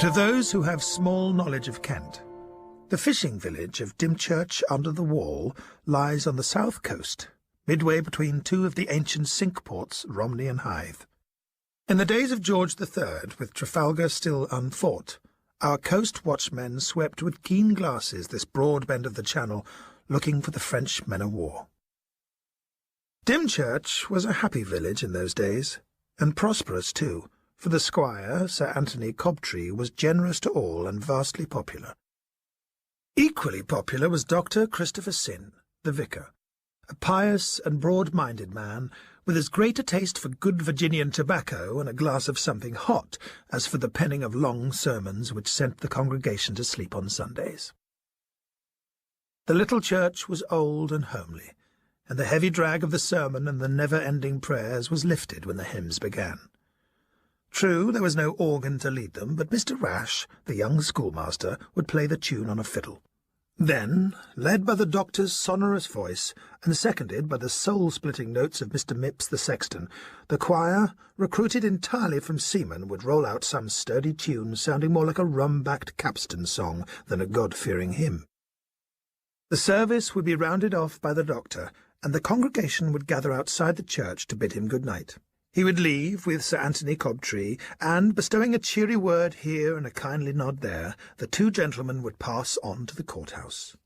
To those who have small knowledge of Kent, the fishing village of Dymchurch under the Wall lies on the south coast, midway between two of the ancient sink ports, Romney and Hythe. In the days of George III, with Trafalgar still unfought, our coast watchmen swept with keen glasses this broad bend of the Channel, looking for the French men-of-war. Dymchurch was a happy village in those days, and prosperous too, for the squire, Sir Anthony Cobtree, was generous to all and vastly popular. Equally popular was Dr. Christopher Syn, the vicar, a pious and broad-minded man, with as great a taste for good Virginian tobacco and a glass of something hot as for the penning of long sermons which sent the congregation to sleep on Sundays. The little church was old and homely, and the heavy drag of the sermon and the never-ending prayers was lifted when the hymns began. True, there was no organ to lead them, but Mr. Rash, the young schoolmaster, would play the tune on a fiddle. Then, led by the doctor's sonorous voice, and seconded by the soul-splitting notes of Mr. Mipps the sexton, the choir, recruited entirely from seamen, would roll out some sturdy tune sounding more like a rum-backed capstan song than a God-fearing hymn. The service would be rounded off by the doctor, and the congregation would gather outside the church to bid him good night. He would leave with Sir Anthony Cobtree, and, bestowing a cheery word here and a kindly nod there, the two gentlemen would pass on to the courthouse.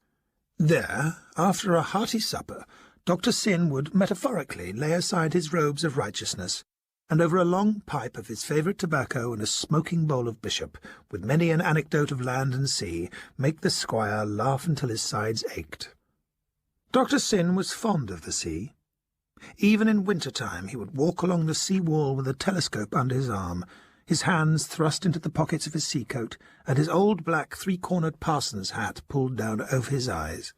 There, after a hearty supper, Dr. Syn would, metaphorically, lay aside his robes of righteousness, and over a long pipe of his favourite tobacco and a smoking bowl of bishop, with many an anecdote of land and sea, make the squire laugh until his sides ached. Dr. Syn was fond of the sea. Even in winter-time he would walk along the sea-wall with a telescope under his arm, his hands thrust into the pockets of his sea-coat, and his old black three-cornered parson's hat pulled down over his eyes.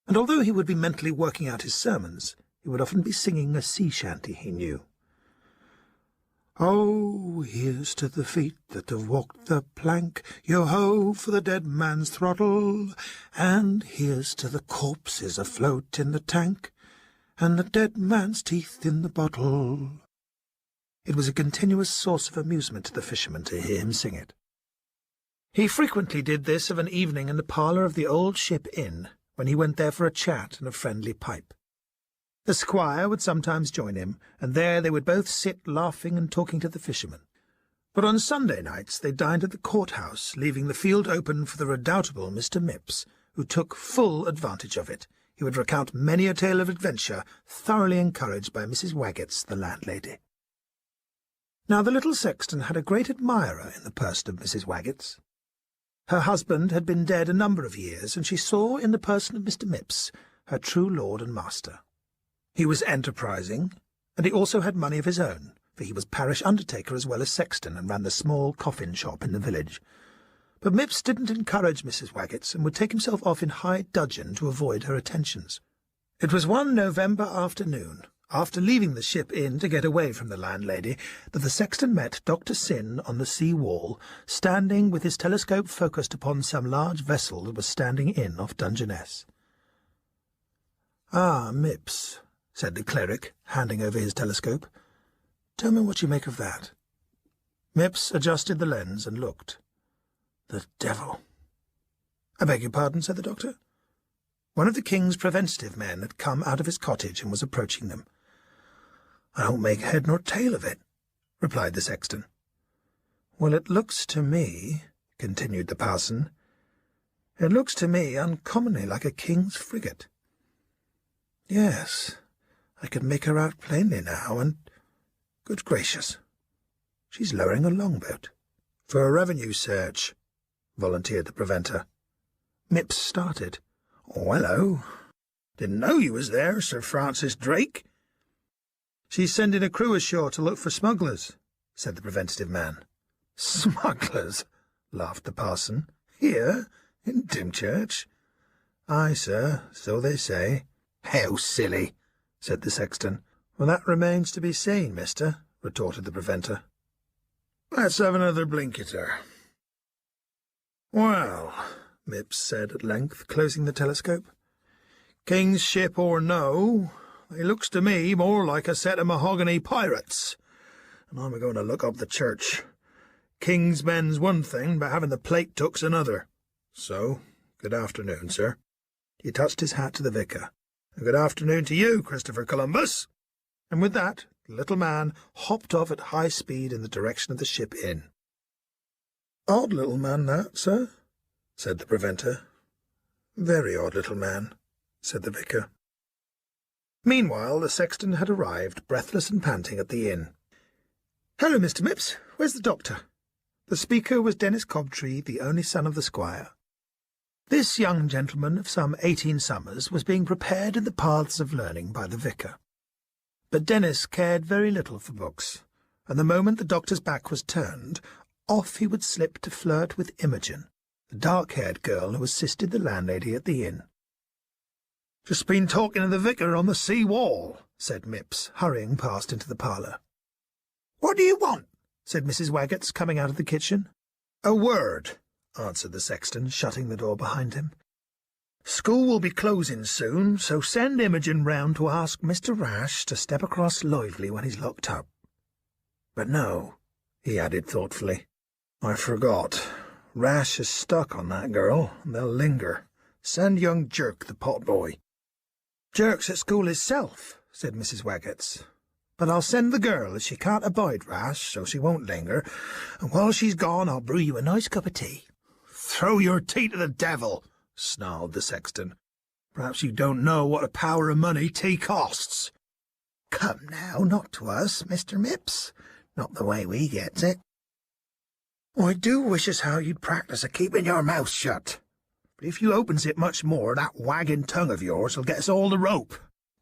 And although he would be mentally working out his sermons, he would often be singing a sea-shanty he knew. "Oh, here's to the feet that have walked the plank, yo-ho for the dead man's throttle, and here's to the corpses afloat in the tank, and the dead man's teeth in the bottle." It was a continuous source of amusement to the fishermen to hear him sing it. He frequently did this of an evening in the parlour of the Old Ship Inn, when he went there for a chat and a friendly pipe. The squire would sometimes join him, and there they would both sit laughing and talking to the fishermen. But on Sunday nights they dined at the courthouse, leaving the field open for the redoubtable Mr. Mipps, who took full advantage of it. He would recount many a tale of adventure, thoroughly encouraged by Mrs. Waggetts, the landlady. Now the little sexton had a great admirer in the person of Mrs. Waggetts. Her husband had been dead a number of years, and she saw in the person of Mr. Mipps her true lord and master. He was enterprising, and he also had money of his own, for he was parish undertaker as well as sexton, and ran the small coffin shop in the village. But Mipps didn't encourage Mrs. Waggetts, and would take himself off in high dudgeon to avoid her attentions. It was one November afternoon, after leaving the Ship Inn to get away from the landlady, that the sexton met Dr. Syn on the sea wall, standing with his telescope focused upon some large vessel that was standing in off Dungeness. "Ah, Mipps," said the cleric, handing over his telescope. "Tell me what you make of that." Mipps adjusted the lens and looked. "The devil!" "I beg your pardon," said the doctor. One of the king's preventative men had come out of his cottage and was approaching them. "I don't make head nor tail of it," replied the sexton. "Well, it looks to me," continued the parson, "it looks to me uncommonly like a king's frigate. Yes, I can make her out plainly now, and, good gracious, she's lowering a longboat." "For a revenue search," volunteered the preventer. Mipps started. "Oh, hello. Didn't know you was there, Sir Francis Drake." "She's sending a crew ashore to look for smugglers," said the preventative man. "Smugglers?" laughed the parson. "Here, in Dymchurch?" "Aye, sir, so they say." "How silly," said the sexton. "Well, that remains to be seen, mister," retorted the preventer. "Let's have another blink at her." "Well," Mipps said at length, closing the telescope, "king's ship or no, they looks to me more like a set of mahogany pirates, and I'm a-going to look up the church. King's men's one thing, but having the plate took's another. So, good afternoon, sir." He touched his hat to the vicar. "And good afternoon to you, Christopher Columbus." And with that, the little man hopped off at high speed in the direction of the ship inn. "Odd little man that, sir," said the preventer. "Very odd little man," said the vicar. Meanwhile, the sexton had arrived, breathless and panting, at the inn. "Hello, Mr. Mipps. Where's the doctor?" The speaker was Dennis Cobtree, the only son of the squire. This young gentleman of some 18 summers was being prepared in the paths of learning by the vicar. But Dennis cared very little for books, and the moment the doctor's back was turned, off he would slip to flirt with Imogen, the dark-haired girl who assisted the landlady at the inn. "Just been talking to the vicar on the sea wall," said Mipps, hurrying past into the parlour. "What do you want?" said Mrs. Waggetts, coming out of the kitchen. "A word," answered the sexton, shutting the door behind him. "School will be closing soon, so send Imogen round to ask Mr. Rash to step across lively when he's locked up. But no," he added thoughtfully, "I forgot. Rash is stuck on that girl, and they'll linger. Send young Jerk, the potboy." "Jerk's at school hisself," said Mrs. Waggetts. "But I'll send the girl, as she can't abide Rash, so she won't linger, and while she's gone I'll brew you a nice cup of tea." "Throw your tea to the devil," snarled the sexton. "Perhaps you don't know what a power of money tea costs." "Come now, not to us, Mr. Mipps. Not the way we gets it." "I do wish as how you'd practise a keeping your mouth shut. But if you opens it much more, that wagging tongue of yours will get us all the rope.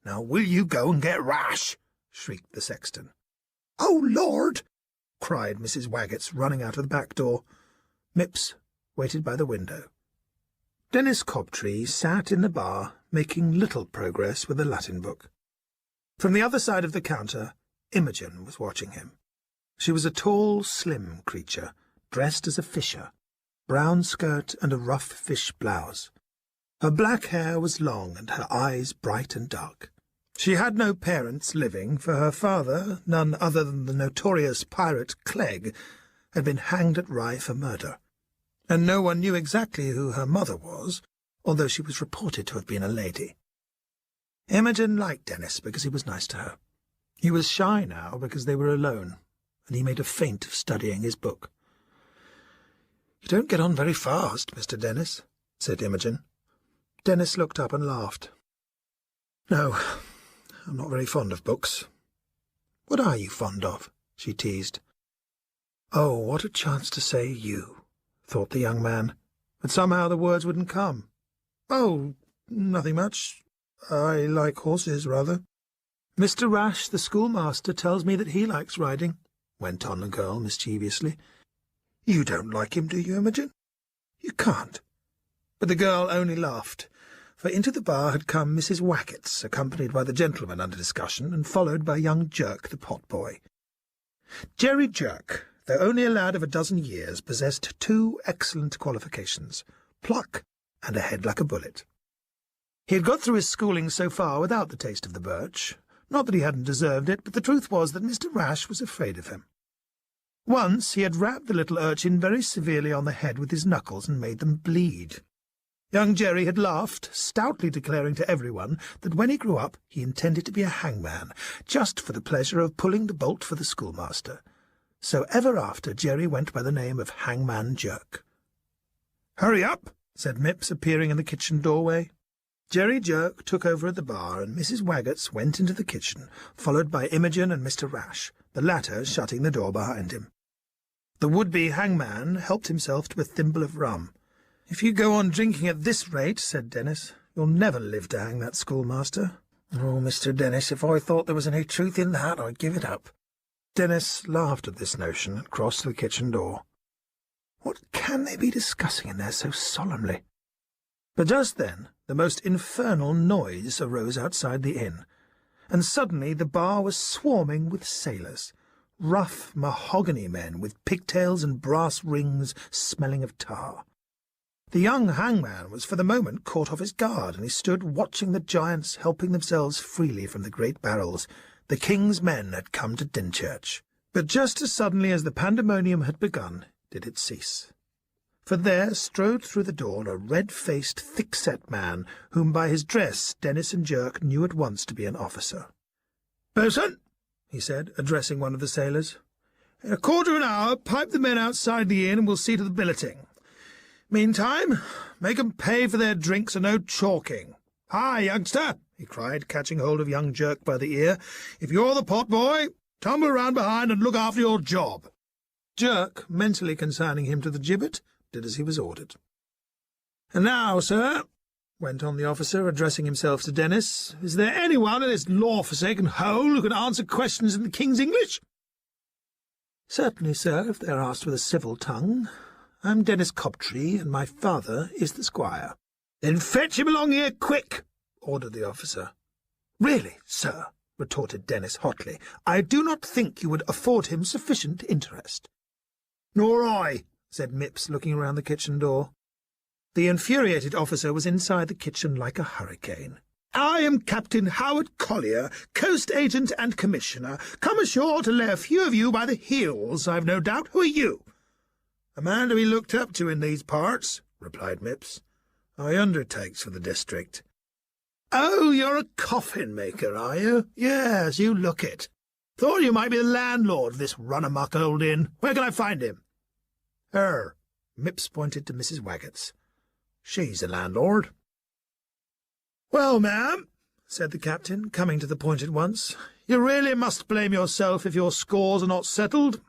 Now will you go and get Rash?" shrieked the sexton. "Oh, Lord!" cried Mrs. Waggetts, running out of the back door. Mipps waited by the window. Dennis Cobtree sat in the bar, making little progress with a Latin book. From the other side of the counter, Imogen was watching him. She was a tall, slim creature, dressed as a fisher, brown skirt and a rough fish blouse. Her black hair was long and her eyes bright and dark. She had no parents living, for her father, none other than the notorious pirate Clegg, had been hanged at Rye for murder, and no one knew exactly who her mother was, although she was reported to have been a lady. Imogen liked Dennis because he was nice to her. He was shy now because they were alone, and he made a feint of studying his book. "You don't get on very fast, Mr. Dennis," said Imogen. Dennis looked up and laughed. "No, I'm not very fond of books." "What are you fond of?" she teased. "Oh, what a chance to say you," thought the young man, but somehow the words wouldn't come. "Oh, nothing much. I like horses, rather." "Mr. Rash, the schoolmaster, tells me that he likes riding," went on the girl mischievously. "You don't like him, do you, Imogen? You can't." But the girl only laughed, for into the bar had come Mrs. Waggetts, accompanied by the gentleman under discussion, and followed by young Jerk, the potboy. Jerry Jerk, though only a lad of a dozen years, possessed two excellent qualifications, pluck and a head like a bullet. He had got through his schooling so far without the taste of the birch. Not that he hadn't deserved it, but the truth was that Mr. Rash was afraid of him. Once he had rapped the little urchin very severely on the head with his knuckles and made them bleed. Young Jerry had laughed, stoutly declaring to everyone that when he grew up he intended to be a hangman, just for the pleasure of pulling the bolt for the schoolmaster. So ever after Jerry went by the name of Hangman Jerk. "Hurry up," said Mipps, appearing in the kitchen doorway. Jerry Jerk took over at the bar, and Mrs. Waggetts went into the kitchen, followed by Imogen and Mr. Rash, the latter shutting the door behind him. The would-be hangman helped himself to a thimble of rum. "If you go on drinking at this rate," said Dennis, "you'll never live to hang that schoolmaster." "Oh, Mr. Dennis, if I thought there was any truth in that, I'd give it up." Dennis laughed at this notion and crossed to the kitchen door. What can they be discussing in there so solemnly? But just then the most infernal noise arose outside the inn, and suddenly the bar was swarming with sailors, rough mahogany men with pigtails and brass rings smelling of tar. The young hangman was for the moment caught off his guard, and he stood watching the giants helping themselves freely from the great barrels. The king's men had come to Dymchurch. But just as suddenly as the pandemonium had begun, did it cease. For there strode through the door a red-faced, thick-set man, whom by his dress Dennis and Jerk knew at once to be an officer. "Boatswain," he said, addressing one of the sailors, "in a quarter of an hour pipe the men outside the inn and we'll see to the billeting. Meantime, make 'em pay for their drinks and no chalking. Hi, youngster," he cried, catching hold of young Jerk by the ear. "If you're the pot boy, tumble round behind and look after your job." Jerk, mentally consigning him to the gibbet, did as he was ordered. "And now, sir," went on the officer, addressing himself to Dennis, "is there anyone in this law-forsaken hole who can answer questions in the King's English?" "Certainly, sir, if they are asked with a civil tongue. I'm Dennis Cobtree, and my father is the squire." "Then fetch him along here, quick," ordered the officer. "Really, sir," retorted Dennis hotly, "I do not think you would afford him sufficient interest." "Nor I," said Mipps, looking round the kitchen door. The infuriated officer was inside the kitchen like a hurricane. "I am Captain Howard Collier, coast agent and commissioner, come ashore to lay a few of you by the heels, I've no doubt. Who are you?" "A man to be looked up to in these parts," replied Mipps. "I undertakes for the district." "Oh, you're a coffin-maker, are you? Yes, you look it. Thought you might be the landlord of this run-amuck old inn. Where can I find him?" "Her." Mipps pointed to Mrs. Waggetts. "She's the landlord." "Well, ma'am," said the captain, coming to the point at once, "you really must blame yourself if your scores are not settled.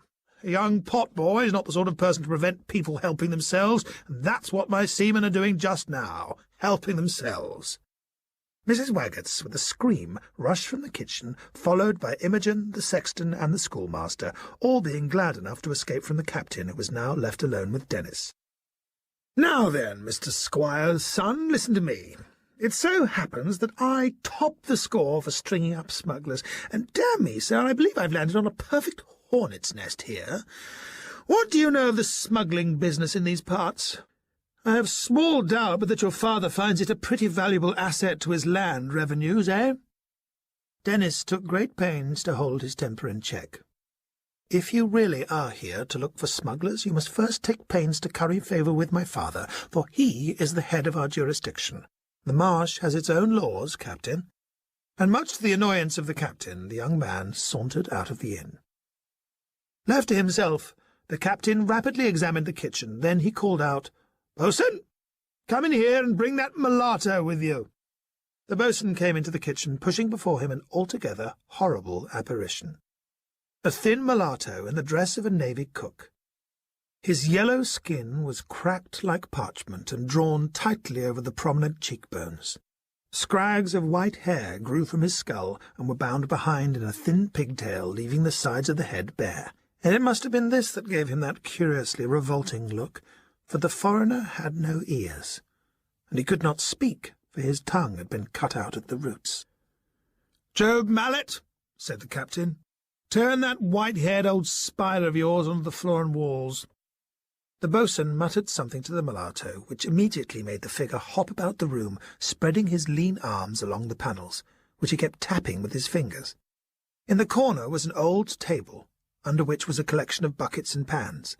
A young pot-boy is not the sort of person to prevent people helping themselves, and that's what my seamen are doing just now, helping themselves." Mrs. Waggetts, with a scream, rushed from the kitchen, followed by Imogen, the sexton, and the schoolmaster, all being glad enough to escape from the captain, who was now left alone with Dennis. "Now then, Mr. Squire's son, listen to me. It so happens that I top the score for stringing up smugglers, and damn me, sir, I believe I've landed on a perfect hornet's nest here. What do you know of the smuggling business in these parts? I have small doubt but that your father finds it a pretty valuable asset to his land revenues, eh?" Dennis took great pains to hold his temper in check. "If you really are here to look for smugglers, you must first take pains to curry favour with my father, for he is the head of our jurisdiction. The marsh has its own laws, Captain." And much to the annoyance of the captain, the young man sauntered out of the inn. Left to himself, the captain rapidly examined the kitchen. Then he called out, "Boatswain, come in here and bring that mulatto with you." The boatswain came into the kitchen, pushing before him an altogether horrible apparition. A thin mulatto in the dress of a navy cook. His yellow skin was cracked like parchment and drawn tightly over the prominent cheekbones. Scrags of white hair grew from his skull and were bound behind in a thin pigtail, leaving the sides of the head bare. And it must have been this that gave him that curiously revolting look, for the foreigner had no ears, and he could not speak, for his tongue had been cut out at the roots. "Job Mallet," said the captain, "turn that white-haired old spider of yours onto the floor and walls." The boatswain muttered something to the mulatto, which immediately made the figure hop about the room, spreading his lean arms along the panels, which he kept tapping with his fingers. In the corner was an old table, under which was a collection of buckets and pans.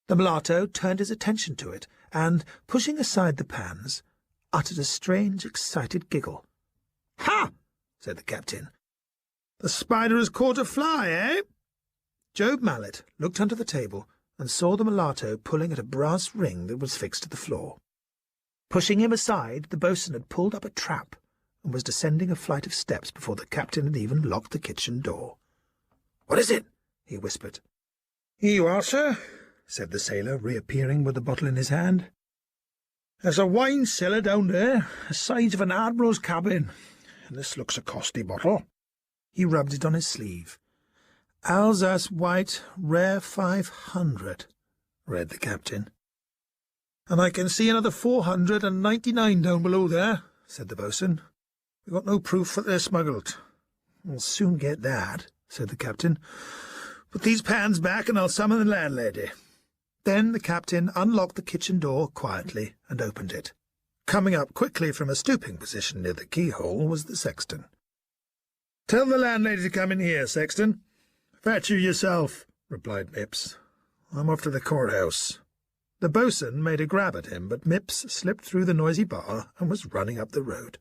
The mulatto turned his attention to it, and, pushing aside the pans, uttered a strange, excited giggle. "Ha!" said the captain. "The spider has caught a fly, eh?" Job Mallet looked under the table and saw the mulatto pulling at a brass ring that was fixed to the floor. Pushing him aside, the boatswain had pulled up a trap and was descending a flight of steps before the captain had even locked the kitchen door. "What is it?" he whispered. "Here you are, sir," said the sailor, reappearing with the bottle in his hand. "There's a wine cellar down there, the size of an admiral's cabin, and this looks a costly bottle." He rubbed it on his sleeve. "Alsace White, Rare 500, read the captain. "And I can see another 499 down below there," said the boatswain. "We've got no proof that they're smuggled." "We'll soon get that," said the captain. "Put these pans back and I'll summon the landlady." Then the captain unlocked the kitchen door quietly and opened it. Coming up quickly from a stooping position near the keyhole was the sexton. "Tell the landlady to come in here, sexton." "Fetch her yourself," replied Mipps. I'm off to the courthouse." The bo'sun made a grab at him, but Mipps slipped through the noisy bar and was running up the road.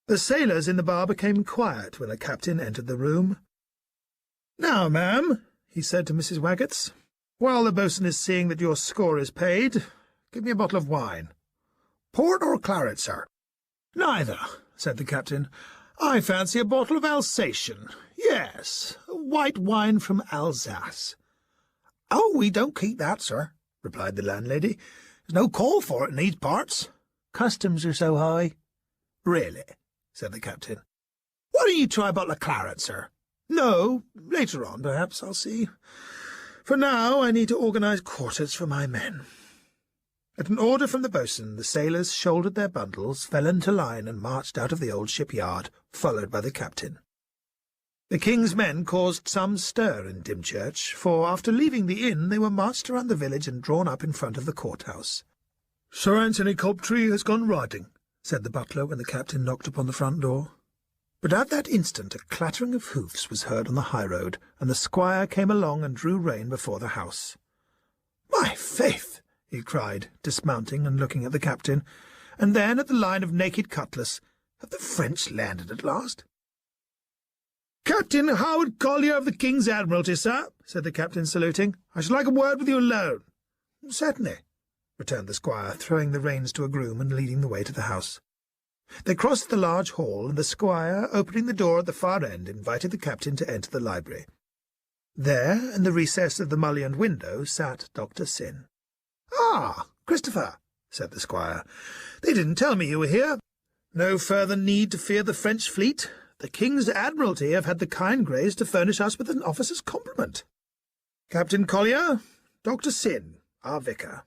The sailors in the bar became quiet when the captain entered the room. "Now, ma'am," he said to Mrs. Waggetts, "while the bo'sun is seeing that your score is paid, give me a bottle of wine." "Port or claret, sir?" "Neither," said the captain. "I fancy a bottle of Alsatian. Yes, white wine from Alsace." "Oh, we don't keep that, sir," replied the landlady. "There's no call for it in these parts. Customs are so high." "Really?" said the captain. "Why don't you try a bottle of claret, sir?" "No, later on, perhaps. I'll see. For now I need to organise quarters for my men." At an order from the bo'sun, the sailors shouldered their bundles, fell into line, and marched out of the old shipyard, followed by the captain. The king's men caused some stir in Dymchurch, for after leaving the inn they were marched around the village and drawn up in front of the courthouse. "Sir Anthony Cobtree has gone riding," said the butler when the captain knocked upon the front door. But at that instant a clattering of hoofs was heard on the high road, and the squire came along and drew rein before the house. "My faith!" he cried, dismounting and looking at the captain, and then at the line of naked cutlass. "Have the French landed at last?" "Captain Howard Collier of the King's Admiralty, sir," said the captain, saluting. "I should like a word with you alone." "Certainly," returned the squire, throwing the reins to a groom and leading the way to the house. They crossed the large hall, and the squire, opening the door at the far end, invited the captain to enter the library. There, in the recess of the mullioned window, sat Dr. Syn. "Ah, Christopher," said the squire, "they didn't tell me you were here. No further need to fear the French fleet. The King's Admiralty have had the kind grace to furnish us with an officer's compliment. Captain Collier, Dr. Syn, our vicar."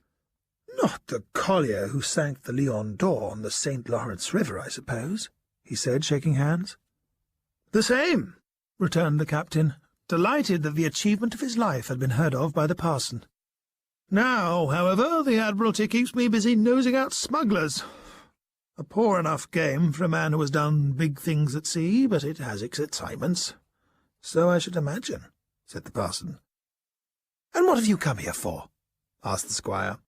"Not the Collier who sank the Lion d'Or on the St. Lawrence River, I suppose?" he said, shaking hands. "The same," returned the captain, delighted that the achievement of his life had been heard of by the parson. "Now, however, the Admiralty keeps me busy nosing out smugglers. A poor enough game for a man who has done big things at sea, but it has its excitements." "So I should imagine," said the parson. "And what have you come here for?" asked the squire.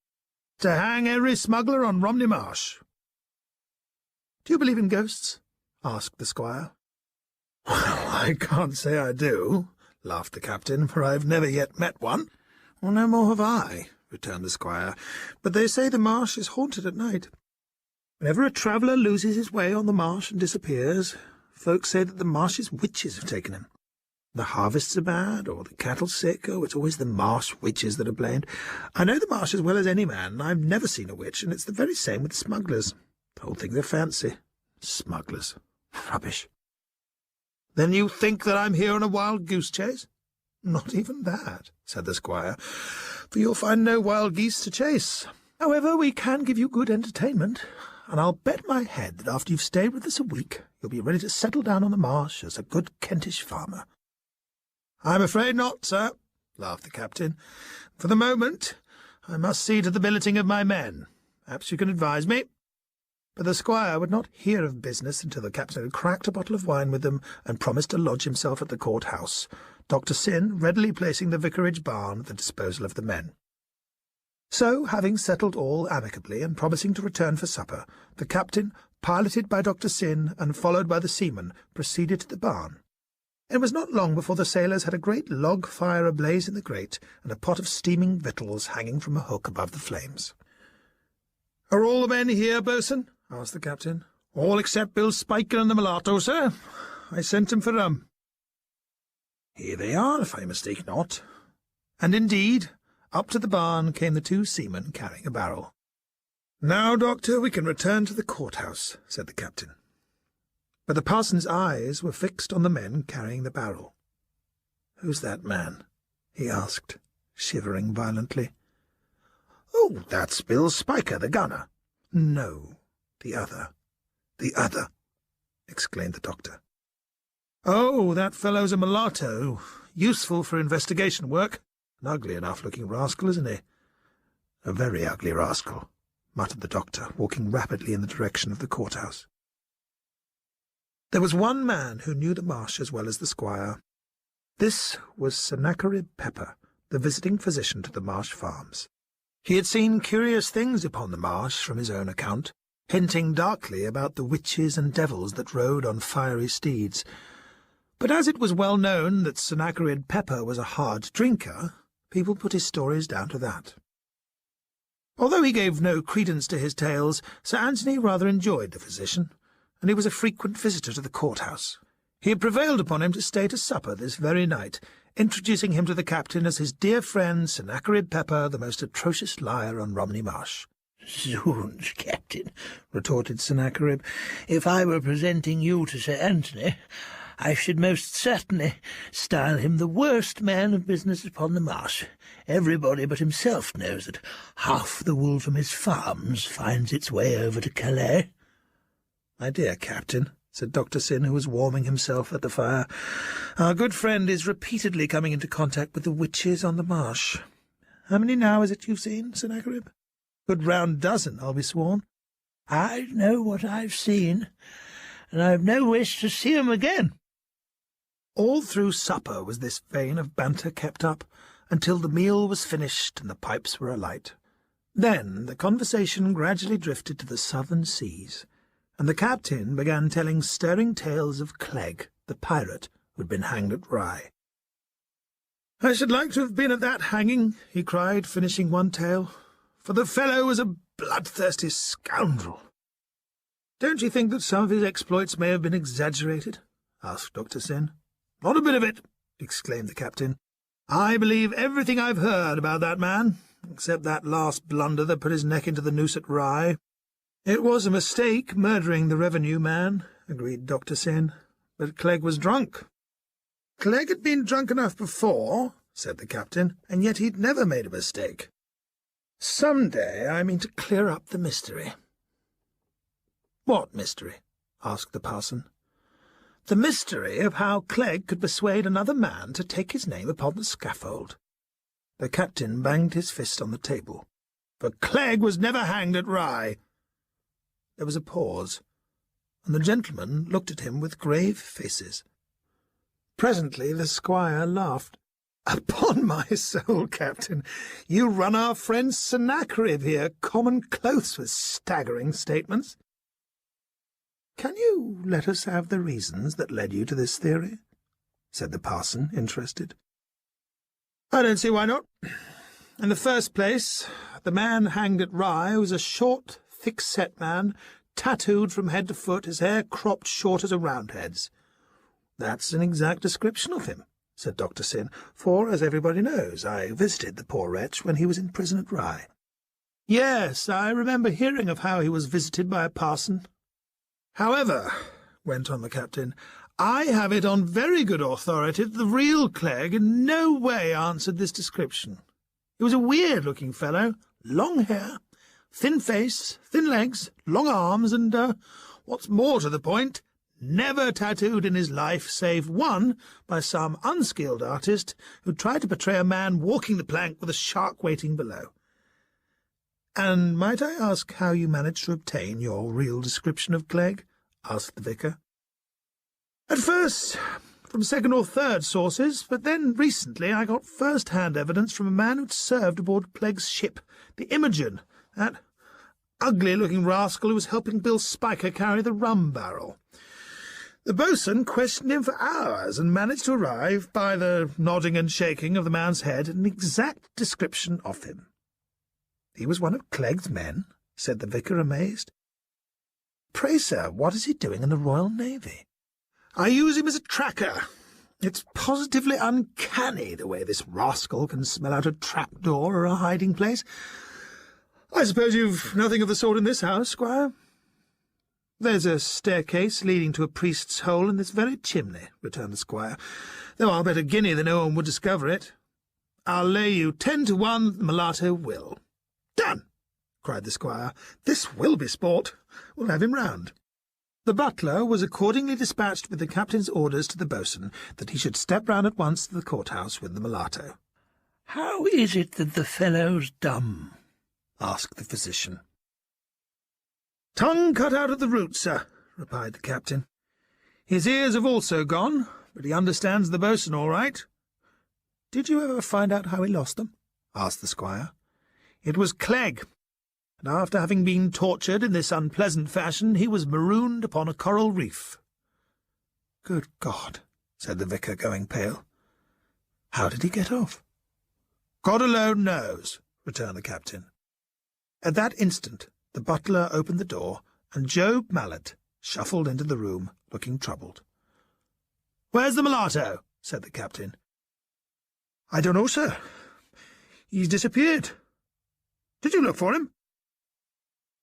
"To hang every smuggler on Romney Marsh." "Do you believe in ghosts?" asked the squire. "Well, I can't say I do," laughed the captain, "for I've never yet met one." "Well, no more have I," returned the squire, "but they say the marsh is haunted at night. Whenever a traveller loses his way on the marsh and disappears, folks say that the marsh's witches have taken him. The harvests are bad, or the cattle sick, it's always the marsh witches that are blamed. I know the marsh as well as any man, and I've never seen a witch, and it's the very same with smugglers. The whole thing's a fancy. Smugglers. Rubbish." "Then you think that I'm here on a wild goose chase?" "Not even that," said the squire, "for you'll find no wild geese to chase. However, we can give you good entertainment, and I'll bet my head that after you've stayed with us a week, you'll be ready to settle down on the marsh as a good Kentish farmer." "I'm afraid not, sir," laughed the captain. "For the moment, I must see to the billeting of my men. Perhaps you can advise me." But the squire would not hear of business until the captain had cracked a bottle of wine with them and promised to lodge himself at the court-house, Dr. Syn readily placing the vicarage barn at the disposal of the men. So, having settled all amicably and promising to return for supper, the captain, piloted by Dr. Syn and followed by the seamen, proceeded to the barn. It was not long before the sailors had a great log fire ablaze in the grate, and a pot of steaming victuals hanging from a hook above the flames. "Are all the men here, bo'sun?" asked the captain. "All except Bill Spiker and the mulatto, sir. I sent him for rum." "Here they are, if I mistake not." And indeed, up to the barn came the two seamen carrying a barrel. "Now, doctor, we can return to the court-house," said the captain. But the parson's eyes were fixed on the men carrying the barrel. "Who's that man?" he asked, shivering violently. "Oh, that's Bill Spiker, the gunner." "No, the other. The other," exclaimed the doctor. "Oh, that fellow's a mulatto, useful for investigation work. An ugly enough-looking rascal, isn't he?" "A very ugly rascal," muttered the doctor, walking rapidly in the direction of the court-house. There was one man who knew the marsh as well as the squire. This was Sennacherib Pepper, the visiting physician to the Marsh farms. He had seen curious things upon the marsh from his own account, hinting darkly about the witches and devils that rode on fiery steeds. But as it was well known that Sennacherib Pepper was a hard drinker, people put his stories down to that. Although he gave no credence to his tales, Sir Anthony rather enjoyed the physician, and he was a frequent visitor to the courthouse. He had prevailed upon him to stay to supper this very night, introducing him to the captain as his dear friend Sennacherib Pepper, the most atrocious liar on Romney Marsh. "Zounds, Captain," retorted Sennacherib, "if I were presenting you to Sir Anthony, I should most certainly style him the worst man of business upon the marsh. Everybody but himself knows that half the wool from his farms finds its way over to Clegg." "My dear Captain," said Dr. Syn, who was warming himself at the fire, "our good friend is repeatedly coming into contact with the witches on the marsh. How many now is it you've seen, Sennacherib? Good round dozen, I'll be sworn." "I know what I've seen, and I've no wish to see 'em again." All through supper was this vein of banter kept up, until the meal was finished and the pipes were alight. Then the conversation gradually drifted to the southern seas, and the captain began telling stirring tales of Clegg, the pirate who had been hanged at Rye. "I should like to have been at that hanging," he cried, finishing one tale, "for the fellow was a bloodthirsty scoundrel." "Don't you think that some of his exploits may have been exaggerated?" asked Dr. Syn. "Not a bit of it," exclaimed the captain. "I believe everything I've heard about that man, except that last blunder that put his neck into the noose at Rye." "It was a mistake murdering the revenue man," agreed Dr. Syn, "but Clegg was drunk." "Clegg had been drunk enough before," said the captain, "and yet he'd never made a mistake. Some day I mean to clear up the mystery." "What mystery?" asked the parson. "The mystery of how Clegg could persuade another man to take his name upon the scaffold." The captain banged his fist on the table. "For Clegg was never hanged at Rye." There was a pause, and the gentlemen looked at him with grave faces. Presently the squire laughed. "Upon my soul, Captain, you run our friend Sennacherib here common close with staggering statements." "Can you let us have the reasons that led you to this theory?" said the parson, interested. "I don't see why not. In the first place, the man hanged at Rye was a short, thick-set man, tattooed from head to foot, his hair cropped short as a Roundhead's." "That's an exact description of him," said Dr. Syn, "for, as everybody knows, I visited the poor wretch when he was in prison at Rye." "Yes, I remember hearing of how he was visited by a parson. However," went on the captain, "I have it on very good authority that the real Clegg in no way answered this description. He was a weird-looking fellow, long hair, thin face, thin legs, long arms, and, what's more to the point, never tattooed in his life, save one by some unskilled artist who tried to portray a man walking the plank with a shark waiting below." "And might I ask how you managed to obtain your real description of Clegg?" asked the vicar. "At first, from second or third sources, but then recently I got first-hand evidence from a man who'd served aboard Clegg's ship, the Imogen, that ugly-looking rascal who was helping Bill Spiker carry the rum barrel. The boatswain questioned him for hours and managed to arrive, by the nodding and shaking of the man's head, at an exact description of him." "He was one of Clegg's men?" said the vicar, amazed. "Pray, sir, what is he doing in the Royal Navy?" "I use him as a tracker. It's positively uncanny the way this rascal can smell out a trapdoor or a hiding-place. I suppose you've nothing of the sort in this house, Squire?" "There's a staircase leading to a priest's hole in this very chimney," returned the squire, "though I'll bet a guinea that no one would discover it. I'll lay you 10 to 1 that the mulatto will." "Done!" cried the squire. "This will be sport. We'll have him round." The butler was accordingly dispatched with the captain's orders to the boatswain that he should step round at once to the court-house with the mulatto. "How is it that the fellow's dumb?" asked the physician. "Tongue cut out at the root, sir," replied the captain. "His ears have also gone, but he understands the boatswain all right." "Did you ever find out how he lost them?" asked the squire. "It was Clegg, and after having been tortured in this unpleasant fashion, he was marooned upon a coral reef." "Good God," said the vicar, going pale. "How did he get off?" "God alone knows," returned the captain. At that instant the butler opened the door, and Job Mallet shuffled into the room, looking troubled. "Where's the mulatto?" said the captain. "I don't know, sir. He's disappeared. Did you look for him?"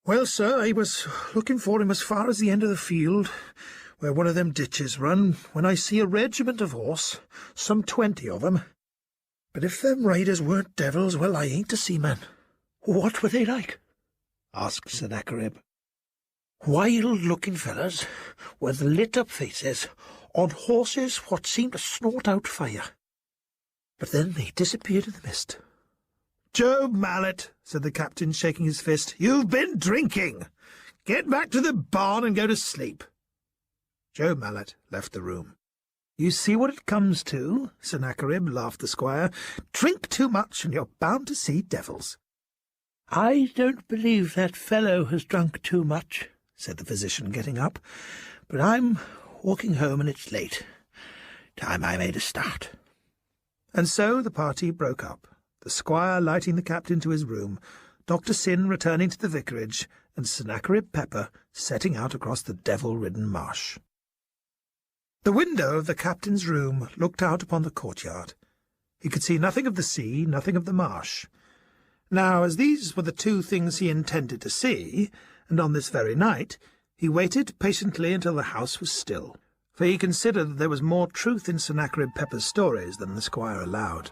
"Well, sir, I was looking for him as far as the end of the field, where one of them ditches run, when I see a regiment of horse, some 20 of 'em. But if them riders weren't devils, well, I ain't a seaman." "What were they like?" asked Sennacherib. "Wild-looking fellows, with lit-up faces, on horses what seemed to snort out fire. But then they disappeared in the mist." "Job Mallet," said the captain, shaking his fist, "you've been drinking. Get back to the barn and go to sleep." Job Mallet left the room. "You see what it comes to," Sennacherib laughed the squire. "Drink too much, and you're bound to see devils." "I don't believe that fellow has drunk too much," said the physician, getting up. "But I'm walking home, and it's late. Time I made a start." And so the party broke up, the squire lighting the captain to his room, Dr. Syn returning to the vicarage, and Sennacherib Pepper setting out across the devil-ridden marsh. The window of the captain's room looked out upon the courtyard. He could see nothing of the sea, nothing of the marsh. Now, as these were the two things he intended to see, and on this very night, he waited patiently until the house was still, for he considered that there was more truth in Sennacherib Pepper's stories than the squire allowed.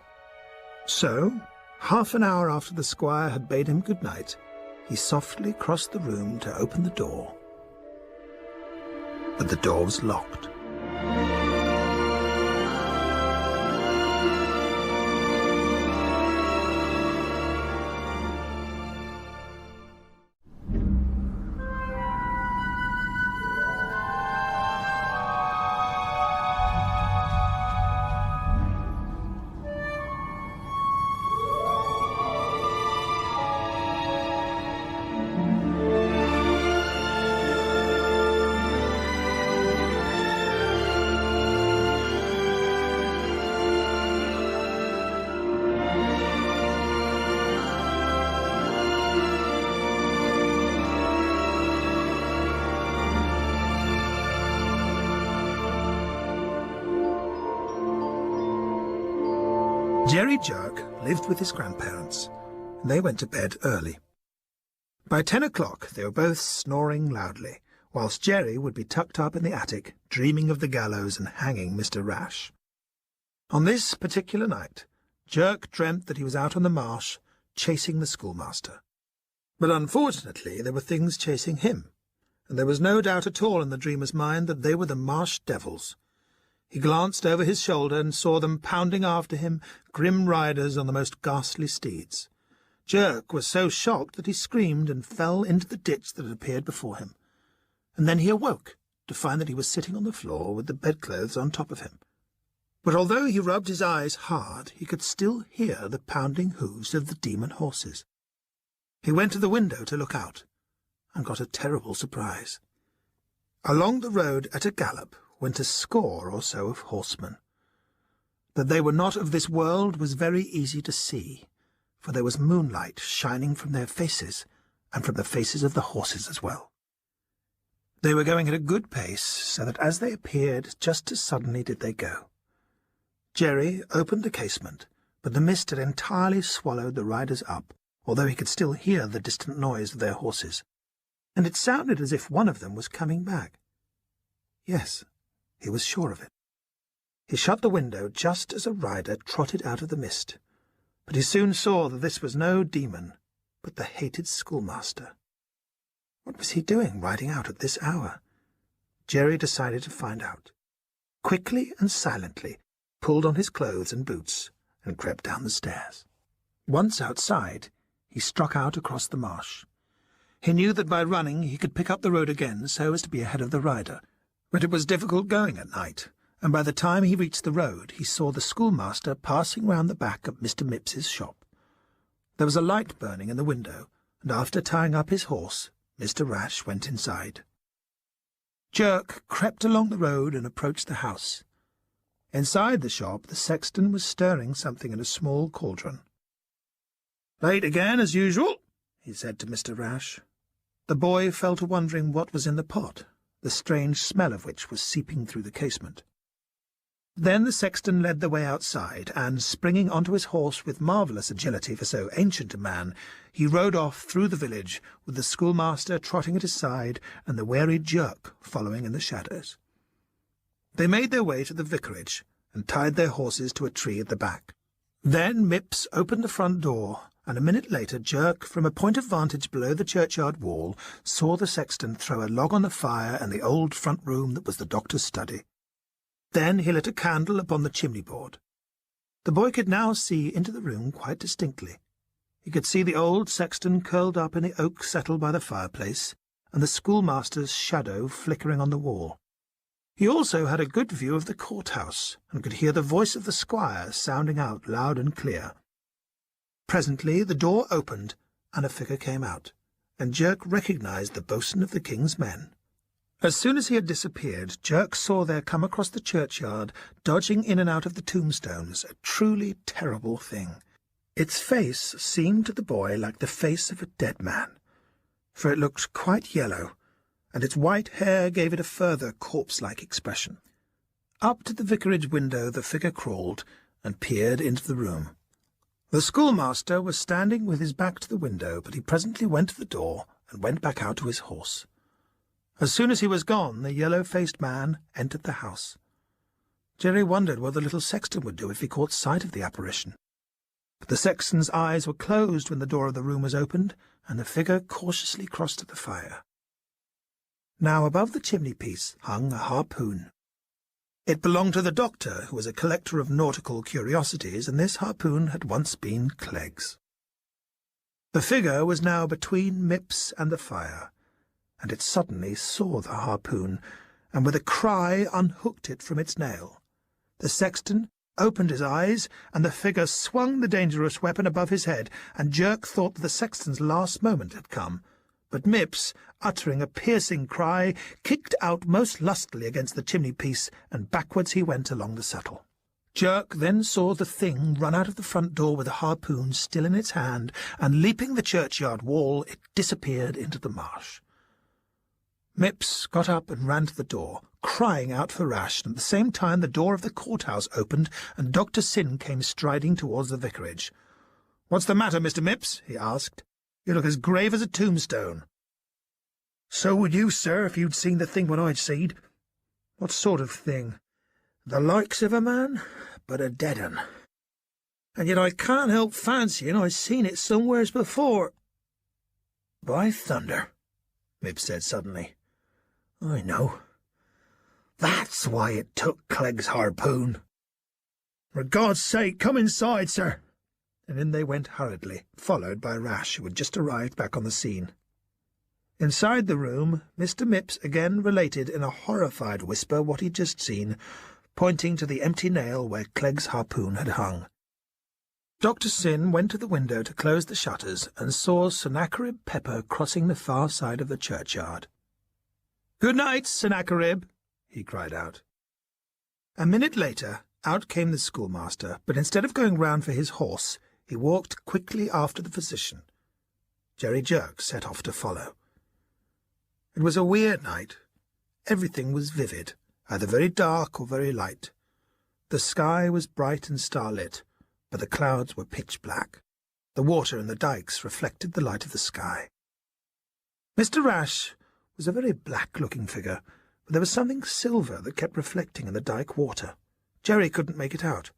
So, half an hour after the squire had bade him good night, he softly crossed the room to open the door. But the door was locked. Jerry Jerk lived with his grandparents, and they went to bed early. By 10 o'clock they were both snoring loudly, whilst Jerry would be tucked up in the attic, dreaming of the gallows and hanging Mr. Rash. On this particular night, Jerk dreamt that he was out on the marsh, chasing the schoolmaster. But unfortunately there were things chasing him, and there was no doubt at all in the dreamer's mind that they were the marsh devils. He glanced over his shoulder and saw them pounding after him, grim riders on the most ghastly steeds. Jerk was so shocked that he screamed and fell into the ditch that had appeared before him. And then he awoke to find that he was sitting on the floor with the bedclothes on top of him. But although he rubbed his eyes hard, he could still hear the pounding hoofs of the demon horses. He went to the window to look out, and got a terrible surprise. Along the road at a gallop went a score or so of horsemen. That they were not of this world was very easy to see, for there was moonlight shining from their faces, and from the faces of the horses as well. They were going at a good pace, so that as they appeared, just as suddenly did they go. Jerry opened the casement, but the mist had entirely swallowed the riders up, although he could still hear the distant noise of their horses, and it sounded as if one of them was coming back. Yes, he was sure of it. He shut the window just as a rider trotted out of the mist, but he soon saw that this was no demon, but the hated schoolmaster. What was he doing riding out at this hour? Jerry decided to find out. Quickly and silently pulled on his clothes and boots and crept down the stairs. Once outside, he struck out across the marsh. He knew that by running he could pick up the road again so as to be ahead of the rider, but it was difficult going at night, and by the time he reached the road he saw the schoolmaster passing round the back of Mr. Mipps's shop. There was a light burning in the window, and after tying up his horse, Mr. Rash went inside. Jerk crept along the road and approached the house. Inside the shop the sexton was stirring something in a small cauldron. "Late again, as usual," he said to Mr. Rash. The boy fell to wondering what was in the pot, the strange smell of which was seeping through the casement. Then the sexton led the way outside, and, springing onto his horse with marvellous agility for so ancient a man, he rode off through the village, with the schoolmaster trotting at his side and the wary Jerk following in the shadows. They made their way to the vicarage, and tied their horses to a tree at the back. Then Mipps opened the front door, and a minute later Jerk, from a point of vantage below the churchyard wall, saw the sexton throw a log on the fire in the old front room that was the doctor's study. Then he lit a candle upon the chimney-board. The boy could now see into the room quite distinctly. He could see the old sexton curled up in the oak settle by the fireplace, and the schoolmaster's shadow flickering on the wall. He also had a good view of the courthouse, and could hear the voice of the squire sounding out loud and clear. Presently the door opened, and a figure came out, and Jerk recognised the boatswain of the king's men. As soon as he had disappeared, Jerk saw there come across the churchyard, dodging in and out of the tombstones, a truly terrible thing. Its face seemed to the boy like the face of a dead man, for it looked quite yellow, and its white hair gave it a further corpse-like expression. Up to the vicarage window the figure crawled, and peered into the room. The schoolmaster was standing with his back to the window, but he presently went to the door, and went back out to his horse. As soon as he was gone, the yellow-faced man entered the house. Jerry wondered what the little sexton would do if he caught sight of the apparition. But the sexton's eyes were closed when the door of the room was opened, and the figure cautiously crossed to the fire. Now above the chimney-piece hung a harpoon. It belonged to the doctor, who was a collector of nautical curiosities, and this harpoon had once been Clegg's. The figure was now between Mipps and the fire, and it suddenly saw the harpoon, and with a cry unhooked it from its nail. The sexton opened his eyes, and the figure swung the dangerous weapon above his head, and Jerk thought that the sexton's last moment had come. But Mipps, uttering a piercing cry, kicked out most lustily against the chimney-piece, and backwards he went along the settle. Jerk then saw the thing run out of the front door with the harpoon still in its hand, and leaping the churchyard wall, it disappeared into the marsh. Mipps got up and ran to the door, crying out for Rash, and at the same time the door of the courthouse opened, and Dr. Syn came striding towards the vicarage. "What's the matter, Mr. Mipps?" he asked. "You look as grave as a tombstone." "So would you, sir, if you'd seen the thing when I'd seed." "What sort of thing?" "The likes of a man, but a dead un. And yet I can't help fancying I've seen it somewheres before." "By thunder," Mipps said suddenly, "I know. That's why it took Clegg's harpoon. For God's sake, come inside, sir." And in they went hurriedly, followed by Rash, who had just arrived back on the scene. Inside the room, Mr. Mipps again related in a horrified whisper what he'd just seen, pointing to the empty nail where Clegg's harpoon had hung. Dr. Syn went to the window to close the shutters, and saw Sennacherib Pepper crossing the far side of the churchyard. "Good night, Sennacherib," he cried out. A minute later, out came the schoolmaster, but instead of going round for his horse, he walked quickly after the physician. Jerry Jerk set off to follow. It was a weird night. Everything was vivid, either very dark or very light. The sky was bright and starlit, but the clouds were pitch black. The water in the dikes reflected the light of the sky. Mr. Rash was a very black-looking figure, but there was something silver that kept reflecting in the dike water. Jerry couldn't make it out.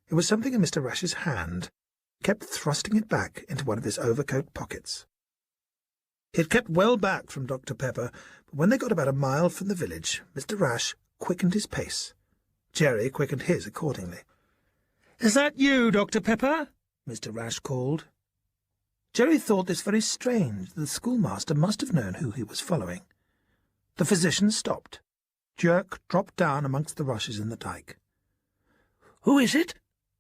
It was something in Mr. Rash's hand. He kept thrusting it back into one of his overcoat pockets. He had kept well back from Dr. Pepper, but when they got about a mile from the village, Mr. Rash quickened his pace. Jerry quickened his accordingly. "Is that you, Dr. Pepper?" Mr. Rash called. Jerry thought this very strange. The schoolmaster must have known who he was following. The physician stopped. Jerk dropped down amongst the rushes in the dyke. "Who is it?"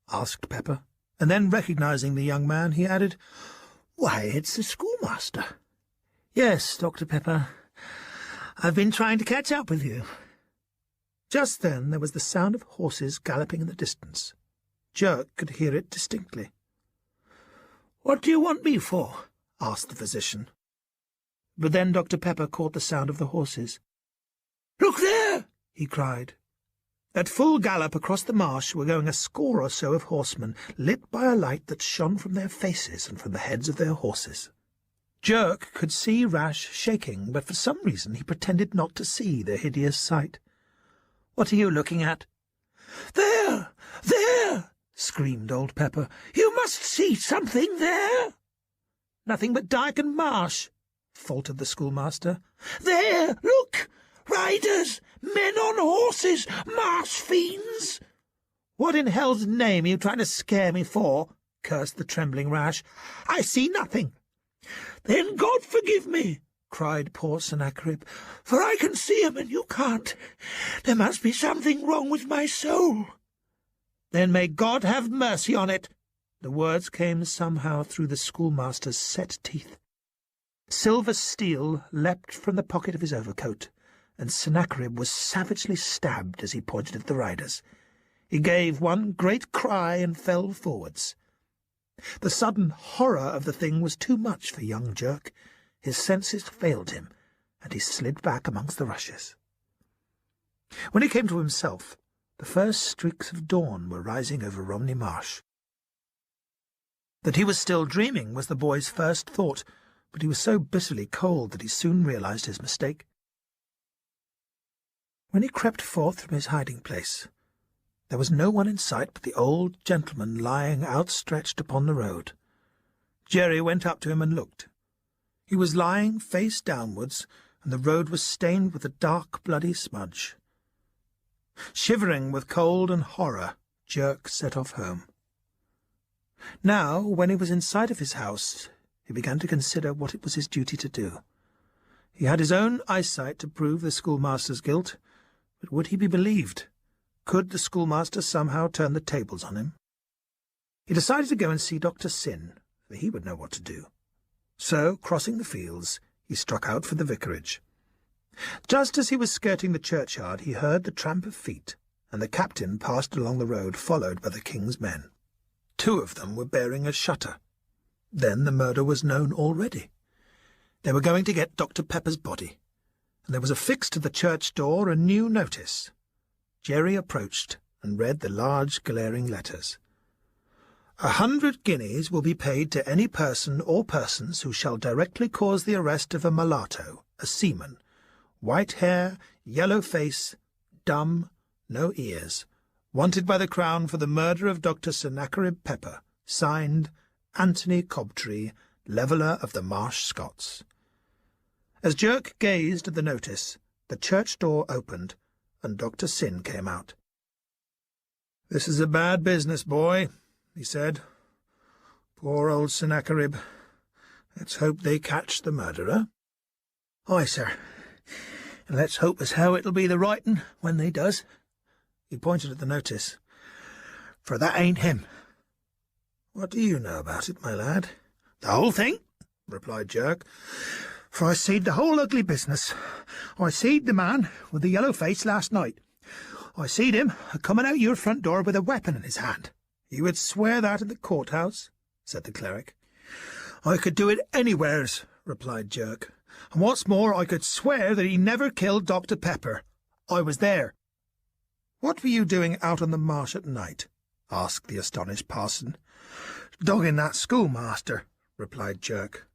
asked Pepper, and then, recognising the young man, he added, "Why, it's the schoolmaster." "Yes, Dr. Pepper. I've been trying to catch up with you." Just then there was the sound of horses galloping in the distance. Jerk could hear it distinctly. "What do you want me for?" asked the physician. But then Dr. Pepper caught the sound of the horses. "Look there!" he cried. At full gallop across the marsh were going a score or so of horsemen, lit by a light that shone from their faces and from the heads of their horses. Jerk could see Rash shaking, but for some reason he pretended not to see the hideous sight. "What are you looking at?" "There! There!" screamed old Pepper. "You must see something there." "Nothing but dyke and marsh," faltered the schoolmaster. "There! Look! Riders! Men on horses! Marsh fiends!" "What in hell's name are you trying to scare me for?" cursed the trembling Rash. "I see nothing." "Then God forgive me," cried poor Sennacherib, "for I can see 'em and you can't. There must be something wrong with my soul." "Then may God have mercy on it." The words came somehow through the schoolmaster's set teeth. Silver steel leapt from the pocket of his overcoat, and Sennacherib was savagely stabbed as he pointed at the riders. He gave one great cry and fell forwards. The sudden horror of the thing was too much for young Jerk. His senses failed him, and he slid back amongst the rushes. When he came to himself, the first streaks of dawn were rising over Romney Marsh. That he was still dreaming was the boy's first thought, but he was so bitterly cold that he soon realized his mistake. When he crept forth from his hiding-place, there was no one in sight but the old gentleman lying outstretched upon the road. Jerry went up to him and looked. He was lying face downwards, and the road was stained with a dark, bloody smudge. Shivering with cold and horror, Jerk set off home. Now, when he was in sight of his house, he began to consider what it was his duty to do. He had his own eyesight to prove the schoolmaster's guilt, but would he be believed? Could the schoolmaster somehow turn the tables on him? He decided to go and see Dr. Syn, for he would know what to do. So, crossing the fields, he struck out for the vicarage. Just as he was skirting the churchyard, he heard the tramp of feet, and the captain passed along the road, followed by the king's men. 2 of them were bearing a shutter. Then the murder was known already. They were going to get Dr. Pepper's body, and there was affixed to the church door a new notice. Jerry approached and read the large glaring letters. 100 guineas will be paid to any person or persons who shall directly cause the arrest of a mulatto, a seaman, white hair, yellow face, dumb, no ears, wanted by the Crown for the murder of Dr. Sennacherib Pepper, signed Anthony Cobtree, Leveller of the Marsh Scots. As Jerk gazed at the notice, the church door opened, and Dr. Syn came out. "This is a bad business, boy," he said. "Poor old Sennacherib. Let's hope they catch the murderer." "Aye, sir. And let's hope as how it'll be the right 'un when they does." He pointed at the notice. "For that ain't him." "What do you know about it, my lad?" "The whole thing," replied Jerk. "For I seed the whole ugly business. I seed the man with the yellow face last night. I seed him a-coming out your front door with a weapon in his hand." "You would swear that in the courthouse?" said the cleric. "I could do it anywheres," replied Jerk. "And what's more, I could swear that he never killed Dr. Pepper. I was there." "What were you doing out on the marsh at night?" asked the astonished parson. "Dogging that schoolmaster," replied Jerk.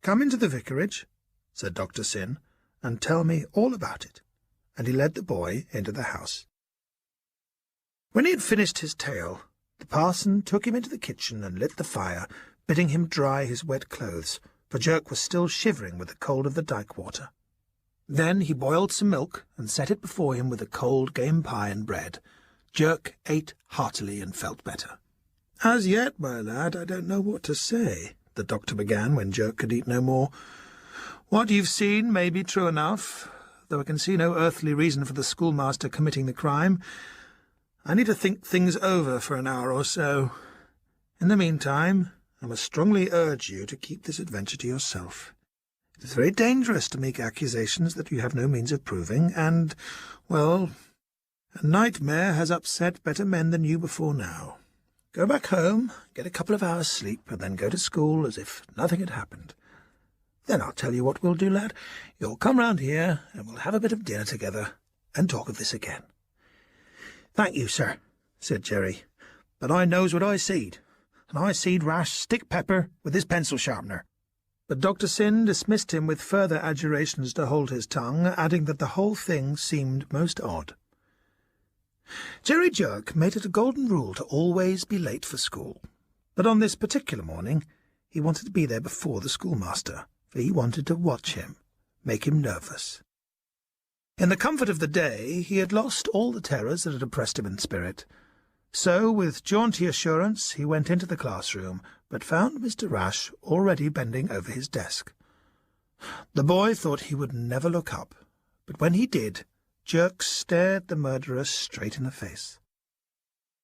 "Come into the vicarage," said Dr. Syn, "and tell me all about it." And he led the boy into the house. When he had finished his tale, the parson took him into the kitchen and lit the fire, bidding him dry his wet clothes, for Jerk was still shivering with the cold of the dyke water. Then he boiled some milk and set it before him with a cold game pie and bread. Jerk ate heartily and felt better. "As yet, my lad, I don't know what to say," the doctor began when Jerk could eat no more. "What you've seen may be true enough, though I can see no earthly reason for the schoolmaster committing the crime. I need to think things over for an hour or so. In the meantime, I must strongly urge you to keep this adventure to yourself. It is very dangerous to make accusations that you have no means of proving, and, well, a nightmare has upset better men than you before now. Go back home, get a couple of hours' sleep, and then go to school as if nothing had happened. Then I'll tell you what we'll do, lad. You'll come round here, and we'll have a bit of dinner together, and talk of this again." "Thank you, sir," said Jerry, "but I knows what I seed, and I seed Rash stick pepper with his pencil sharpener." But Dr. Syn dismissed him with further adjurations to hold his tongue, adding that the whole thing seemed most odd. Jerry Jerk made it a golden rule to always be late for school, but on this particular morning he wanted to be there before the schoolmaster, for he wanted to watch him, make him nervous. In the comfort of the day he had lost all the terrors that had oppressed him in spirit. So, with jaunty assurance, he went into the classroom, but found Mr. Rash already bending over his desk. The boy thought he would never look up, but when he did, Jerk stared the murderer straight in the face.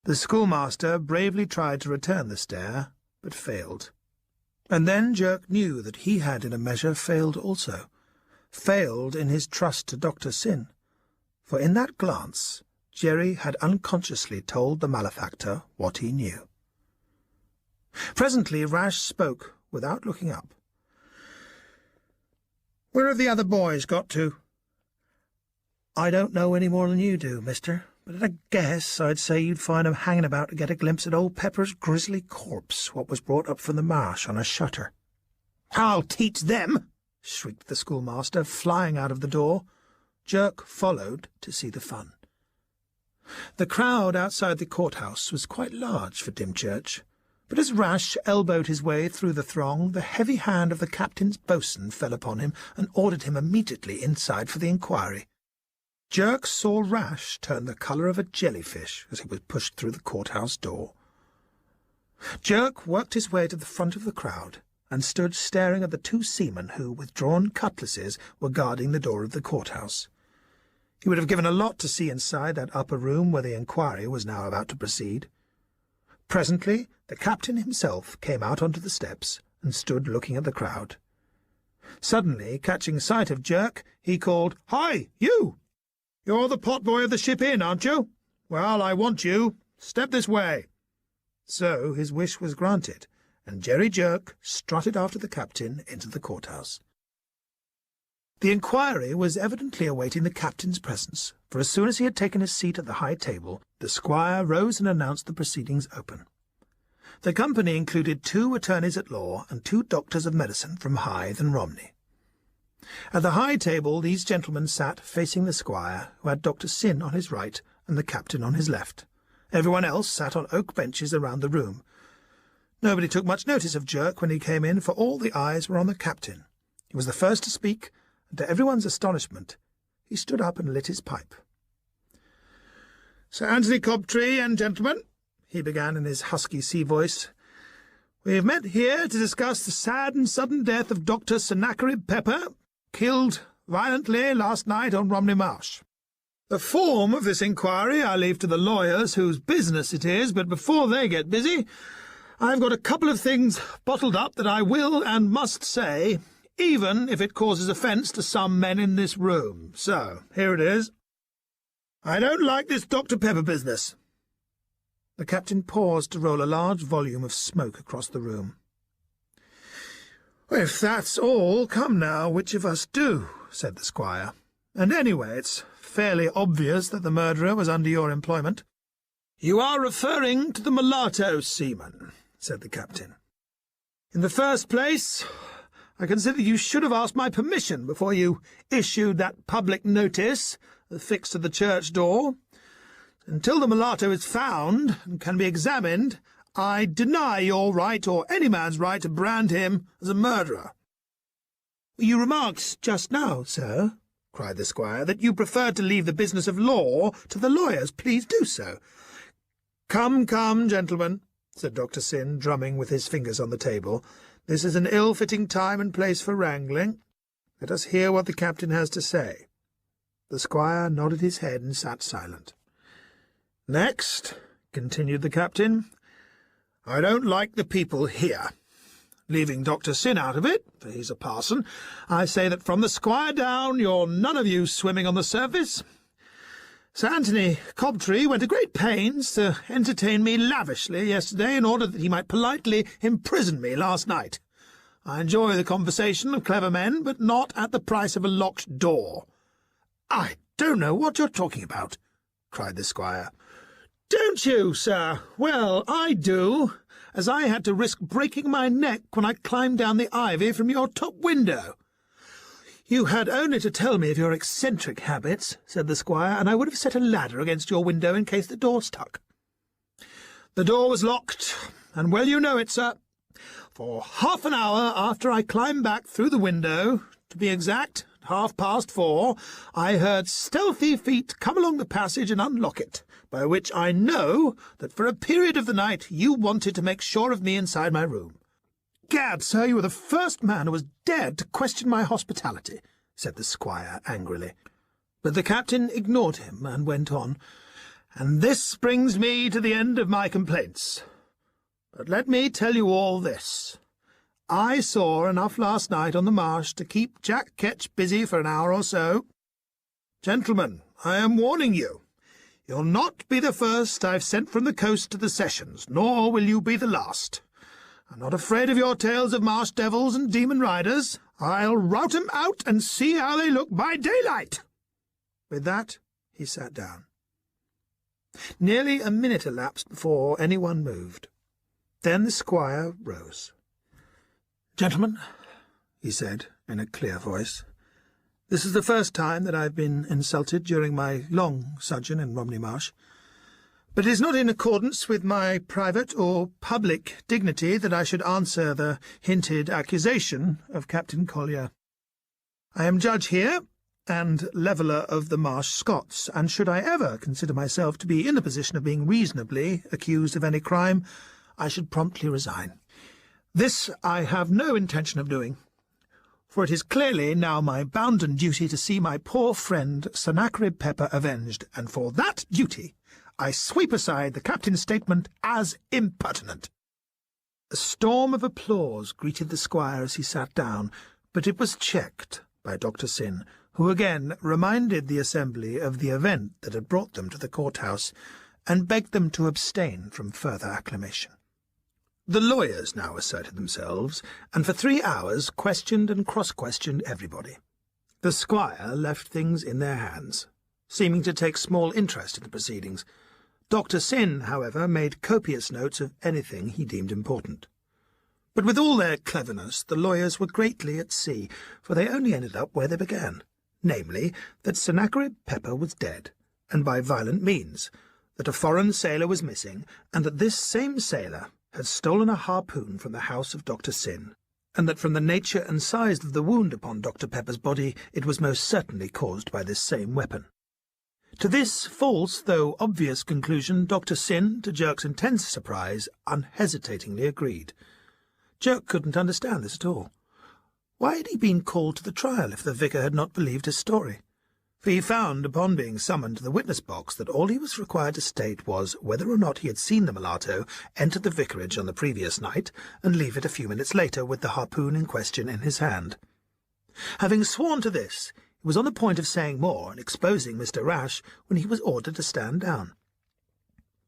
The schoolmaster bravely tried to return the stare, but failed. And then Jerk knew that he had in a measure failed also, failed in his trust to Dr. Syn, for in that glance Jerry had unconsciously told the malefactor what he knew. Presently Rash spoke without looking up. "Where have the other boys got to?" "I don't know any more than you do, mister, but at a guess I'd say you'd find 'em hanging about to get a glimpse at old Pepper's grisly corpse, what was brought up from the marsh on a shutter." "I'll teach them!" shrieked the schoolmaster, flying out of the door. Jerk followed to see the fun. The crowd outside the courthouse was quite large for Dymchurch, but as Rash elbowed his way through the throng, the heavy hand of the captain's boatswain fell upon him and ordered him immediately inside for the inquiry. Jerk saw Rash turn the colour of a jellyfish as he was pushed through the courthouse door. Jerk worked his way to the front of the crowd and stood staring at the two seamen who, with drawn cutlasses, were guarding the door of the courthouse. He would have given a lot to see inside that upper room where the inquiry was now about to proceed. Presently the captain himself came out onto the steps and stood looking at the crowd. Suddenly, catching sight of Jerk, he called, "Hi, you! You're the potboy of the Ship Inn, aren't you? Well, I want you. Step this way." So his wish was granted, and Jerry Jerk strutted after the captain into the courthouse. The inquiry was evidently awaiting the captain's presence, for as soon as he had taken his seat at the high table, the squire rose and announced the proceedings open. The company included 2 attorneys at law and 2 doctors of medicine from Hythe and Romney. At the high table these gentlemen sat facing the squire, who had Dr. Syn on his right and the captain on his left. Everyone else sat on oak benches around the room. Nobody took much notice of Jerk when he came in, for all the eyes were on the captain. He was the first to speak, and to everyone's astonishment he stood up and lit his pipe. "Sir Anthony Cobtree and gentlemen," he began in his husky sea voice, "we have met here to discuss the sad and sudden death of Dr. Sennacherib Pepper, killed violently last night on Romney Marsh. The form of this inquiry I leave to the lawyers whose business it is, but before they get busy, I've got a couple of things bottled up that I will and must say, even if it causes offence to some men in this room. So, here it is. I don't like this Dr. Pepper business." The captain paused to roll a large volume of smoke across the room. "If that's all, come now, which of us do?" said the squire. "And anyway, it's fairly obvious that the murderer was under your employment." "You are referring to the mulatto seaman," said the captain. "In the first place, I consider you should have asked my permission before you issued that public notice affixed to the church door. Until the mulatto is found and can be examined, I deny your right, or any man's right, to brand him as a murderer." "You remarked just now, sir," cried the squire, "that you preferred to leave the business of law to the lawyers. Please do so." "Come, come, gentlemen," said Dr. Syn, drumming with his fingers on the table. "This is an ill-fitting time and place for wrangling. Let us hear what the captain has to say." The squire nodded his head and sat silent. "Next," continued the captain, "I don't like the people here. Leaving Dr. Syn out of it, for he's a parson, I say that from the squire down you're none of you swimming on the surface. Sir Anthony Cobtree went to great pains to entertain me lavishly yesterday in order that he might politely imprison me last night. I enjoy the conversation of clever men, but not at the price of a locked door." "I don't know what you're talking about," cried the squire. "Don't you, sir? Well, I do, as I had to risk breaking my neck when I climbed down the ivy from your top window." "You had only to tell me of your eccentric habits," said the squire, "and I would have set a ladder against your window in case the door stuck." "The door was locked, and well you know it, sir. For half an hour after I climbed back through the window, to be exact, 4:30, I heard stealthy feet come along the passage and unlock it, by which I know that for a period of the night you wanted to make sure of me inside my room." "Gad, sir, you were the first man who has dared to question my hospitality," said the squire angrily. But the captain ignored him and went on, "And this brings me to the end of my complaints. But let me tell you all this. I saw enough last night on the marsh to keep Jack Ketch busy for an hour or so. Gentlemen, I am warning you. You'll not be the first I've sent from the coast to the sessions, nor will you be the last. I'm not afraid of your tales of marsh devils and demon riders. I'll rout 'em out and see how they look by daylight." With that he sat down. Nearly a minute elapsed before anyone moved. Then the squire rose. "Gentlemen," he said in a clear voice, "this is the first time that I've been insulted during my long sojourn in Romney Marsh. But it is not in accordance with my private or public dignity that I should answer the hinted accusation of Captain Collier. I am judge here, and leveller of the Marsh Scots, and should I ever consider myself to be in the position of being reasonably accused of any crime, I should promptly resign. This I have no intention of doing, for it is clearly now my bounden duty to see my poor friend Sennacherib Pepper avenged, and for that duty I sweep aside the captain's statement as impertinent." A storm of applause greeted the squire as he sat down, but it was checked by Dr. Syn, who again reminded the assembly of the event that had brought them to the court-house, and begged them to abstain from further acclamation. The lawyers now asserted themselves, and for 3 hours questioned and cross-questioned everybody. The squire left things in their hands, seeming to take small interest in the proceedings. Dr. Syn, however, made copious notes of anything he deemed important. But with all their cleverness, the lawyers were greatly at sea, for they only ended up where they began, namely, that Sennacherib Pepper was dead, and by violent means, that a foreign sailor was missing, and that this same sailor had stolen a harpoon from the house of Dr. Syn, and that from the nature and size of the wound upon Dr. Pepper's body it was most certainly caused by this same weapon. To this false, though obvious conclusion, Dr. Syn, to Jerk's intense surprise, unhesitatingly agreed. Jerk couldn't understand this at all. Why had he been called to the trial if the vicar had not believed his story? For he found, upon being summoned to the witness-box, that all he was required to state was whether or not he had seen the mulatto enter the vicarage on the previous night and leave it a few minutes later with the harpoon in question in his hand. Having sworn to this, he was on the point of saying more and exposing Mr. Rash when he was ordered to stand down.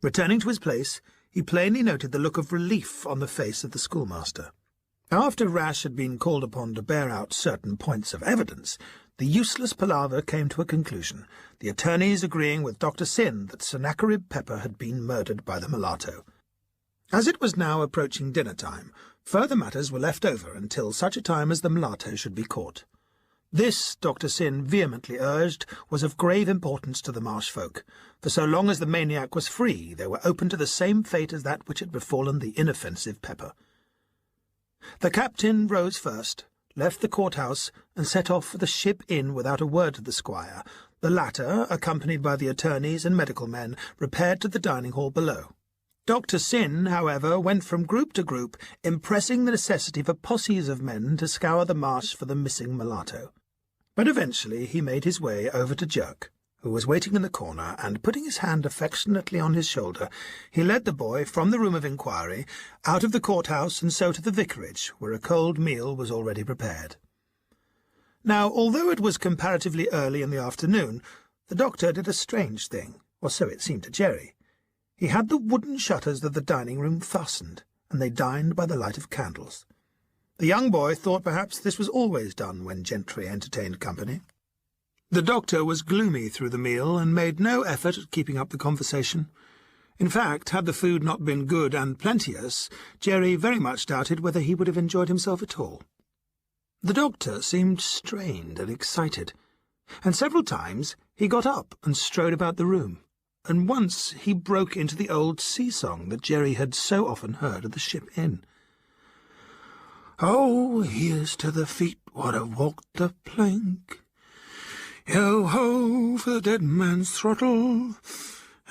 Returning to his place, he plainly noted the look of relief on the face of the schoolmaster. After Rash had been called upon to bear out certain points of evidence, the useless palaver came to a conclusion, the attorneys agreeing with Dr. Syn that Sennacherib Pepper had been murdered by the mulatto. As it was now approaching dinner-time, further matters were left over until such a time as the mulatto should be caught. This, Dr. Syn vehemently urged, was of grave importance to the marsh folk, for so long as the maniac was free they were open to the same fate as that which had befallen the inoffensive Pepper. The captain rose first, left the court-house, and set off for the Ship Inn without a word to the squire. The latter, accompanied by the attorneys and medical men, repaired to the dining-hall below. Dr. Syn, however, went from group to group, impressing the necessity for posses of men to scour the marsh for the missing mulatto. But eventually he made his way over to Jerk, who was waiting in the corner, and putting his hand affectionately on his shoulder, he led the boy from the room of inquiry, out of the courthouse, and so to the vicarage, where a cold meal was already prepared. Now, although it was comparatively early in the afternoon, the doctor did a strange thing, or so it seemed to Jerry. He had the wooden shutters of the dining-room fastened, and they dined by the light of candles. The young boy thought perhaps this was always done when gentry entertained company. The doctor was gloomy through the meal, and made no effort at keeping up the conversation. In fact, had the food not been good and plenteous, Jerry very much doubted whether he would have enjoyed himself at all. The doctor seemed strained and excited, and several times he got up and strode about the room, and once he broke into the old sea-song that Jerry had so often heard at the Ship Inn. "Oh, here's to the feet what have walked the plank. Yo-ho for the dead man's throttle,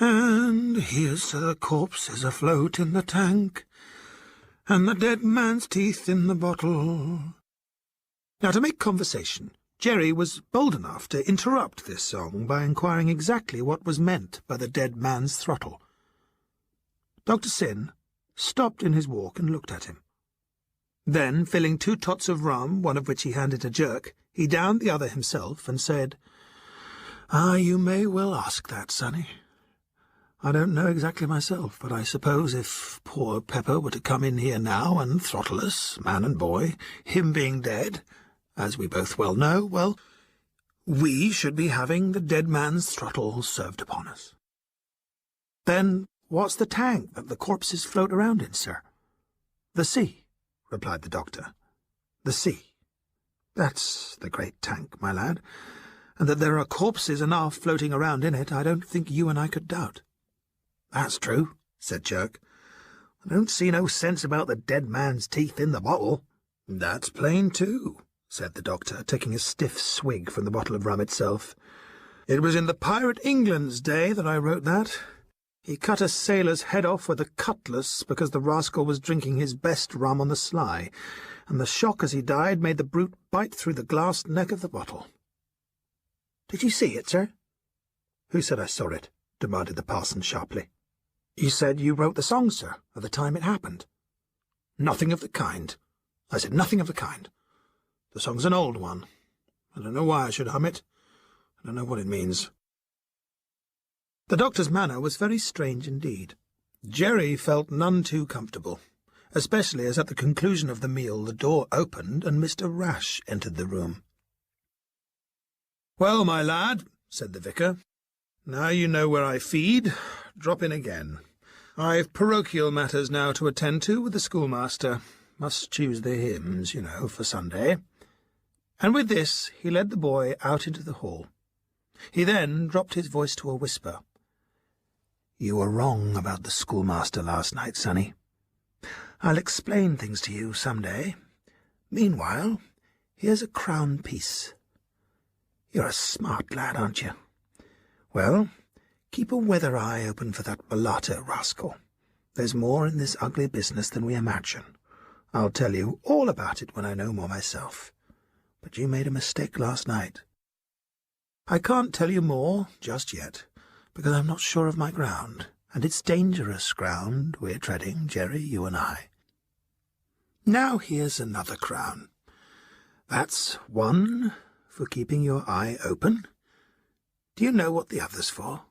and here's to the corpses afloat in the tank, and the dead man's teeth in the bottle." Now, to make conversation, Jerry was bold enough to interrupt this song by inquiring exactly what was meant by the dead man's throttle. Dr. Syn stopped in his walk and looked at him. Then, filling 2 tots of rum, one of which he handed to Jerk, he downed the other himself and said, "You may well ask that, sonny. I don't know exactly myself, but I suppose if poor Pepper were to come in here now and throttle us, man and boy, him being dead, as we both well know, well, we should be having the dead man's throttle served upon us." "Then what's the tank that the corpses float around in, sir?" "The sea," replied the doctor. "The sea. That's the great tank, my lad, and that there are corpses enough floating around in it I don't think you and I could doubt." "That's true," said Jerk. "I don't see no sense about the dead man's teeth in the bottle." "That's plain too," said the doctor, taking a stiff swig from the bottle of rum itself. "It was in the Pirate England's day that I wrote that. He cut a sailor's head off with a cutlass because the rascal was drinking his best rum on the sly, and the shock as he died made the brute bite through the glass neck of the bottle." "Did you see it, sir?" "Who said I saw it?" demanded the parson sharply. "You said you wrote the song, sir, at the time it happened." "Nothing of the kind. I said nothing of the kind. The song's an old one. I don't know why I should hum it. I don't know what it means." The doctor's manner was very strange indeed. Jerry felt none too comfortable, especially as at the conclusion of the meal the door opened and Mr. Rash entered the room. "Well, my lad," said the vicar, "now you know where I feed. Drop in again. I've parochial matters now to attend to with the schoolmaster. Must choose the hymns, you know, for Sunday." And with this he led the boy out into the hall. He then dropped his voice to a whisper. "You were wrong about the schoolmaster last night, sonny. I'll explain things to you some day. Meanwhile, here's a crown piece. You're a smart lad, aren't you? Well, keep a weather eye open for that mulatto rascal. There's more in this ugly business than we imagine. I'll tell you all about it when I know more myself. But you made a mistake last night. I can't tell you more just yet, because I'm not sure of my ground, and it's dangerous ground we're treading, Jerry, you and I. Now here's another crown. That's one for keeping your eye open. Do you know what the other's for?"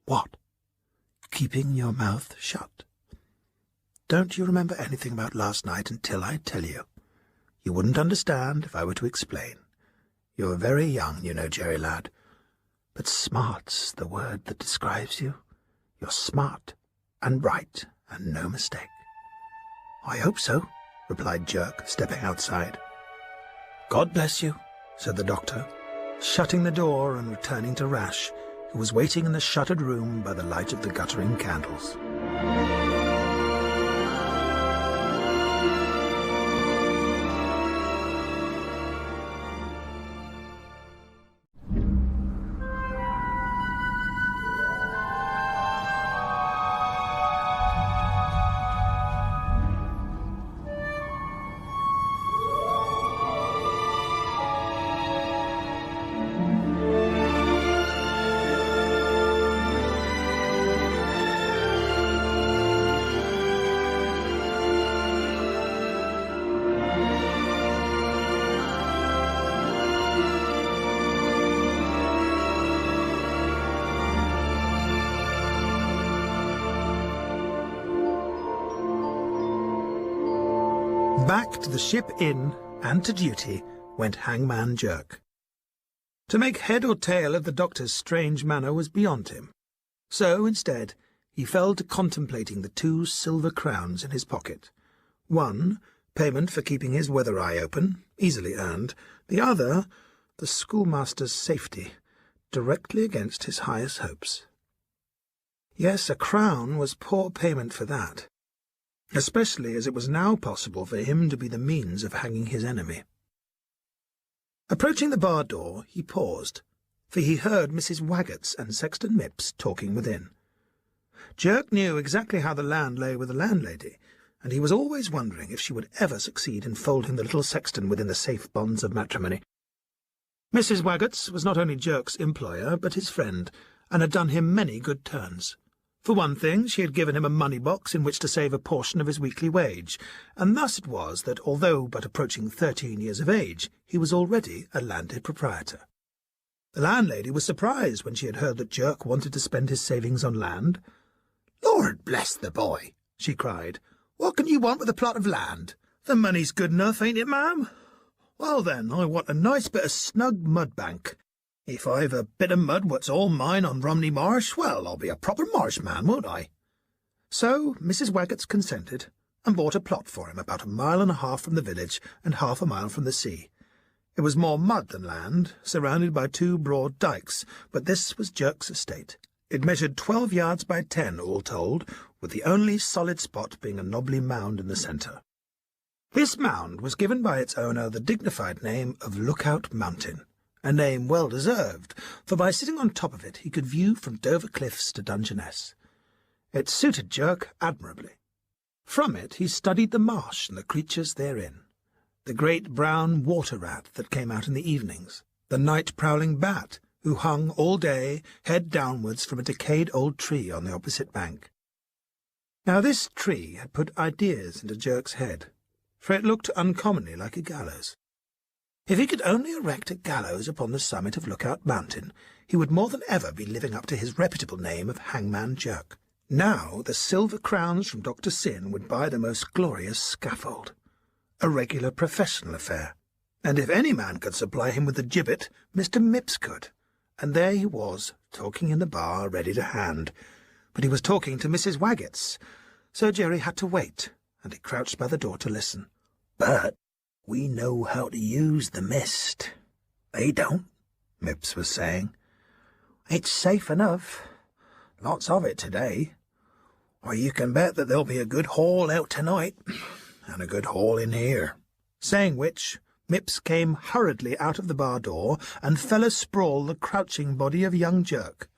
"What?" "Keeping your mouth shut. Don't you remember anything about last night until I tell you? You wouldn't understand if I were to explain. You're very young, you know, Jerry lad. But smart's the word that describes you. You're smart and bright and no mistake." "I hope so," replied Jerk, stepping outside. "God bless you," said the doctor, shutting the door and returning to Rash, who was waiting in the shuttered room by the light of the guttering candles. Back to the Ship Inn and to duty went Hangman Jerk. To make head or tail of the doctor's strange manner was beyond him. So, instead, he fell to contemplating the 2 silver crowns in his pocket. One, payment for keeping his weather eye open, easily earned. The other, the schoolmaster's safety, directly against his highest hopes. Yes, a crown was poor payment for that, especially as it was now possible for him to be the means of hanging his enemy. Approaching the bar door, he paused, for he heard Mrs. Waggetts and Sexton Mipps talking within. Jerk knew exactly how the land lay with the landlady, and he was always wondering if she would ever succeed in folding the little sexton within the safe bonds of matrimony. Mrs. Waggetts was not only Jerk's employer, but his friend, and had done him many good turns. For one thing, she had given him a money-box in which to save a portion of his weekly wage, and thus it was that, although but approaching 13 years of age, he was already a landed proprietor. The landlady was surprised when she had heard that Jerk wanted to spend his savings on land. "Lord bless the boy," she cried. "What can you want with a plot of land? The money's good enough, ain't it, ma'am? Well, then, I want a nice bit of snug mud-bank. If I've a bit of mud what's all mine on Romney Marsh, well, I'll be a proper marsh man, won't I?" So Mrs. Waggetts consented, and bought a plot for him about 1.5 miles from the village and 1/2 mile from the sea. It was more mud than land, surrounded by 2 broad dykes, but this was Jerk's estate. It measured 12 yards by 10, all told, with the only solid spot being a knobbly mound in the centre. This mound was given by its owner the dignified name of Lookout Mountain, a name well deserved, for by sitting on top of it he could view from Dover Cliffs to Dungeness. It suited Jerk admirably. From it he studied the marsh and the creatures therein, the great brown water-rat that came out in the evenings, the night-prowling bat, who hung all day, head downwards from a decayed old tree on the opposite bank. Now this tree had put ideas into Jerk's head, for it looked uncommonly like a gallows. If he could only erect a gallows upon the summit of Lookout Mountain, he would more than ever be living up to his reputable name of Hangman Jerk. Now the silver crowns from Dr. Syn would buy the most glorious scaffold, a regular professional affair, and if any man could supply him with the gibbet, Mr. Mipps could. And there he was, talking in the bar, ready to hand. But he was talking to Mrs. Waggetts, so Jerry had to wait, and he crouched by the door to listen. "But we know how to use the mist. They don't," Mipps was saying. "It's safe enough. Lots of it today. Or you can bet that there'll be a good haul out tonight, and a good haul in here." Saying which, Mipps came hurriedly out of the bar door and fell asprawl the crouching body of young Jerk.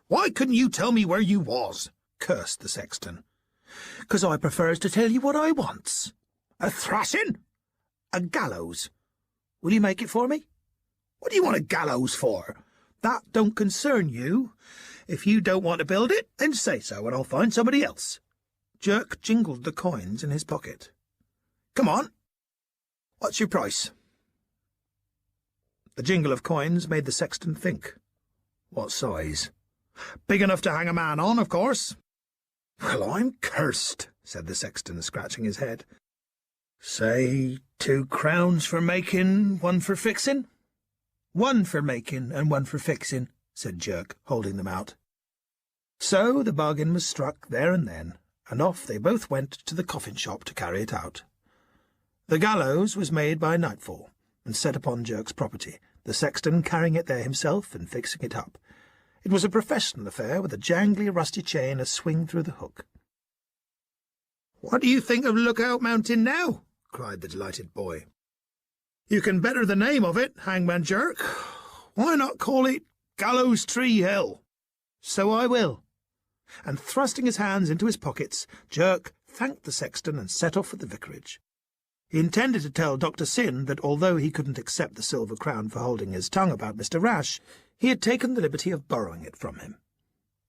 "Why couldn't you tell me where you was?" cursed the sexton. "'Cause I prefers to tell you what I wants. A thrashing? A gallows. Will you make it for me?" "What do you want a gallows for?" "That don't concern you. If you don't want to build it, then say so, and I'll find somebody else." Jerk jingled the coins in his pocket. "Come on. What's your price?" The jingle of coins made the sexton think. "What size?" "Big enough to hang a man on, of course." "Well, I'm cursed," said the sexton, scratching his head. "Say 2 crowns for making, 1 for fixing?" "1 for making and 1 for fixing," said Jerk, holding them out. So the bargain was struck there and then, and off they both went to the coffin-shop to carry it out. The gallows was made by nightfall, and set upon Jerk's property, the sexton carrying it there himself and fixing it up. It was a professional affair, with a jangly rusty chain a-swing through the hook. "What do you think of Lookout Mountain now?" cried the delighted boy. "You can better the name of it, Hangman Jerk. Why not call it Gallows Tree Hill?" "So I will." And thrusting his hands into his pockets, Jerk thanked the sexton and set off for the vicarage. He intended to tell Dr. Syn that although he couldn't accept the silver crown for holding his tongue about Mr. Rash, he had taken the liberty of borrowing it from him.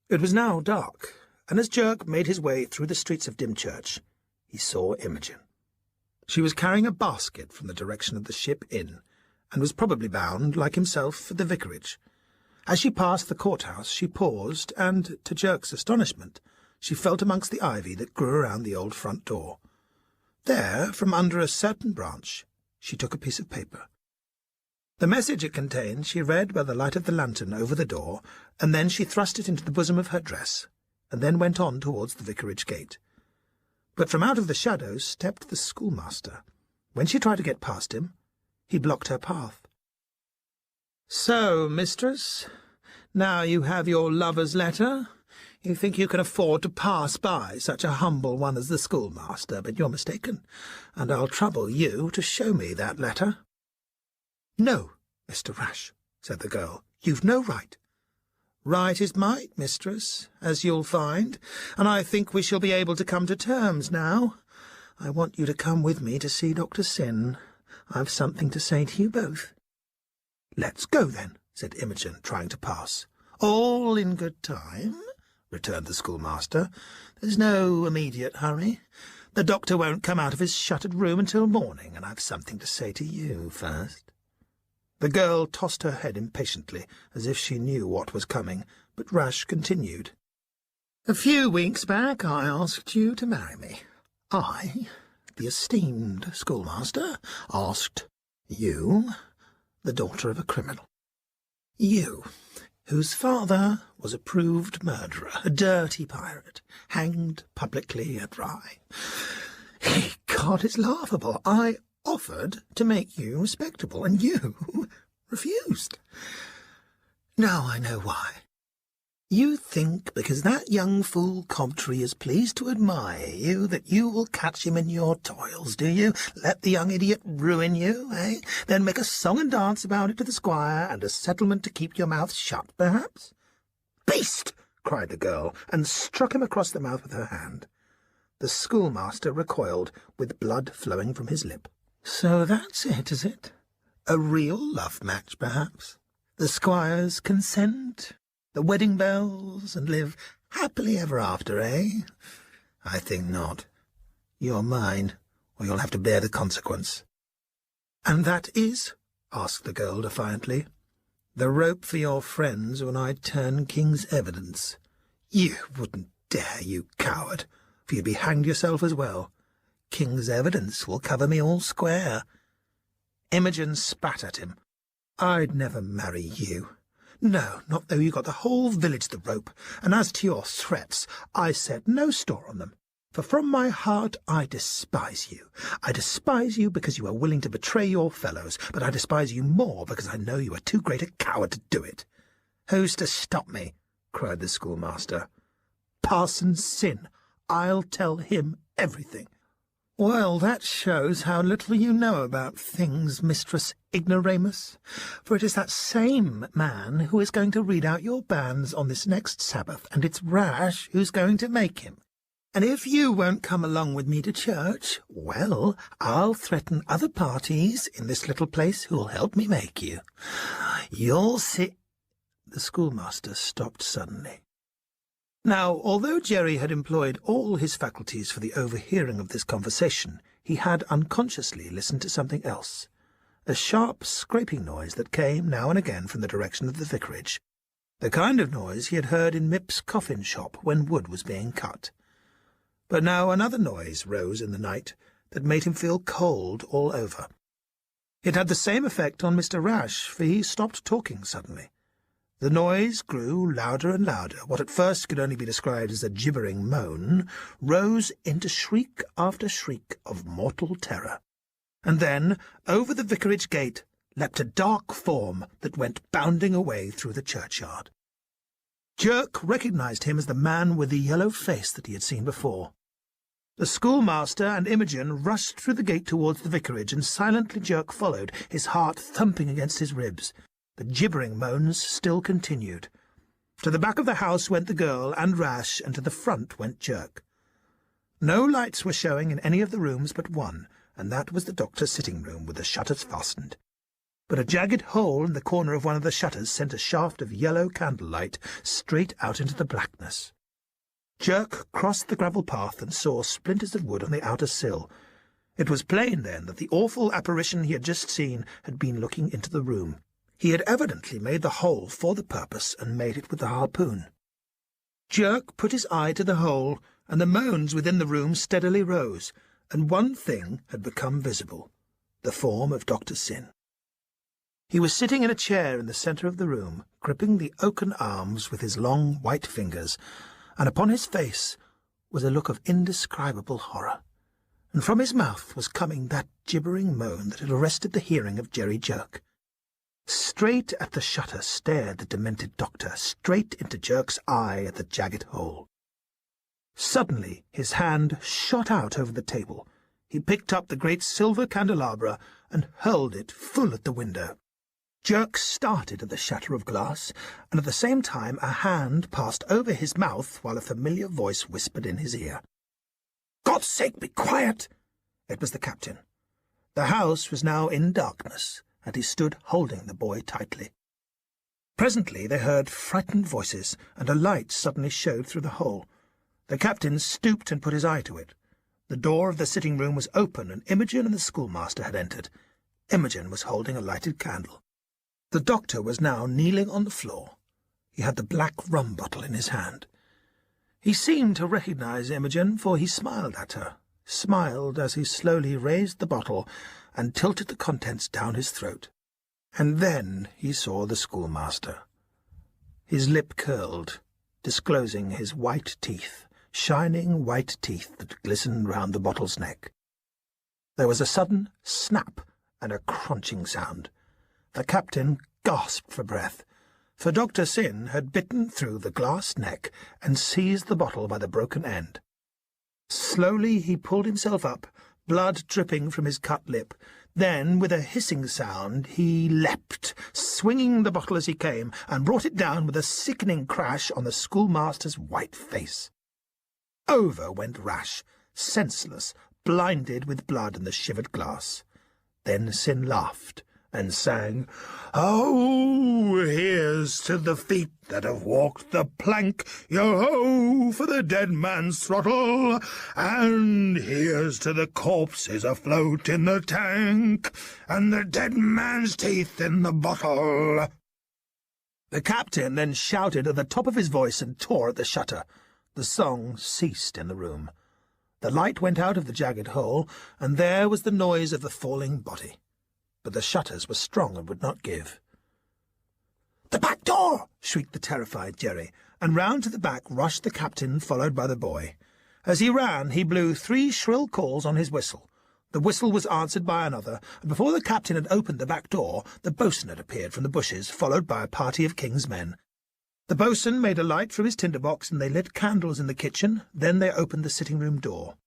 It was now dark, and as Jerk made his way through the streets of Dymchurch, he saw Imogen. She was carrying a basket from the direction of the Ship Inn, and was probably bound, like himself, for the vicarage. As she passed the courthouse, she paused, and, to Jerk's astonishment, she felt amongst the ivy that grew around the old front door. There, from under a certain branch, she took a piece of paper. The message it contained she read by the light of the lantern over the door, and then she thrust it into the bosom of her dress, and then went on towards the vicarage gate. But from out of the shadows stepped the schoolmaster. When she tried to get past him, he blocked her path. "So, mistress, now you have your lover's letter. You think you can afford to pass by such a humble one as the schoolmaster, but you're mistaken, and I'll trouble you to show me that letter." "No, Mr. Rash," said the girl, "you've no right." "Right is might, mistress, as you'll find, and I think we shall be able to come to terms now. I want you to come with me to see Dr. Syn. I've something to say to you both." "Let's go, then," said Imogen, trying to pass. "All in good time," returned the schoolmaster. "There's no immediate hurry. The doctor won't come out of his shuttered room until morning, and I've something to say to you first." The girl tossed her head impatiently, as if she knew what was coming, but Rash continued. "A few weeks back I asked you to marry me. I, the esteemed schoolmaster, asked you, the daughter of a criminal. You, whose father was a proved murderer, a dirty pirate, hanged publicly at Rye. God, it's laughable. I offered to make you respectable, and you refused. Now I know why. You think because that young fool Cobtree is pleased to admire you that you will catch him in your toils, do you? Let the young idiot ruin you, eh? Then make a song and dance about it to the squire, and a settlement to keep your mouth shut, perhaps?" "Beast!" cried the girl, and struck him across the mouth with her hand. The schoolmaster recoiled, with blood flowing from his lip. "So that's it, is it? A real love match, perhaps? The squire's consent, the wedding bells, and live happily ever after, eh? I think not. You're mine, or you'll have to bear the consequence." "And that is?" asked the girl defiantly. "The rope for your friends when I turn king's evidence. You wouldn't dare, you coward, for you'd be hanged yourself as well. King's evidence will cover me all square." Imogen spat at him. "I'd never marry you. No, not though you got the whole village the rope, and as to your threats, I set no store on them, for from my heart I despise you. I despise you because you are willing to betray your fellows, but I despise you more because I know you are too great a coward to do it." "Who's to stop me?" cried the schoolmaster. "Parson Syn. I'll tell him everything." "Well, that shows how little you know about things, Mistress Ignoramus, for it is that same man who is going to read out your banns on this next Sabbath, and it's Rash who's going to make him. And if you won't come along with me to church, well, I'll threaten other parties in this little place who'll help me make you. You'll see—" The schoolmaster stopped suddenly. Now, although Jerry had employed all his faculties for the overhearing of this conversation, he had unconsciously listened to something else, a sharp scraping noise that came now and again from the direction of the vicarage, the kind of noise he had heard in Mip's coffin shop when wood was being cut. But now another noise rose in the night that made him feel cold all over. It had the same effect on Mr. Rash, for he stopped talking suddenly. The noise grew louder and louder. What at first could only be described as a gibbering moan rose into shriek after shriek of mortal terror. And then, over the vicarage gate, leapt a dark form that went bounding away through the churchyard. Jerk recognised him as the man with the yellow face that he had seen before. The schoolmaster and Imogen rushed through the gate towards the vicarage, and silently Jerk followed, his heart thumping against his ribs. The gibbering moans still continued. To the back of the house went the girl and Rash, and to the front went Jerk. No lights were showing in any of the rooms but one, and that was the doctor's sitting-room with the shutters fastened. But a jagged hole in the corner of one of the shutters sent a shaft of yellow candlelight straight out into the blackness. Jerk crossed the gravel path and saw splinters of wood on the outer sill. It was plain, then, that the awful apparition he had just seen had been looking into the room. He had evidently made the hole for the purpose and made it with the harpoon. Jerk put his eye to the hole, and the moans within the room steadily rose. and one thing had become visible, the form of Dr. Syn. He was sitting in a chair in the centre of the room, gripping the oaken arms with his long white fingers, and upon his face was a look of indescribable horror, and from his mouth was coming that gibbering moan that had arrested the hearing of Jerry Jerk. Straight at the shutter stared the demented doctor, straight into Jerk's eye at the jagged hole. Suddenly his hand shot out over the table. He picked up the great silver candelabra and hurled it full at the window. Jerk started at the shatter of glass, and at the same time a hand passed over his mouth while a familiar voice whispered in his ear. "God's sake, be quiet!" It was the captain. The house was now in darkness, and he stood holding the boy tightly. Presently they heard frightened voices, and a light suddenly showed through the hole. The captain stooped and put his eye to it. The door of the sitting-room was open, and Imogen and the schoolmaster had entered. Imogen was holding a lighted candle. The doctor was now kneeling on the floor. He had the black rum bottle in his hand. He seemed to recognize Imogen, for he smiled at her, smiled as he slowly raised the bottle and tilted the contents down his throat. And then he saw the schoolmaster. His lip curled, disclosing his white teeth, shining white teeth that glistened round the bottle's neck. There was a sudden snap and a crunching sound. The captain gasped for breath, for Dr. Syn had bitten through the glass neck and seized the bottle by the broken end. Slowly he pulled himself up, blood dripping from his cut lip. Then, with a hissing sound, he leapt, swinging the bottle as he came, and brought it down with a sickening crash on the schoolmaster's white face. Over went Rash, senseless, blinded with blood and the shivered glass. Then Syn laughed and sang, "Oh, here's to the feet that have walked the plank, yo-ho, for the dead man's throttle, and here's to the corpses afloat in the tank, and the dead man's teeth in the bottle." The captain then shouted at the top of his voice and tore at the shutter. The song ceased in the room. The light went out of the jagged hole, and there was the noise of the falling body. But the shutters were strong and would not give. "The back door!" shrieked the terrified Jerry, and round to the back rushed the captain, followed by the boy. As he ran, he blew 3 shrill calls on his whistle. The whistle was answered by another, and before the captain had opened the back door, the bo'sun had appeared from the bushes, followed by a party of King's men. The bo'sun made a light from his tinder-box, and they lit candles in the kitchen. Then they opened the sitting-room door.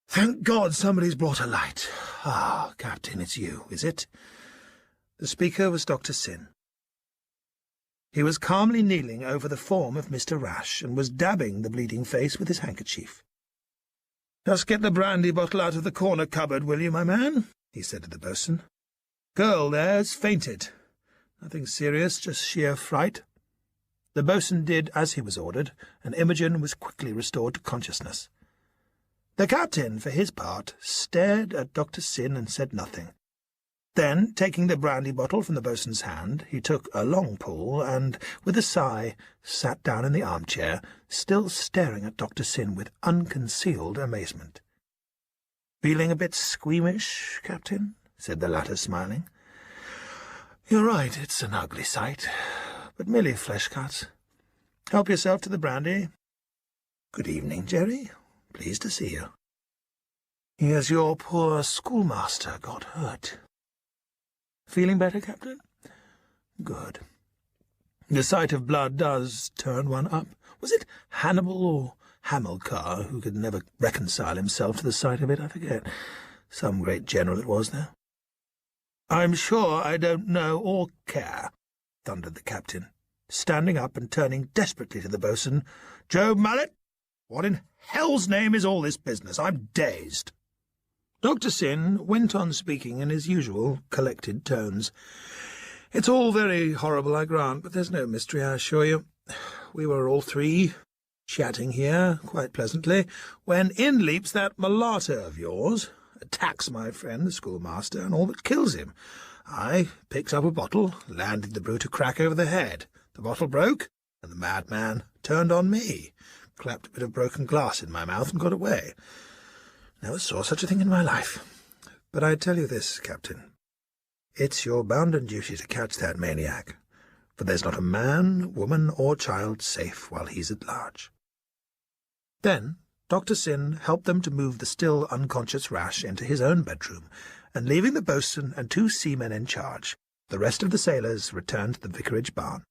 "Thank God somebody's brought a light. Ah, Captain, it's you, is it?" The speaker was Dr. Syn. He was calmly kneeling over the form of Mr. Rash, and was dabbing the bleeding face with his handkerchief. "Just get the brandy bottle out of the corner cupboard, will you, my man?" he said to the bo'sun. "Girl there's fainted. Nothing serious, just sheer fright." The bo'sun did as he was ordered, and Imogen was quickly restored to consciousness. The captain, for his part, stared at Dr. Syn and said nothing. Then, taking the brandy bottle from the bo'sun's hand, he took a long pull and, with a sigh, sat down in the armchair, still staring at Dr. Syn with unconcealed amazement. "Feeling a bit squeamish, Captain?" said the latter, smiling. "You're right, it's an ugly sight, but merely flesh cuts. Help yourself to the brandy. Good evening, Jerry. Pleased to see you. Here's your poor schoolmaster got hurt. Feeling better, Captain? Good. The sight of blood does turn one up. Was it Hannibal or Hamilcar who could never reconcile himself to the sight of it? I forget. Some great general it was, though. I'm sure I don't know or care, thundered the captain, standing up and turning desperately to the bo'sun. Joe Mallet, what in hell's name is all this business? I'm dazed. Dr. Syn went on speaking in his usual collected tones. It's all very horrible, I grant, but there's no mystery, I assure you. We were all three chatting here quite pleasantly, when in leaps that mulatto of yours, attacks my friend the schoolmaster, and all but kills him. I picked up a bottle, landed the brute a crack over the head. The bottle broke, and the madman turned on me, clapped a bit of broken glass in my mouth, and got away. Never saw such a thing in my life. But I tell you this, Captain. It's your bounden duty to catch that maniac, for there's not a man, woman, or child safe while he's at large." Then Dr. Syn helped them to move the still unconscious Rash into his own bedroom, and leaving the boatswain and 2 seamen in charge, the rest of the sailors returned to the vicarage barn.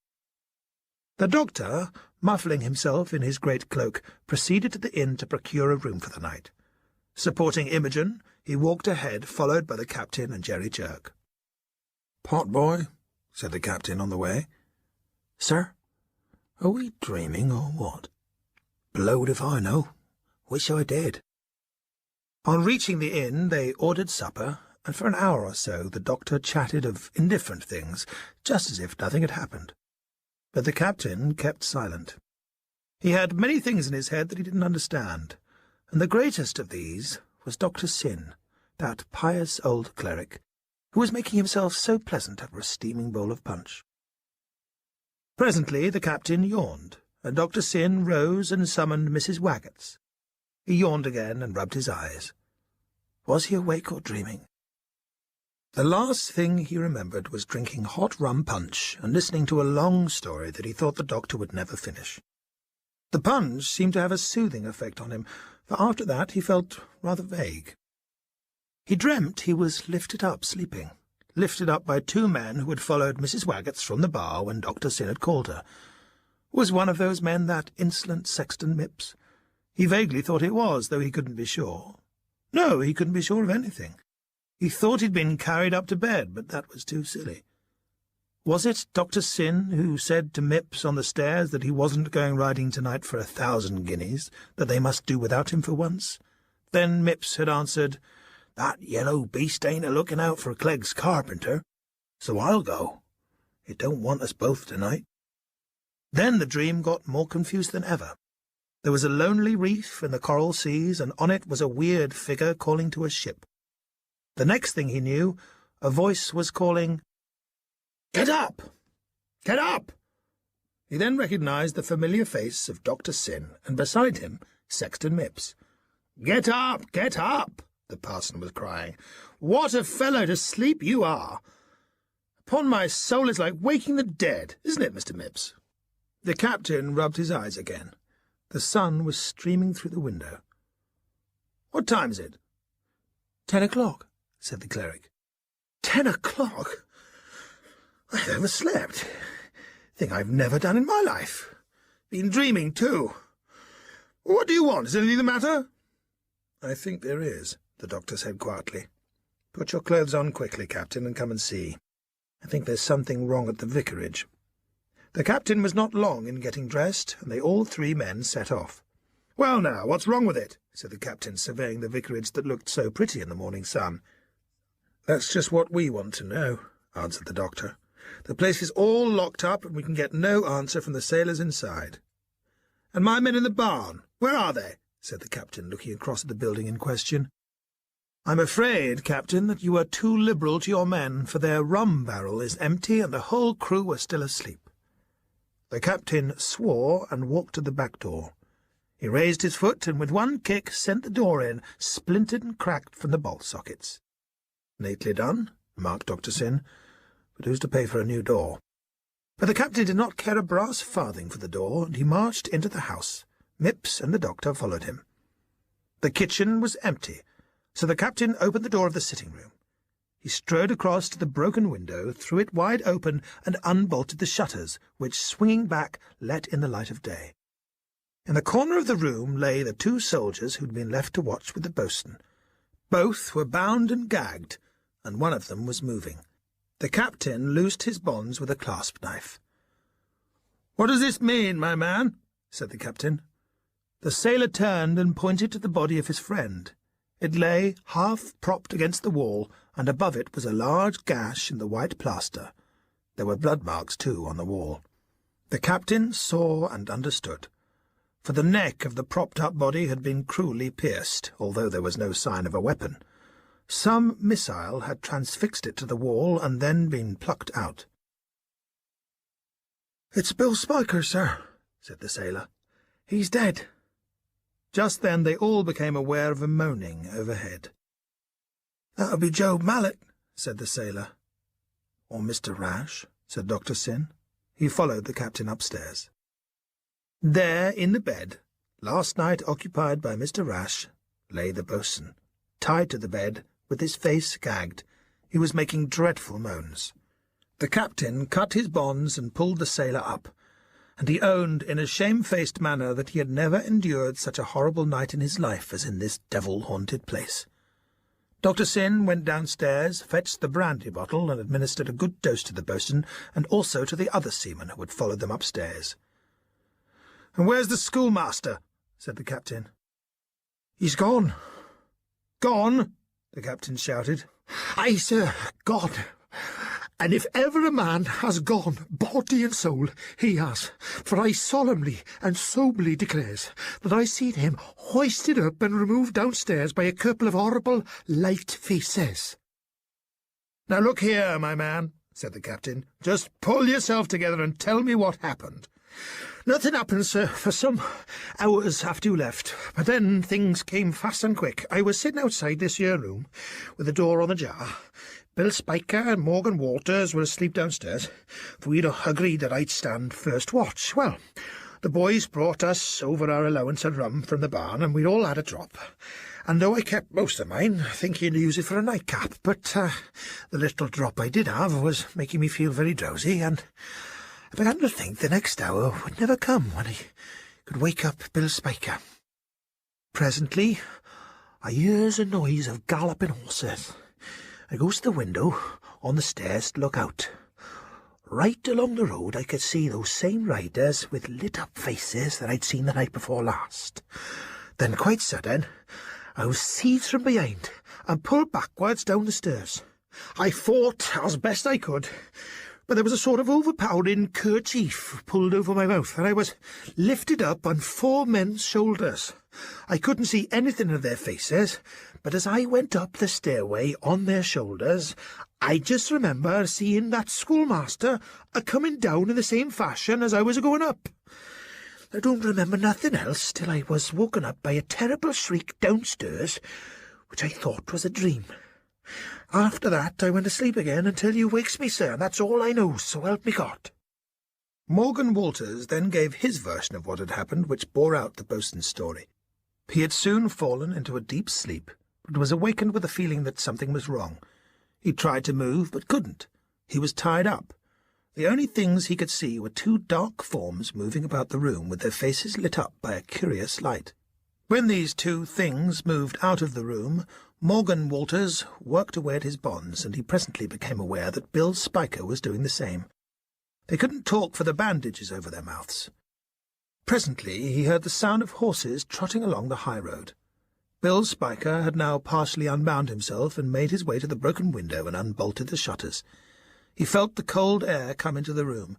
The doctor, muffling himself in his great cloak, proceeded to the inn to procure a room for the night. Supporting Imogen, he walked ahead, followed by the captain and Jerry Jerk. "Potboy," said the captain on the way. "Sir? Are we dreaming or what? Blowed if I know. Wish I did." On reaching the inn, they ordered supper, and for an hour or so the doctor chatted of indifferent things, just as if nothing had happened. But the captain kept silent. He had many things in his head that he didn't understand, and the greatest of these was Dr. Syn, that pious old cleric, who was making himself so pleasant over a steaming bowl of punch. Presently the captain yawned, and Dr. Syn rose and summoned Mrs. Waggetts. He yawned again and rubbed his eyes. Was he awake or dreaming? The last thing he remembered was drinking hot rum punch and listening to a long story that he thought the doctor would never finish. The punch seemed to have a soothing effect on him, for after that he felt rather vague. He dreamt he was lifted up sleeping, lifted up by 2 men who had followed Mrs. Waggetts from the bar when Dr. Syn had called her. Was one of those men that insolent Sexton Mipps? He vaguely thought it was, though he couldn't be sure. No, he couldn't be sure of anything. He thought he'd been carried up to bed, but that was too silly. Was it Dr. Syn who said to Mipps on the stairs that he wasn't going riding tonight for 1,000 guineas, that they must do without him for once? Then Mipps had answered, "That yellow beast ain't a-looking out for Clegg's carpenter, so I'll go. It don't want us both tonight." Then the dream got more confused than ever. There was a lonely reef in the coral seas, and on it was a weird figure calling to a ship. The next thing he knew, a voice was calling, "Get up! Get up!" He then recognized the familiar face of Dr. Syn, and beside him, Sexton Mipps. "Get up! Get up!" the parson was crying. "What a fellow to sleep you are! Upon my soul, it's like waking the dead, isn't it, Mr. Mipps?" The captain rubbed his eyes again. The sun was streaming through the window. "What time is it?" 10 o'clock, said the cleric. 10 o'clock? I've overslept. Thing I've never done in my life. Been dreaming, too. What do you want? Is anything the matter? I think there is, the doctor said quietly. Put your clothes on quickly, Captain, and come and see. I think there's something wrong at the vicarage. The captain was not long in getting dressed, and they all 3 men set off. Well, now, what's wrong with it? Said the captain, surveying the vicarage that looked so pretty in the morning sun. That's just what we want to know, answered the doctor. The place is all locked up, and we can get no answer from the sailors inside. And my men in the barn, where are they? Said the captain, looking across at the building in question. I'm afraid, Captain, that you are too liberal to your men, for their rum barrel is empty and the whole crew are still asleep. The captain swore and walked to the back door. He raised his foot and with one kick sent the door in, splintered and cracked from the bolt sockets. Neatly done, remarked Dr. Syn, but who's to pay for a new door? But the captain did not care a brass farthing for the door, and he marched into the house. Mipps and the doctor followed him. The kitchen was empty, so the captain opened the door of the sitting-room. He strode across to the broken window, threw it wide open, and unbolted the shutters, which, swinging back, let in the light of day. In the corner of the room lay the 2 soldiers who had been left to watch with the boatswain. Both were bound and gagged, and one of them was moving. The captain loosed his bonds with a clasp-knife. "What does this mean, my man?" said the captain. The sailor turned and pointed to the body of his friend. It lay half-propped against the wall, and above it was a large gash in the white plaster. There were blood marks, too, on the wall. The captain saw and understood, for the neck of the propped-up body had been cruelly pierced, although there was no sign of a weapon. Some missile had transfixed it to the wall and then been plucked out. "It's Bill Spiker, sir," said the sailor. "He's dead." Just then they all became aware of a moaning overhead. "That'll be Job Mallet," said the sailor. "Or Mr. Rash," said Dr. Syn. He followed the captain upstairs. There, in the bed, last night occupied by Mr. Rash, lay the boatswain, tied to the bed, with his face gagged. He was making dreadful moans. The captain cut his bonds and pulled the sailor up, and he owned in a shamefaced manner that he had never endured such a horrible night in his life as in this devil-haunted place. Dr. Syn went downstairs, fetched the brandy bottle, and administered a good dose to the boatswain, and also to the other seamen who had followed them upstairs. "And where's the schoolmaster?" said the captain. "He's gone." "Gone?" the captain shouted. "Aye, sir, gone. And if ever a man has gone, body and soul, he has. For I solemnly and soberly declares that I seen him hoisted up and removed downstairs by a couple of horrible light faces." "Now look here, my man," said the captain. "Just pull yourself together and tell me what happened." "Nothing happened, sir, for some hours after you left. But then things came fast and quick. I was sitting outside this here room, with the door on the jar. Bill Spiker and Morgan Walters were asleep downstairs, for we'd agreed that I'd stand first watch. Well, the boys brought us over our allowance of rum from the barn, and we'd all had a drop. And though I kept most of mine, thinking to use it for a nightcap, but the little drop I did have was making me feel very drowsy, and I began to think the next hour would never come when I could wake up Bill Spiker. Presently, I hears a noise of galloping horses. I goes to the window on the stairs to look out. Right along the road I could see those same riders with lit-up faces that I'd seen the night before last. Then, quite sudden, I was seized from behind and pulled backwards down the stairs. I fought as best I could, but there was a sort of overpowering kerchief pulled over my mouth, and I was lifted up on 4 men's shoulders. I couldn't see anything of their faces, but as I went up the stairway on their shoulders, I just remember seeing that schoolmaster a-coming down in the same fashion as I was a-going up. I don't remember nothing else till I was woken up by a terrible shriek downstairs, which I thought was a dream. After that I went to sleep again until you wakes me, sir, and that's all I know, so help me God." Morgan Walters then gave his version of what had happened, which bore out the boatswain's story. He had soon fallen into a deep sleep, but was awakened with a feeling that something was wrong. He tried to move, but couldn't. He was tied up. The only things he could see were 2 dark forms moving about the room with their faces lit up by a curious light. When these 2 things moved out of the room, Morgan Walters worked away at his bonds, and he presently became aware that Bill Spiker was doing the same. They couldn't talk for the bandages over their mouths. Presently he heard the sound of horses trotting along the high road. Bill Spiker had now partially unbound himself and made his way to the broken window and unbolted the shutters. He felt the cold air come into the room,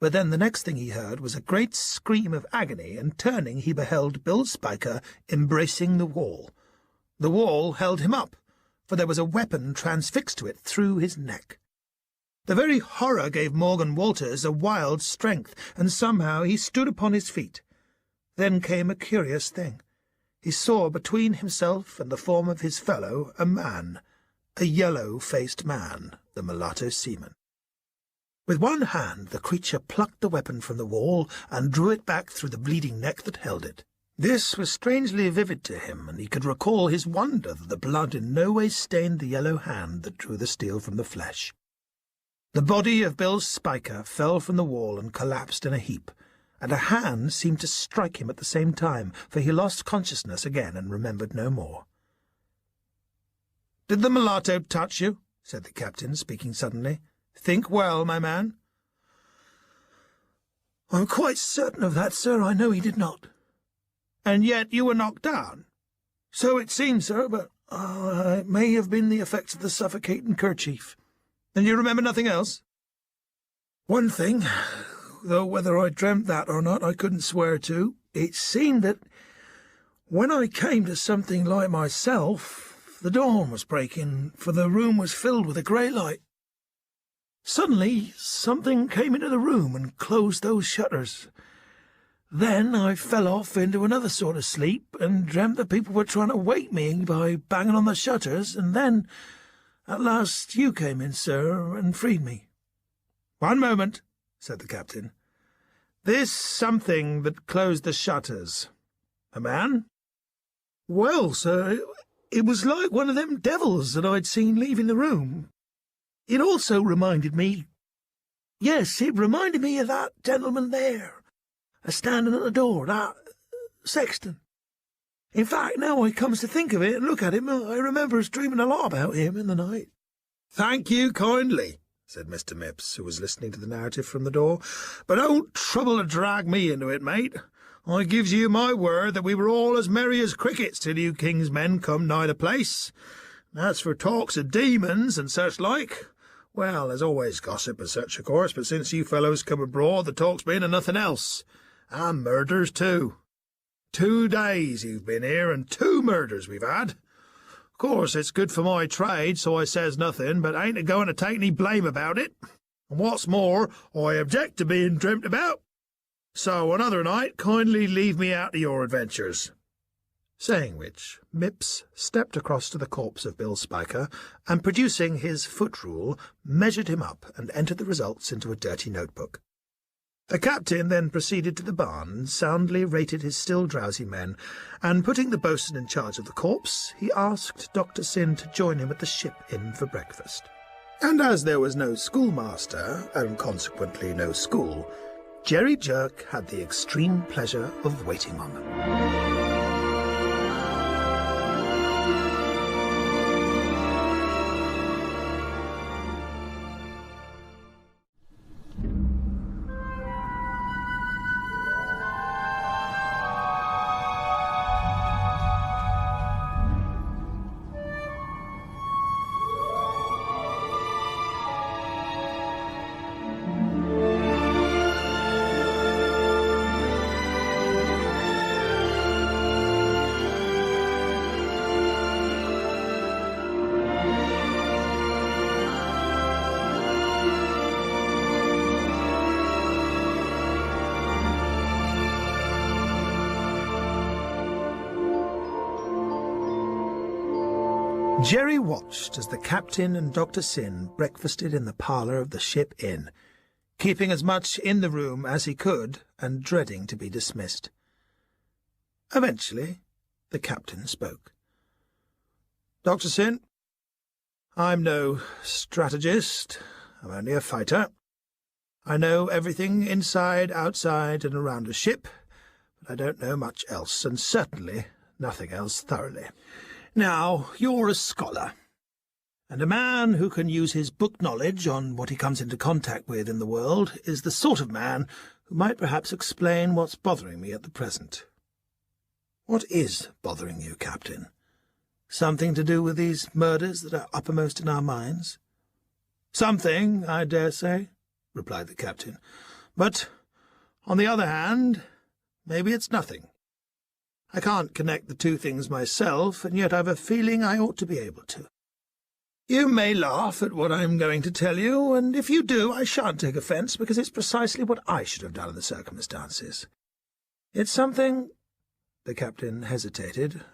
but then the next thing he heard was a great scream of agony, and turning he beheld Bill Spiker embracing the wall. The wall held him up, for there was a weapon transfixed to it through his neck. The very horror gave Morgan Walters a wild strength, and somehow he stood upon his feet. Then came a curious thing. He saw between himself and the form of his fellow a man, a yellow-faced man, the mulatto seaman. With one hand the creature plucked the weapon from the wall and drew it back through the bleeding neck that held it. This was strangely vivid to him, and he could recall his wonder that the blood in no way stained the yellow hand that drew the steel from the flesh. The body of Bill Spiker fell from the wall and collapsed in a heap, and a hand seemed to strike him at the same time, for he lost consciousness again and remembered no more. "Did the mulatto touch you?" said the captain, speaking suddenly. "Think well, my man." "I'm quite certain of that, sir. I know he did not." "And yet you were knocked down?" "So it seems, sir, but it may have been the effects of the suffocating kerchief." "And you remember nothing else?" "One thing, though whether I dreamt that or not I couldn't swear to. It seemed that when I came to something like myself, the dawn was breaking, for the room was filled with a grey light. Suddenly something came into the room and closed those shutters. Then I fell off into another sort of sleep and dreamt that people were trying to wake me by banging on the shutters, and then, at last, you came in, sir, and freed me." "One moment," said the captain. "This something that closed the shutters. A man?" "Well, sir, it was like one of them devils that I'd seen leaving the room. It also reminded me— yes, it reminded me of that gentleman there, a-standing at the door, that sexton. In fact, now I comes to think of it and look at him, I remember us dreaming a lot about him in the night." "Thank you kindly," said Mr. Mipps, who was listening to the narrative from the door. "But don't trouble to drag me into it, mate. I gives you my word that we were all as merry as crickets till you king's men come nigh the place. And as for talks of demons and such like, well, there's always gossip and such, of course, but since you fellows come abroad the talk's been of nothing else. And murders, too. 2 days you've been here, and 2 murders we've had. Of course, it's good for my trade, so I says nothing, but ain't a-going to take any blame about it. And what's more, I object to being dreamt about. So another night kindly leave me out of your adventures." Saying which, Mipps stepped across to the corpse of Bill Spiker, and producing his foot rule, measured him up and entered the results into a dirty notebook. The captain then proceeded to the barn, soundly rated his still drowsy men, and putting the boatswain in charge of the corpse, he asked Dr. Syn to join him at the Ship Inn for breakfast. And as there was no schoolmaster, and consequently no school, Jerry Jerk had the extreme pleasure of waiting on them. Jerry watched as the captain and Dr. Syn breakfasted in the parlour of the Ship Inn, keeping as much in the room as he could and dreading to be dismissed. Eventually, the captain spoke. "Dr. Syn, I'm no strategist. I'm only a fighter. I know everything inside, outside, and around a ship, but I don't know much else, and certainly nothing else thoroughly. Now, you're a scholar, and a man who can use his book knowledge on what he comes into contact with in the world is the sort of man who might perhaps explain what's bothering me at the present." "What is bothering you, Captain? Something to do with these murders that are uppermost in our minds?" "Something, I dare say," replied the captain. "But, on the other hand, maybe it's nothing. I can't connect the two things myself, and yet I've a feeling I ought to be able to. You may laugh at what I'm going to tell you, and if you do, I shan't take offence, because it's precisely what I should have done in the circumstances. It's something—" The captain hesitated.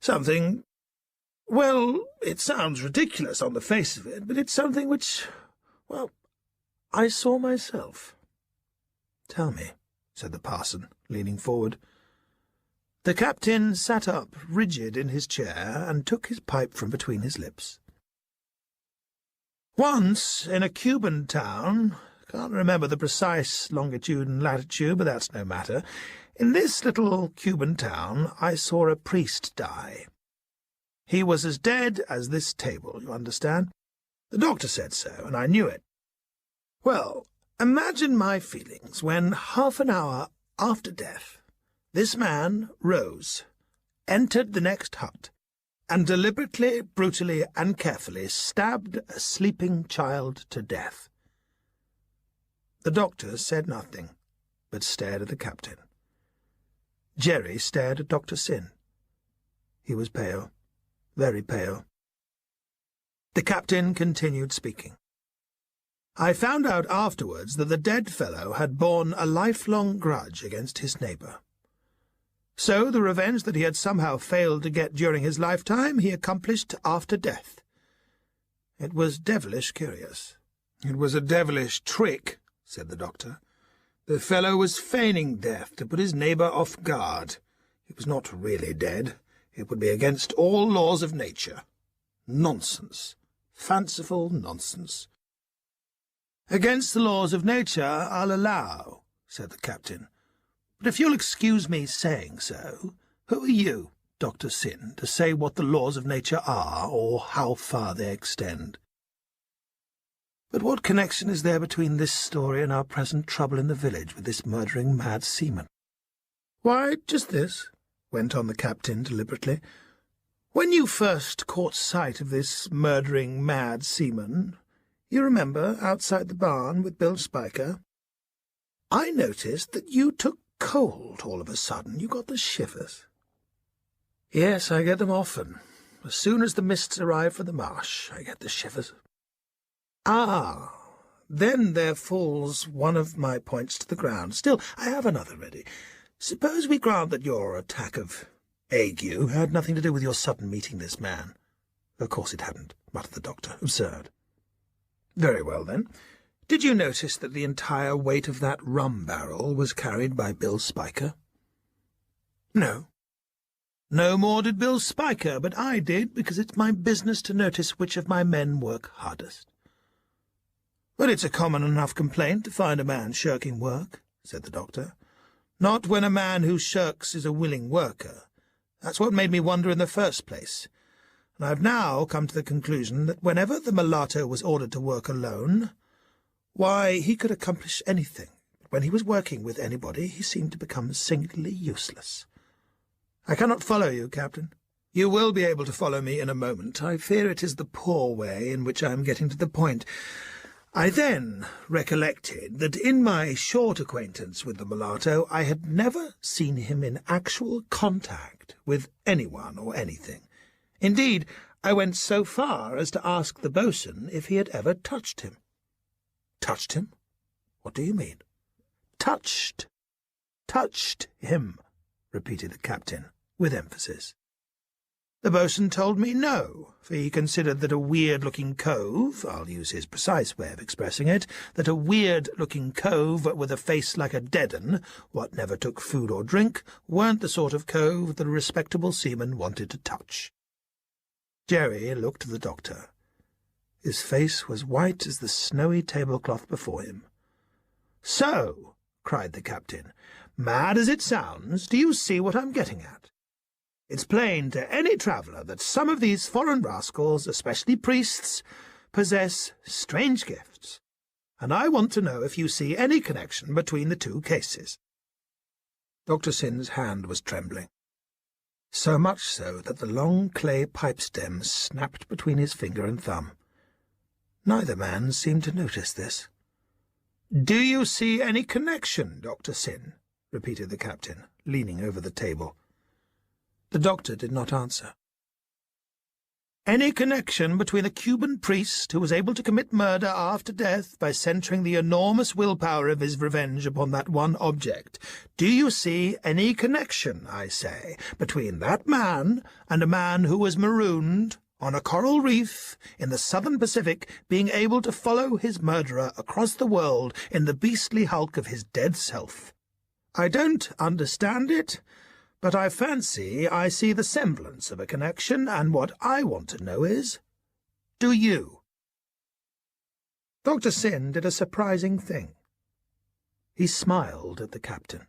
"Something— well, it sounds ridiculous on the face of it, but it's something which, well, I saw myself." "Tell me," said the parson, leaning forward. The captain sat up, rigid in his chair, and took his pipe from between his lips. "Once, in a Cuban town— can't remember the precise longitude and latitude, but that's no matter— in this little Cuban town I saw a priest die. He was as dead as this table, you understand. The doctor said so, and I knew it. Well, imagine my feelings when, half an hour after death, this man rose, entered the next hut, and deliberately, brutally, and carefully stabbed a sleeping child to death." The doctor said nothing, but stared at the captain. Jerry stared at Dr. Syn. He was pale, very pale. The captain continued speaking. I found out afterwards that the dead fellow had borne a lifelong grudge against his neighbour. So the revenge that he had somehow failed to get during his lifetime he accomplished after death. It was devilish curious. It was a devilish trick, said the doctor. The fellow was feigning death to put his neighbour off guard. He was not really dead. It would be against all laws of nature. Nonsense. Fanciful nonsense. Against the laws of nature, I'll allow, said the captain. But if you'll excuse me saying so, who are you, Dr. Syn, to say what the laws of nature are, or how far they extend? But what connection is there between this story and our present trouble in the village with this murdering mad seaman? Why, just this, went on the captain deliberately. When you first caught sight of this murdering mad seaman, you remember, outside the barn with Bill Spiker, I noticed that you took cold all of a sudden. You got the shivers. Yes, I get them often. As soon as the mists arrive for the marsh, I get the shivers. Ah, then there falls one of my points to the ground. Still, I have another ready. Suppose we grant that your attack of ague had nothing to do with your sudden meeting this man. Of course it hadn't, muttered the doctor. Absurd. Very well, then. Did you notice that the entire weight of that rum barrel was carried by Bill Spiker? No. No more did Bill Spiker, but I did, because it's my business to notice which of my men work hardest. But it's a common enough complaint to find a man shirking work, said the doctor. Not when a man who shirks is a willing worker. That's what made me wonder in the first place. And I've now come to the conclusion that whenever the mulatto was ordered to work alone, why, he could accomplish anything. But when he was working with anybody, he seemed to become singularly useless. I cannot follow you, Captain. You will be able to follow me in a moment. I fear it is the poor way in which I am getting to the point. I then recollected that in my short acquaintance with the mulatto I had never seen him in actual contact with anyone or anything. Indeed, I went so far as to ask the boatswain if he had ever touched him. Touched him? What do you mean? Touched him, repeated the captain, with emphasis. The boatswain told me no, for he considered that a weird-looking cove, I'll use his precise way of expressing it, that a weird-looking cove with a face like a dead 'un, what never took food or drink, weren't the sort of cove that a respectable seaman wanted to touch. Jerry looked at the doctor. His face was white as the snowy tablecloth before him. "So," cried the captain, "mad as it sounds, do you see what I'm getting at? It's plain to any traveller that some of these foreign rascals, especially priests, possess strange gifts, and I want to know if you see any connection between the two cases." Dr. Syn's hand was trembling, so much so that the long clay pipe stem snapped between his finger and thumb. Neither man seemed to notice this. "Do you see any connection, Dr. Syn?" repeated the captain, leaning over the table. The doctor did not answer. "Any connection between a Cuban priest who was able to commit murder after death by centering the enormous willpower of his revenge upon that one object? Do you see any connection, I say, between that man and a man who was marooned on a coral reef in the southern Pacific, being able to follow his murderer across the world in the beastly hulk of his dead self? I don't understand it, but I fancy I see the semblance of a connection, and what I want to know is, do you?" Dr. Syn did a surprising thing. He smiled at the captain,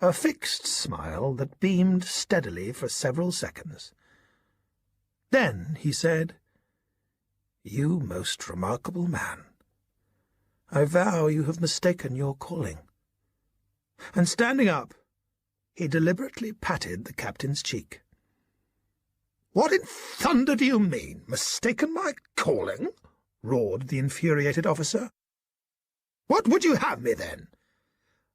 a fixed smile that beamed steadily for several seconds. Then he said, "You most remarkable man, I vow you have mistaken your calling." And standing up, he deliberately patted the captain's cheek. "What in thunder do you mean, mistaken my calling?" roared the infuriated officer. "What would you have me, then?"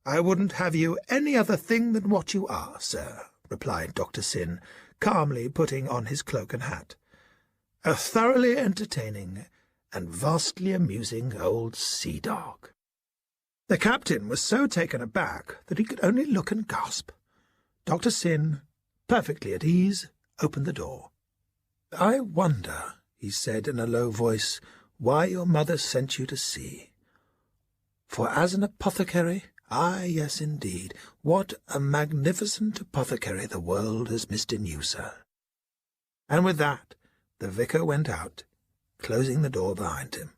"I wouldn't have you any other thing than what you are, sir," replied Dr. Syn, calmly putting on his cloak and hat. "A thoroughly entertaining and vastly amusing old sea-dog. The captain was so taken aback that he could only look and gasp. Dr. Syn, perfectly at ease, opened the door. "I wonder," he said in a low voice, "why your mother sent you to sea. For as an apothecary, yes, indeed, what a magnificent apothecary the world has missed in you, sir." And with that, the vicar went out, closing the door behind him.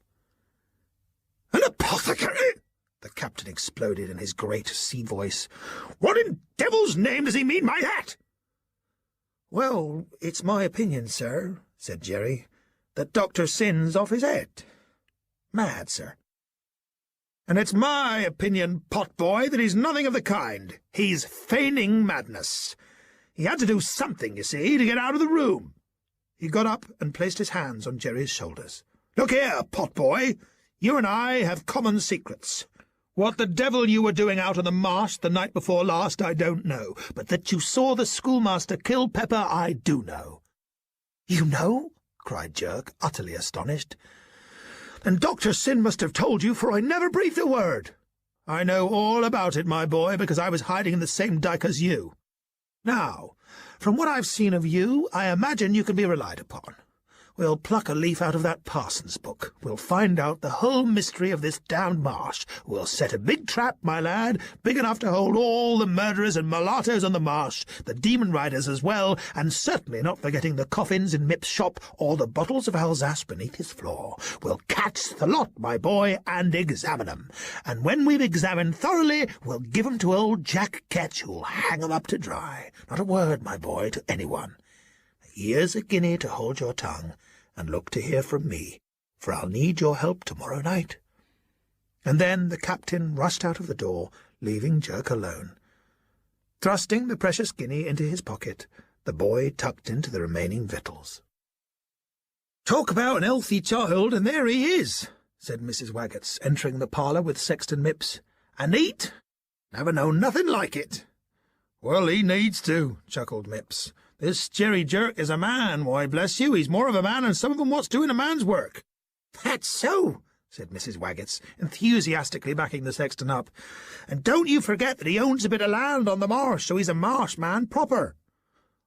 "An apothecary!" the captain exploded in his great sea voice. "What in devil's name does he mean by that?" "Well, it's my opinion, sir," said Jerry, "that Dr. Syn's off his head. Mad, sir." "And it's my opinion, potboy, that he's nothing of the kind. He's feigning madness. He had to do something, you see, to get out of the room." He got up and placed his hands on Jerry's shoulders. "Look here, potboy, you and I have common secrets. What the devil you were doing out on the marsh the night before last, I don't know, but that you saw the schoolmaster kill Pepper, I do know." "You know?" cried Jerk, utterly astonished. "And Dr. Syn must have told you, for I never breathed a word." "I know all about it, my boy, because I was hiding in the same dyke as you. Now, from what I've seen of you, I imagine you can be relied upon. We'll pluck a leaf out of that parson's book. We'll find out the whole mystery of this damned marsh. We'll set a big trap, my lad, big enough to hold all the murderers and mulattoes on the marsh, the demon riders as well, and certainly not forgetting the coffins in Mip's shop or the bottles of Alsace beneath his floor. We'll catch the lot, my boy, and examine 'em. And when we've examined thoroughly, we'll give 'em to old Jack Ketch, who'll hang 'em up to dry. Not a word, my boy, to anyone. Here's a guinea to hold your tongue, and look to hear from me, for I'll need your help tomorrow night." And then the captain rushed out of the door, leaving Jerk alone. Thrusting the precious guinea into his pocket, the boy tucked into the remaining victuals. "Talk about an healthy child, and there he is," said Mrs. Waggetts, entering the parlour with Sexton Mipps. "And eat? Never known nothing like it." "Well, he needs to," chuckled Mipps. "This Jerry Jerk is a man, why, bless you, he's more of a man than some of 'em what's doing a man's work." "That's so," said Mrs. Waggetts, enthusiastically backing the sexton up. "And don't you forget that he owns a bit of land on the marsh, so he's a marsh man proper."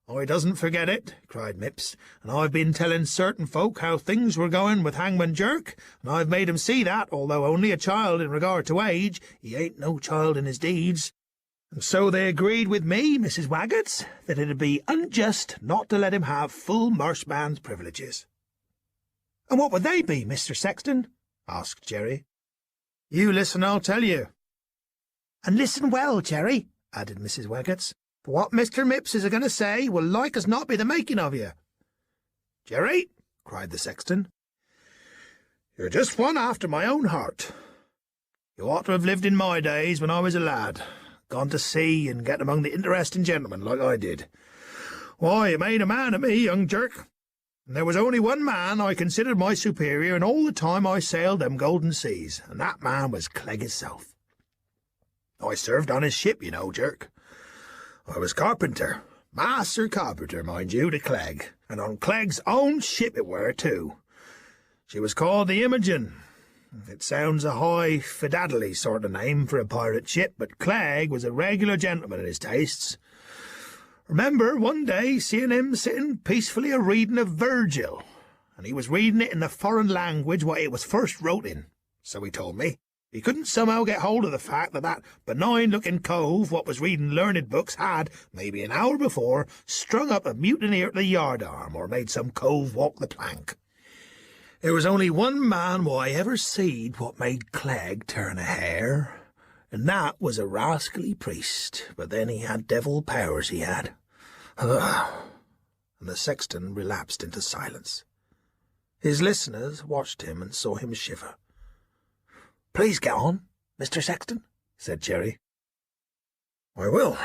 "I doesn't forget it," cried Mipps, "and I've been telling certain folk how things were going with Hangman Jerk, and I've made 'em see that, although only a child in regard to age, he ain't no child in his deeds. And so they agreed with me, Mrs. Waggetts, that it'd be unjust not to let him have full marshman's privileges." "And what would they be, Mr. Sexton?" asked Jerry. "You listen, I'll tell you." "And listen well, Jerry," added Mrs. Waggetts, "for what Mr. Mipps is a-going to say will like as not be the making of you." "Jerry," cried the sexton, "you're just one after my own heart. You ought to have lived in my days when I was a lad, gone to sea and get among the interesting gentlemen like I did. Why, you made a man of me, young Jerk. And there was only one man I considered my superior in all the time I sailed them golden seas, and that man was Clegg himself. I served on his ship, you know, Jerk. I was carpenter, master carpenter, mind you, to Clegg, and on Clegg's own ship it were, too. She was called the Imogen. It sounds a high fidaddly sort of name for a pirate ship, but Clegg was a regular gentleman in his tastes. Remember one day seeing him sitting peacefully a-reading of Virgil, and he was reading it in the foreign language what it was first wrote in, so he told me. He couldn't somehow get hold of the fact that benign-looking cove what was reading learned books had, maybe an hour before, strung up a mutineer at the yardarm, or made some cove walk the plank. There was only one man who I ever seed what made Clegg turn a hair, and that was a rascally priest, but then he had devil powers, he had. Ugh. And the sexton relapsed into silence. His listeners watched him and saw him shiver. "Please get on, Mr. Sexton," said Jerry. "I will,"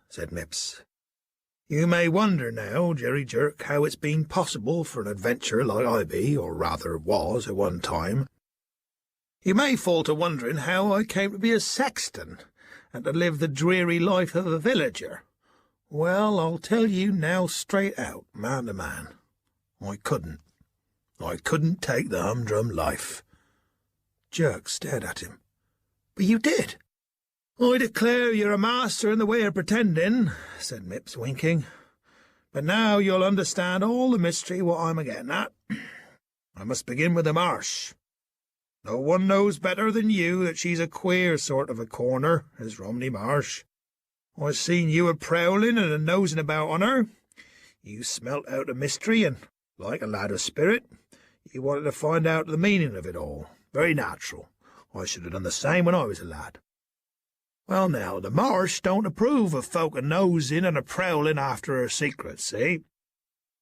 said Mipps. "You may wonder now, Jerry Jerk, how it's been possible for an adventurer like I be, or rather was at one time. You may fall to wondering how I came to be a sexton, and to live the dreary life of a villager. Well, I'll tell you now straight out, man to man. I couldn't. I couldn't take the humdrum life." Jerk stared at him. "But you did." "I declare you're a master in the way of pretending," said Mipps, winking. "But now you'll understand all the mystery what I'm a-getting at. I must begin with the Marsh. No one knows better than you that she's a queer sort of a corner, is Romney Marsh. I seen you a-prowling and a-nosing about on her. You smelt out the mystery, and, like a lad of spirit, you wanted to find out the meaning of it all. Very natural. I should have done the same when I was a lad. Well, now, the Marsh don't approve of folk a-nosing and a-prowling after her secrets, see?"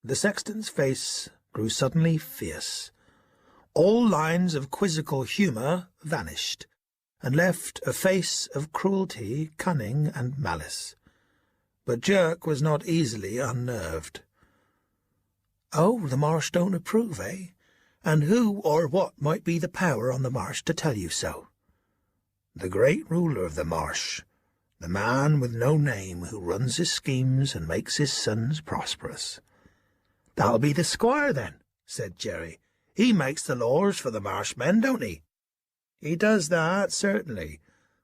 The sexton's face grew suddenly fierce. All lines of quizzical humour vanished, and left a face of cruelty, cunning, and malice. But Jerk was not easily unnerved. "Oh, the Marsh don't approve, eh? And who or what might be the power on the Marsh to tell you so?" "The great ruler of the Marsh, the man with no name who runs his schemes and makes his sons prosperous." "That'll be the squire, then," said Jerry. "He makes the laws for the Marshmen, don't he?" "He does that, certainly.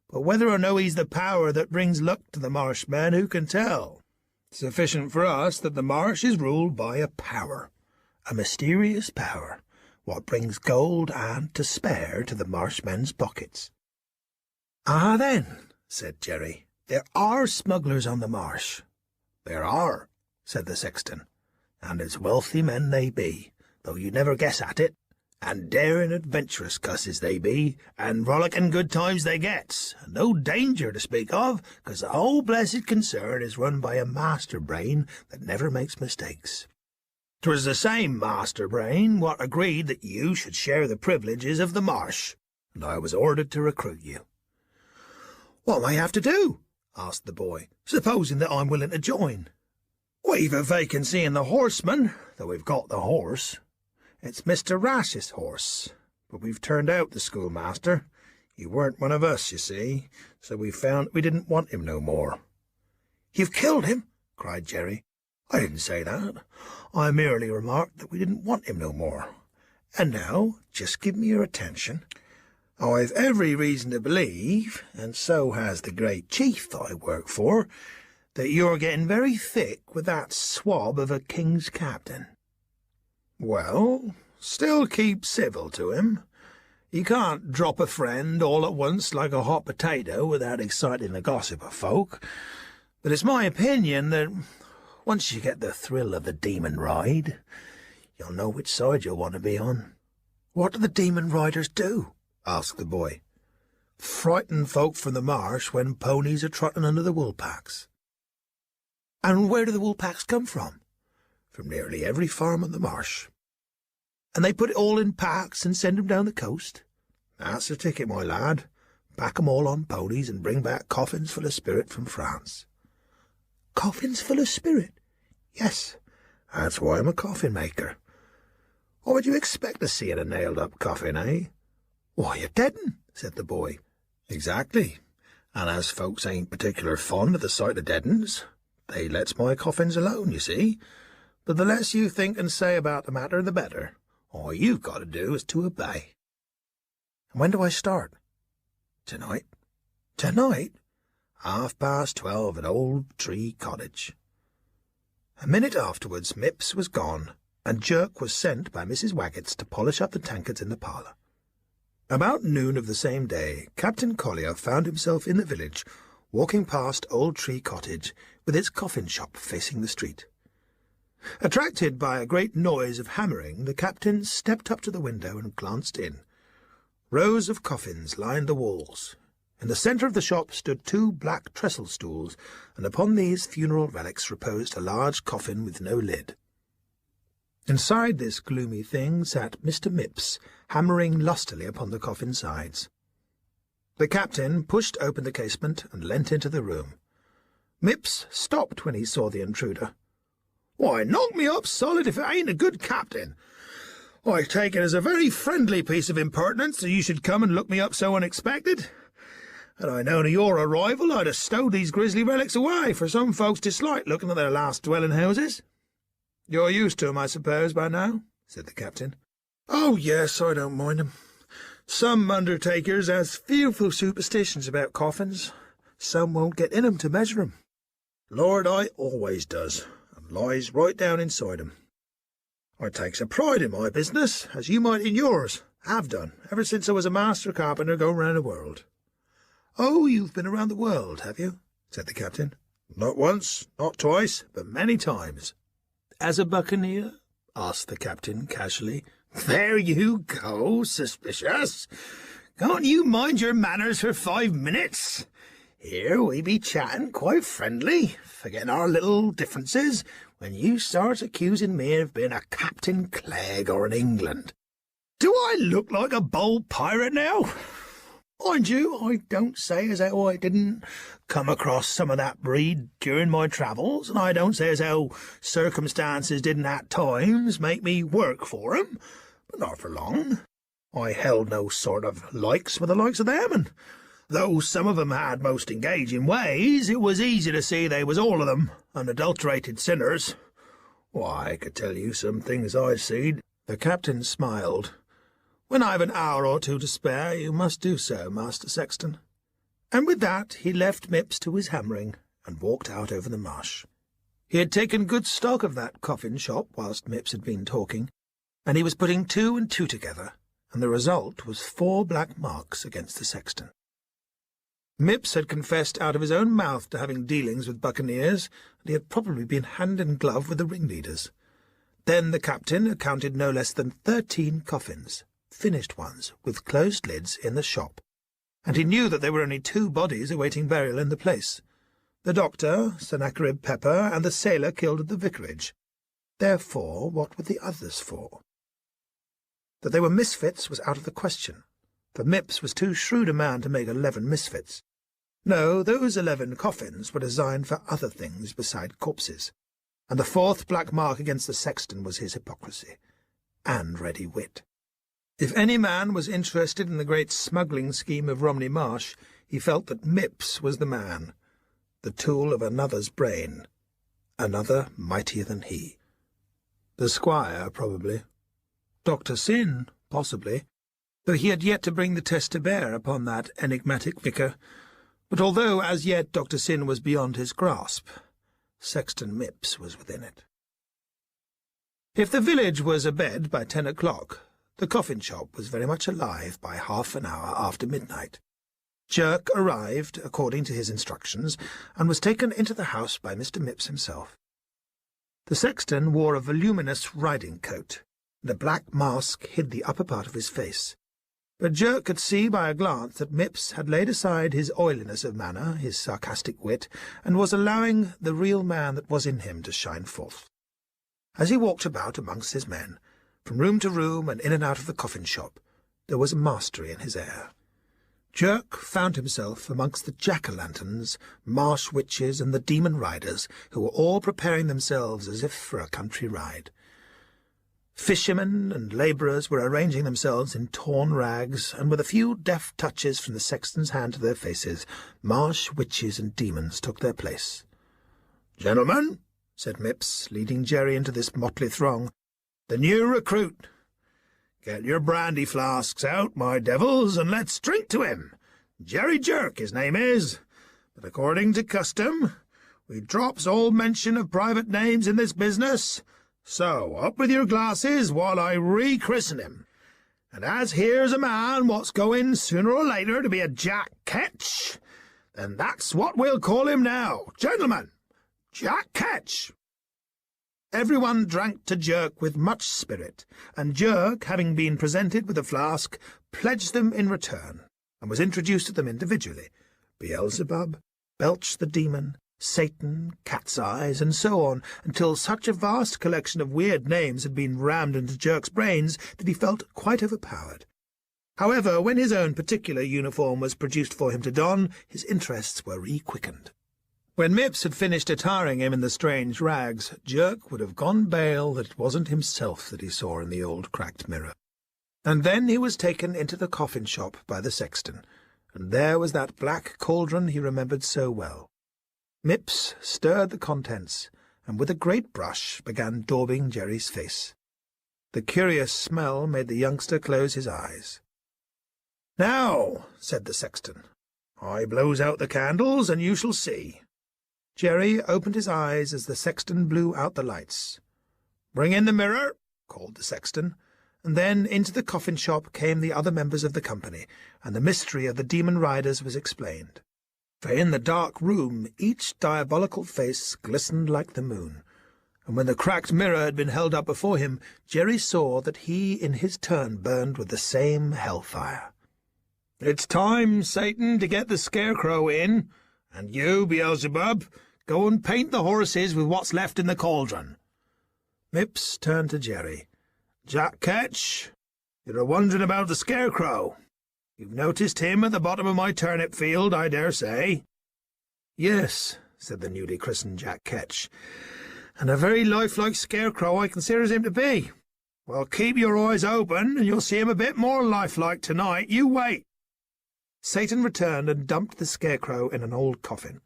But whether or no he's the power that brings luck to the Marshmen, who can tell? Sufficient for us that the Marsh is ruled by a power, a mysterious power, what brings gold and to spare to the Marshmen's pockets." "Ah, then," said Jerry, "there are smugglers on the Marsh." "There are," said the sexton, "and as wealthy men they be, though you never guess at it, and daring adventurous cusses they be, and rollicking good times they gets, and no danger to speak of, 'cause the whole blessed concern is run by a master brain that never makes mistakes. 'Twas the same master brain what agreed that you should share the privileges of the Marsh, and I was ordered to recruit you." "What may I have to do?" asked the boy, "supposing that I'm willing to join?" "We've a vacancy in the horseman, though we've got the horse. It's Mr. Rash's horse, but we've turned out the schoolmaster. He weren't one of us, you see, so we found we didn't want him no more." "You've killed him?" cried Jerry. "I didn't say that. I merely remarked that we didn't want him no more. And now, just give me your attention. I've every reason to believe, and so has the great chief I work for, that you're getting very thick with that swab of a king's captain." "Well, still keep civil to him. You can't drop a friend all at once like a hot potato without exciting the gossip of folk. But it's my opinion that once you get the thrill of the demon ride, you'll know which side you'll want to be on." "What do the demon riders do?" asked the boy. "Frighten folk from the Marsh when ponies are trotting under the wool-packs." "And where do the wool-packs come from?" "From nearly every farm on the Marsh." "And they put it all in packs and send 'em down the coast?" "That's the ticket, my lad. Pack 'em all on ponies and bring back coffins full of spirit from France." "Coffins full of spirit?" "Yes, that's why I'm a coffin-maker." "What would you expect to see in a nailed-up coffin, eh?" "Why, you're dead'n," said the boy. "Exactly, and as folks ain't particular fond of the sight of dead 'uns, they lets my coffins alone, you see. But the less you think and say about the matter, the better. All you've got to do is to obey." "And when do I start?" "Tonight." "Tonight?" 12:30 at Old Tree Cottage." A minute afterwards Mipps was gone, and Jerk was sent by Mrs. Waggetts to polish up the tankards in the parlour. About noon of the same day, Captain Collier found himself in the village, walking past Old Tree Cottage, with its coffin shop facing the street. Attracted by a great noise of hammering, the captain stepped up to the window and glanced in. Rows of coffins lined the walls. In the centre of the shop stood 2 black trestle stools, and upon these funeral relics reposed a large coffin with no lid. Inside this gloomy thing sat Mr. Mipps, hammering lustily upon the coffin sides. The captain pushed open the casement and leant into the room. Mipps stopped when he saw the intruder. "Why, knock me up solid if it ain't a good captain. I take it as a very friendly piece of impertinence that you should come and look me up so unexpected. Had I known of your arrival, I'd have stowed these grisly relics away, for some folks dislike looking at their last dwelling-houses." "You're used to 'em, I suppose, by now?" said the captain. "Oh, yes, I don't mind 'em. Some undertakers has fearful superstitions about coffins. Some won't get in 'em to measure 'em. Lord, I always does, and lies right down inside 'em. I takes a pride in my business, as you might in yours, have done, ever since I was a master carpenter going round the world." "Oh, you've been around the world, have you?" said the captain. "Not once, not twice, but many times." "As a buccaneer?" asked the captain casually. "There you go, suspicious. Can't you mind your manners for 5 minutes? Here we be chatting quite friendly, forgetting our little differences, when you start accusing me of being a Captain Clegg or an England. Do I look like a bold pirate now? Mind you, I don't say as how I didn't come across some of that breed during my travels, and I don't say as how circumstances didn't at times make me work for 'em, but not for long. I held no sort of likes with the likes of them, and though some of 'em had most engaging ways, it was easy to see they was all of them unadulterated sinners. Why, I could tell you some things I've seen." The captain smiled. "When I've an hour or two to spare, you must do so, Master Sexton." And with that he left Mipps to his hammering, and walked out over the marsh. He had taken good stock of that coffin shop whilst Mipps had been talking, and he was putting 2 and 2 together, and the result was 4 black marks against the sexton. Mipps had confessed out of his own mouth to having dealings with buccaneers, and he had probably been hand in glove with the ringleaders. Then the captain had counted no less than 13 coffins, finished ones, with closed lids, in the shop, and he knew that there were only 2 bodies awaiting burial in the place: the doctor, Sennacherib Pepper, and the sailor killed at the vicarage. Therefore, what were the others for? That they were misfits was out of the question, for Mipps was too shrewd a man to make 11 misfits. No, those 11 coffins were designed for other things beside corpses, and the 4th black mark against the sexton was his hypocrisy and ready wit. If any man was interested in the great smuggling scheme of Romney Marsh, he felt that Mipps was the man, the tool of another's brain, another mightier than he. The squire, probably. Dr. Syn, possibly, though he had yet to bring the test to bear upon that enigmatic vicar. But although as yet Dr. Syn was beyond his grasp, Sexton Mipps was within it. If the village was abed by 10 o'clock, the coffin shop was very much alive by half an hour after midnight. Jerk arrived, according to his instructions, and was taken into the house by Mr. Mipps himself. The sexton wore a voluminous riding-coat, and a black mask hid the upper part of his face. But Jerk could see by a glance that Mipps had laid aside his oiliness of manner, his sarcastic wit, and was allowing the real man that was in him to shine forth. As he walked about amongst his men, from room to room and in and out of the coffin shop, there was a mastery in his air. Jerk found himself amongst the jack-o'-lanterns, marsh witches, and the demon riders, who were all preparing themselves as if for a country ride. Fishermen and labourers were arranging themselves in torn rags, and with a few deft touches from the sexton's hand to their faces, marsh witches and demons took their place. "Gentlemen," said Mipps, leading Jerry into this motley throng, "the new recruit. Get your brandy flasks out, my devils, and let's drink to him. Jerry Jerk, his name is, but according to custom, we drops all mention of private names in this business. So, up with your glasses while I rechristen him. And as here's a man what's going sooner or later to be a Jack Ketch, then that's what we'll call him now. Gentlemen, Jack Ketch." Everyone drank to Jerk with much spirit, and Jerk, having been presented with a flask, pledged them in return, and was introduced to them individually: Beelzebub, Belch the Demon, Satan, Cat's Eyes, and so on, until such a vast collection of weird names had been rammed into Jerk's brains that he felt quite overpowered. However, when his own particular uniform was produced for him to don, his interests were re-quickened. When Mipps had finished attiring him in the strange rags, Jerk would have gone bail that it wasn't himself that he saw in the old cracked mirror. And then he was taken into the coffin shop by the sexton, and there was that black cauldron he remembered so well. Mipps stirred the contents, and with a great brush began daubing Jerry's face. The curious smell made the youngster close his eyes. "Now," said the sexton, "I blows out the candles, and you shall see." Jerry opened his eyes as the sexton blew out the lights. "Bring in the mirror," called the sexton, and then into the coffin shop came the other members of the company, and the mystery of the demon riders was explained. For in the dark room each diabolical face glistened like the moon, and when the cracked mirror had been held up before him, Jerry saw that he in his turn burned with the same hellfire. "It's time, Satan, to get the scarecrow in, and you, Beelzebub, go and paint the horses with what's left in the cauldron." Mipps turned to Jerry. "Jack Ketch, you're a-wondering about the scarecrow. You've noticed him at the bottom of my turnip field, I dare say." "Yes," said the newly christened Jack Ketch, "and a very lifelike scarecrow I considers him to be." "Well, keep your eyes open, and you'll see him a bit more lifelike tonight. You wait." Satan returned and dumped the scarecrow in an old coffin.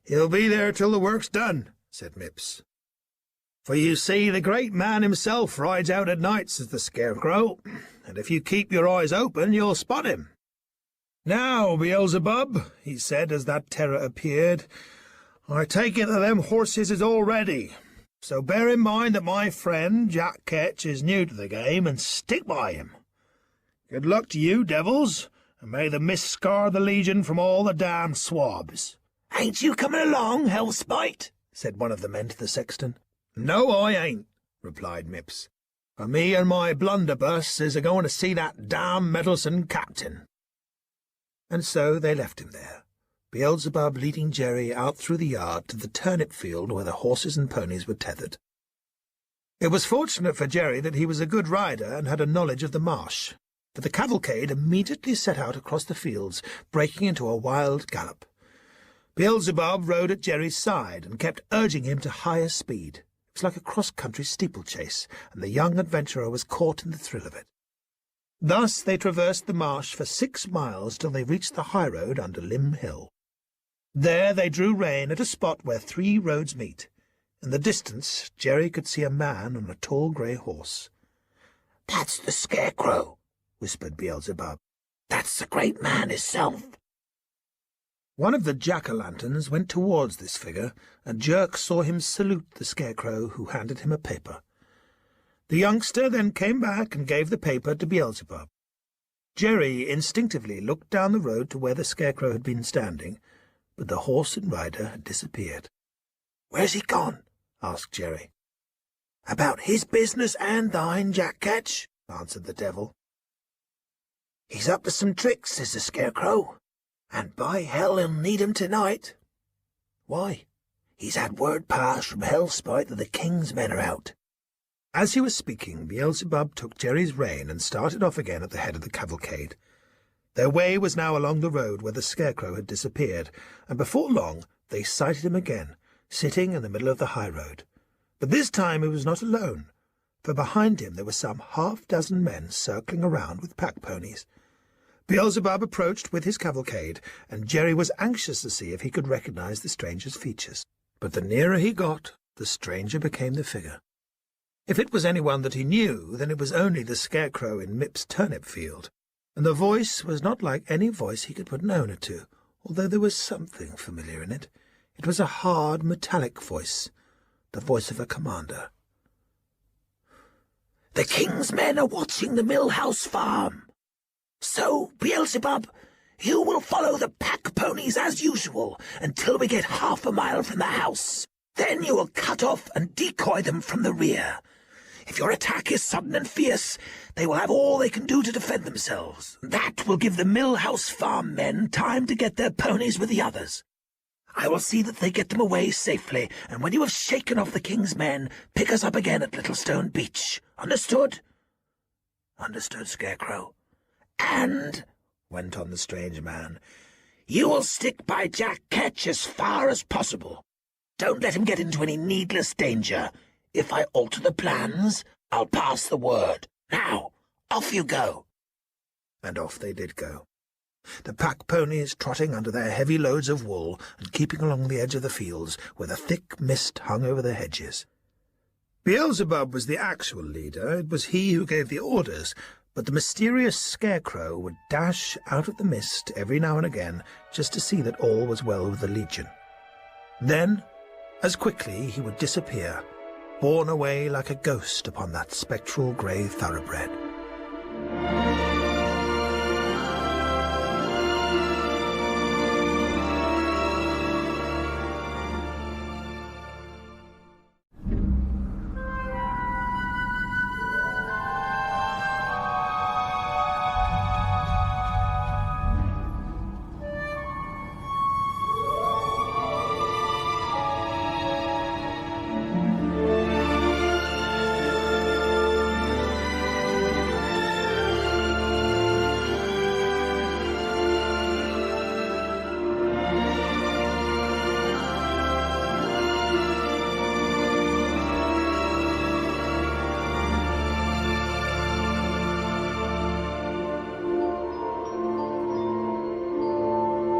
"He'll be there till the work's done," said Mipps. "For you see, the great man himself rides out at night," says the scarecrow, "and if you keep your eyes open, you'll spot him." "Now, Beelzebub," he said as that terror appeared, "I take it that them horses is all ready. So bear in mind that my friend Jack Ketch is new to the game, and stick by him. Good luck to you, devils, and may the mist scar the Legion from all the damned swabs." "Ain't you coming along, Hellspite?" said one of the men to the sexton. "No, I ain't," replied Mipps. "For me and my blunderbuss is a-going to see that damn meddlesome captain." And so they left him there, Beelzebub leading Jerry out through the yard to the turnip field where the horses and ponies were tethered. It was fortunate for Jerry that he was a good rider and had a knowledge of the marsh, for the cavalcade immediately set out across the fields, breaking into a wild gallop. Beelzebub rode at Jerry's side and kept urging him to higher speed. It was like a cross-country steeplechase, and the young adventurer was caught in the thrill of it. Thus they traversed the marsh for 6 miles till they reached the high road under Limb Hill. There they drew rein at a spot where 3 roads meet. In the distance Jerry could see a man on a tall grey horse. "That's the scarecrow," whispered Beelzebub. "That's the great man hisself." One of the jack-o'-lanterns went towards this figure, and Jerk saw him salute the scarecrow, who handed him a paper. The youngster then came back and gave the paper to Beelzebub. Jerry instinctively looked down the road to where the scarecrow had been standing, but the horse and rider had disappeared. "Where's he gone?" asked Jerry. "About his business and thine, Jack Ketch," answered the devil. "He's up to some tricks," says the scarecrow, "and by hell he'll need 'em tonight." "Why?" "He's had word passed from Hellspite that the king's men are out." As he was speaking, Beelzebub took Jerry's rein and started off again at the head of the cavalcade. Their way was now along the road where the scarecrow had disappeared, and before long they sighted him again, sitting in the middle of the high road. But this time he was not alone, for behind him there were some 6 men circling around with pack-ponies. Beelzebub approached with his cavalcade, and Jerry was anxious to see if he could recognize the stranger's features. But the nearer he got, the stranger became the figure. If it was anyone that he knew, then it was only the scarecrow in Mip's turnip field, and the voice was not like any voice he could put an owner to, although there was something familiar in it. It was a hard, metallic voice, the voice of a commander. "The king's men are watching the Millhouse farm. So, Beelzebub, you will follow the pack-ponies as usual until we get 1/2 mile from the house. Then you will cut off and decoy them from the rear. If your attack is sudden and fierce, they will have all they can do to defend themselves. That will give the Millhouse farm men time to get their ponies with the others. I will see that they get them away safely, and when you have shaken off the king's men, pick us up again at Littlestone Beach. Understood?" "Understood, Scarecrow." "And," went on the strange man, "you will stick by Jack Ketch as far as possible. Don't let him get into any needless danger. If I alter the plans, I'll pass the word. Now, off you go." And off they did go, the pack-ponies trotting under their heavy loads of wool and keeping along the edge of the fields where the thick mist hung over the hedges. Beelzebub was the actual leader. It was he who gave the orders, but the mysterious scarecrow would dash out of the mist every now and again just to see that all was well with the Legion. Then, as quickly, he would disappear, borne away like a ghost upon that spectral grey thoroughbred.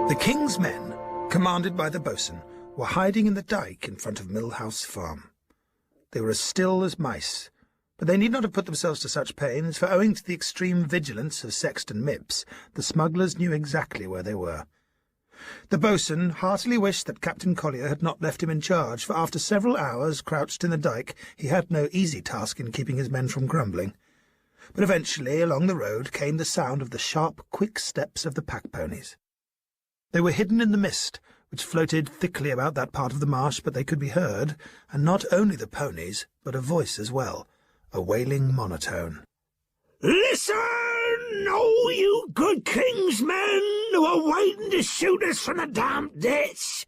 The king's men, commanded by the boatswain, were hiding in the dyke in front of Mill House Farm. They were as still as mice, but they need not have put themselves to such pains, for owing to the extreme vigilance of Sexton Mipps, the smugglers knew exactly where they were. The boatswain heartily wished that Captain Collier had not left him in charge, for after several hours crouched in the dyke he had no easy task in keeping his men from grumbling. But eventually along the road came the sound of the sharp, quick steps of the pack-ponies. They were hidden in the mist, which floated thickly about that part of the marsh, but they could be heard, and not only the ponies, but a voice as well, a wailing monotone. "Listen, all you good king's men who are waiting to shoot us from the damp ditch.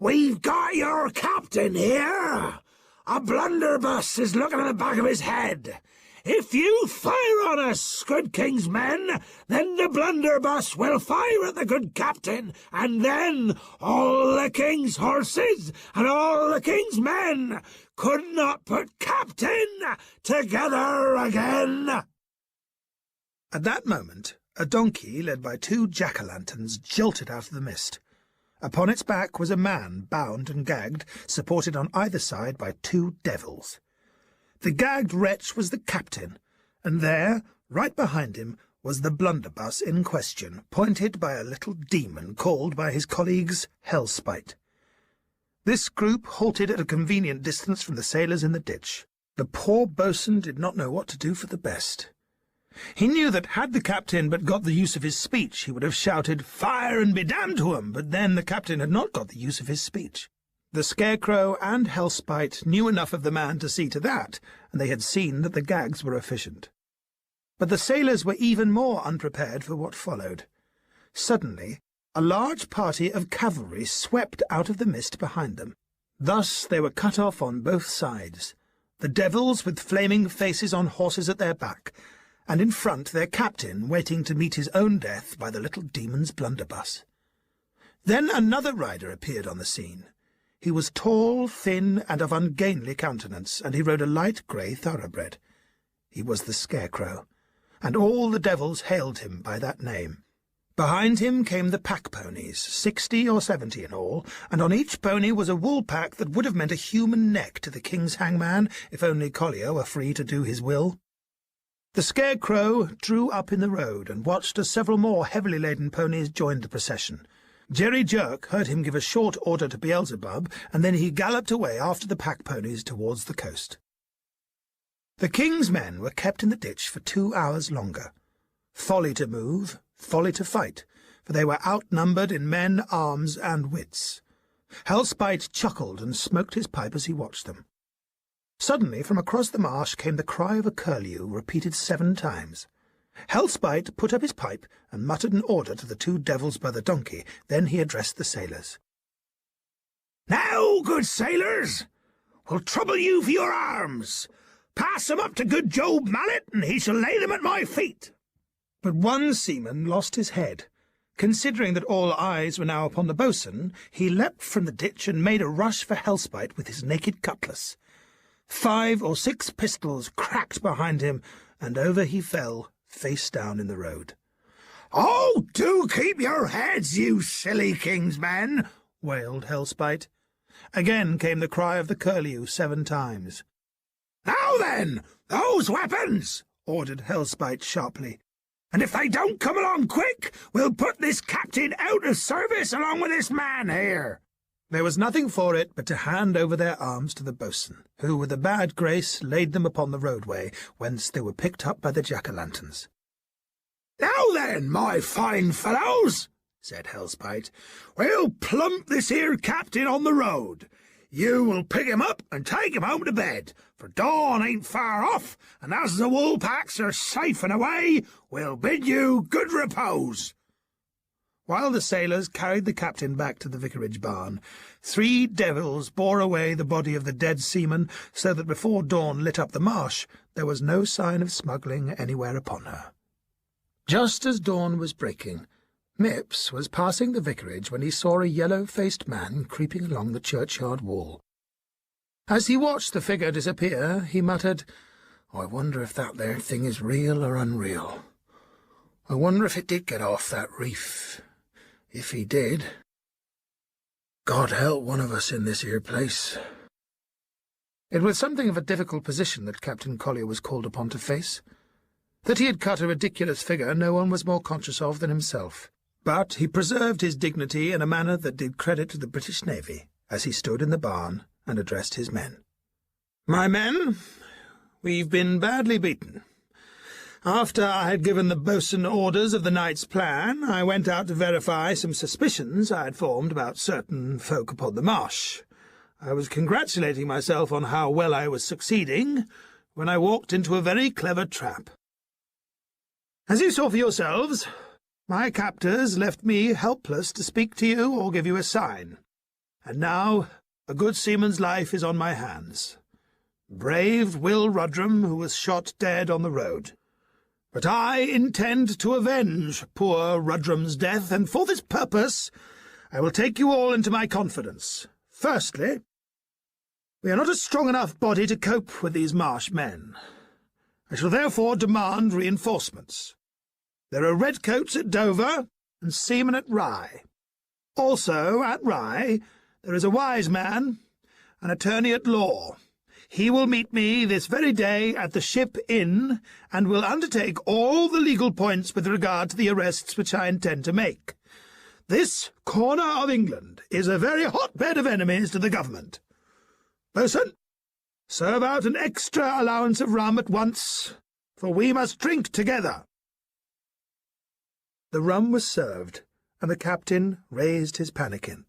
We've got your captain here. A blunderbuss is looking at the back of his head. If you fire on us, good king's men, then the blunderbuss will fire at the good captain, and then all the king's horses and all the king's men could not put captain together again." At that moment, a donkey, led by two jack-o'-lanterns, jolted out of the mist. Upon its back was a man, bound and gagged, supported on either side by two devils. The gagged wretch was the captain, and there, right behind him, was the blunderbuss in question, pointed by a little demon called by his colleagues Hellspite. This group halted at a convenient distance from the sailors in the ditch. The poor boatswain did not know what to do for the best. He knew that had the captain but got the use of his speech, he would have shouted, "Fire and be damned to 'em!" But then the captain had not got the use of his speech. The Scarecrow and Hellspite knew enough of the man to see to that, and they had seen that the gags were efficient. But the sailors were even more unprepared for what followed. Suddenly, a large party of cavalry swept out of the mist behind them. Thus they were cut off on both sides, the devils with flaming faces on horses at their back, and in front their captain waiting to meet his own death by the little demon's blunderbuss. Then another rider appeared on the scene. He was tall, thin, and of ungainly countenance, and he rode a light grey thoroughbred. He was the Scarecrow, and all the devils hailed him by that name. Behind him came the pack-ponies, 60 or 70 in all, and on each pony was a wool-pack that would have meant a human neck to the king's hangman, if only Collier were free to do his will. The Scarecrow drew up in the road and watched as several more heavily laden ponies joined the procession. Jerry Jerk heard him give a short order to Beelzebub, and then he galloped away after the pack-ponies towards the coast. The king's men were kept in the ditch for 2 hours longer. Folly to move, folly to fight, for they were outnumbered in men, arms, and wits. Hellspite chuckled and smoked his pipe as he watched them. Suddenly, from across the marsh came the cry of a curlew, repeated 7 times. Hellspite put up his pipe and muttered an order to the two devils by the donkey. Then he addressed the sailors. "Now, good sailors, we'll trouble you for your arms. Pass them up to good Job Mallet, and he shall lay them at my feet." But one seaman lost his head. Considering that all eyes were now upon the boatswain, he leapt from the ditch and made a rush for Hellspite with his naked cutlass. 5 or 6 pistols cracked behind him, and over he fell, face down in the road. "Oh, do keep your heads, you silly king's men!" wailed Hellspite. Again came the cry of the curlew 7 times. "Now then, those weapons!" ordered Hellspite sharply. "And if they don't come along quick, we'll put this captain out of service along with this man here." There was nothing for it but to hand over their arms to the boatswain, who with a bad grace laid them upon the roadway, whence they were picked up by the jack-o'-lanterns. "Now then, my fine fellows," said Hellspite, "we'll plump this here captain on the road. You will pick him up and take him home to bed, for dawn ain't far off, and as the wool packs are safe and away, we'll bid you good repose." While the sailors carried the captain back to the vicarage barn, 3 devils bore away the body of the dead seaman, so that before dawn lit up the marsh, there was no sign of smuggling anywhere upon her. Just as dawn was breaking, Mipps was passing the vicarage when he saw a yellow-faced man creeping along the churchyard wall. As he watched the figure disappear, he muttered, "I wonder if that there thing is real or unreal. I wonder if it did get off that reef. If he did, God help one of us in this here place." It was something of a difficult position that Captain Collier was called upon to face. That he had cut a ridiculous figure no one was more conscious of than himself. But he preserved his dignity in a manner that did credit to the British Navy, as he stood in the barn and addressed his men. "My men, we've been badly beaten. After I had given the boatswain orders of the night's plan, I went out to verify some suspicions I had formed about certain folk upon the marsh. I was congratulating myself on how well I was succeeding, when I walked into a very clever trap. As you saw for yourselves, my captors left me helpless to speak to you or give you a sign, and now a good seaman's life is on my hands. Brave Will Rudrum, who was shot dead on the road. But I intend to avenge poor Rudrum's death, and for this purpose I will take you all into my confidence. Firstly, we are not a strong enough body to cope with these marsh men. I shall therefore demand reinforcements. There are redcoats at Dover and seamen at Rye. Also, at Rye, there is a wise man, an attorney at law. He will meet me this very day at the Ship Inn, and will undertake all the legal points with regard to the arrests which I intend to make. This corner of England is a very hotbed of enemies to the government. Boatswain, serve out an extra allowance of rum at once, for we must drink together." The rum was served, and the captain raised his pannikin.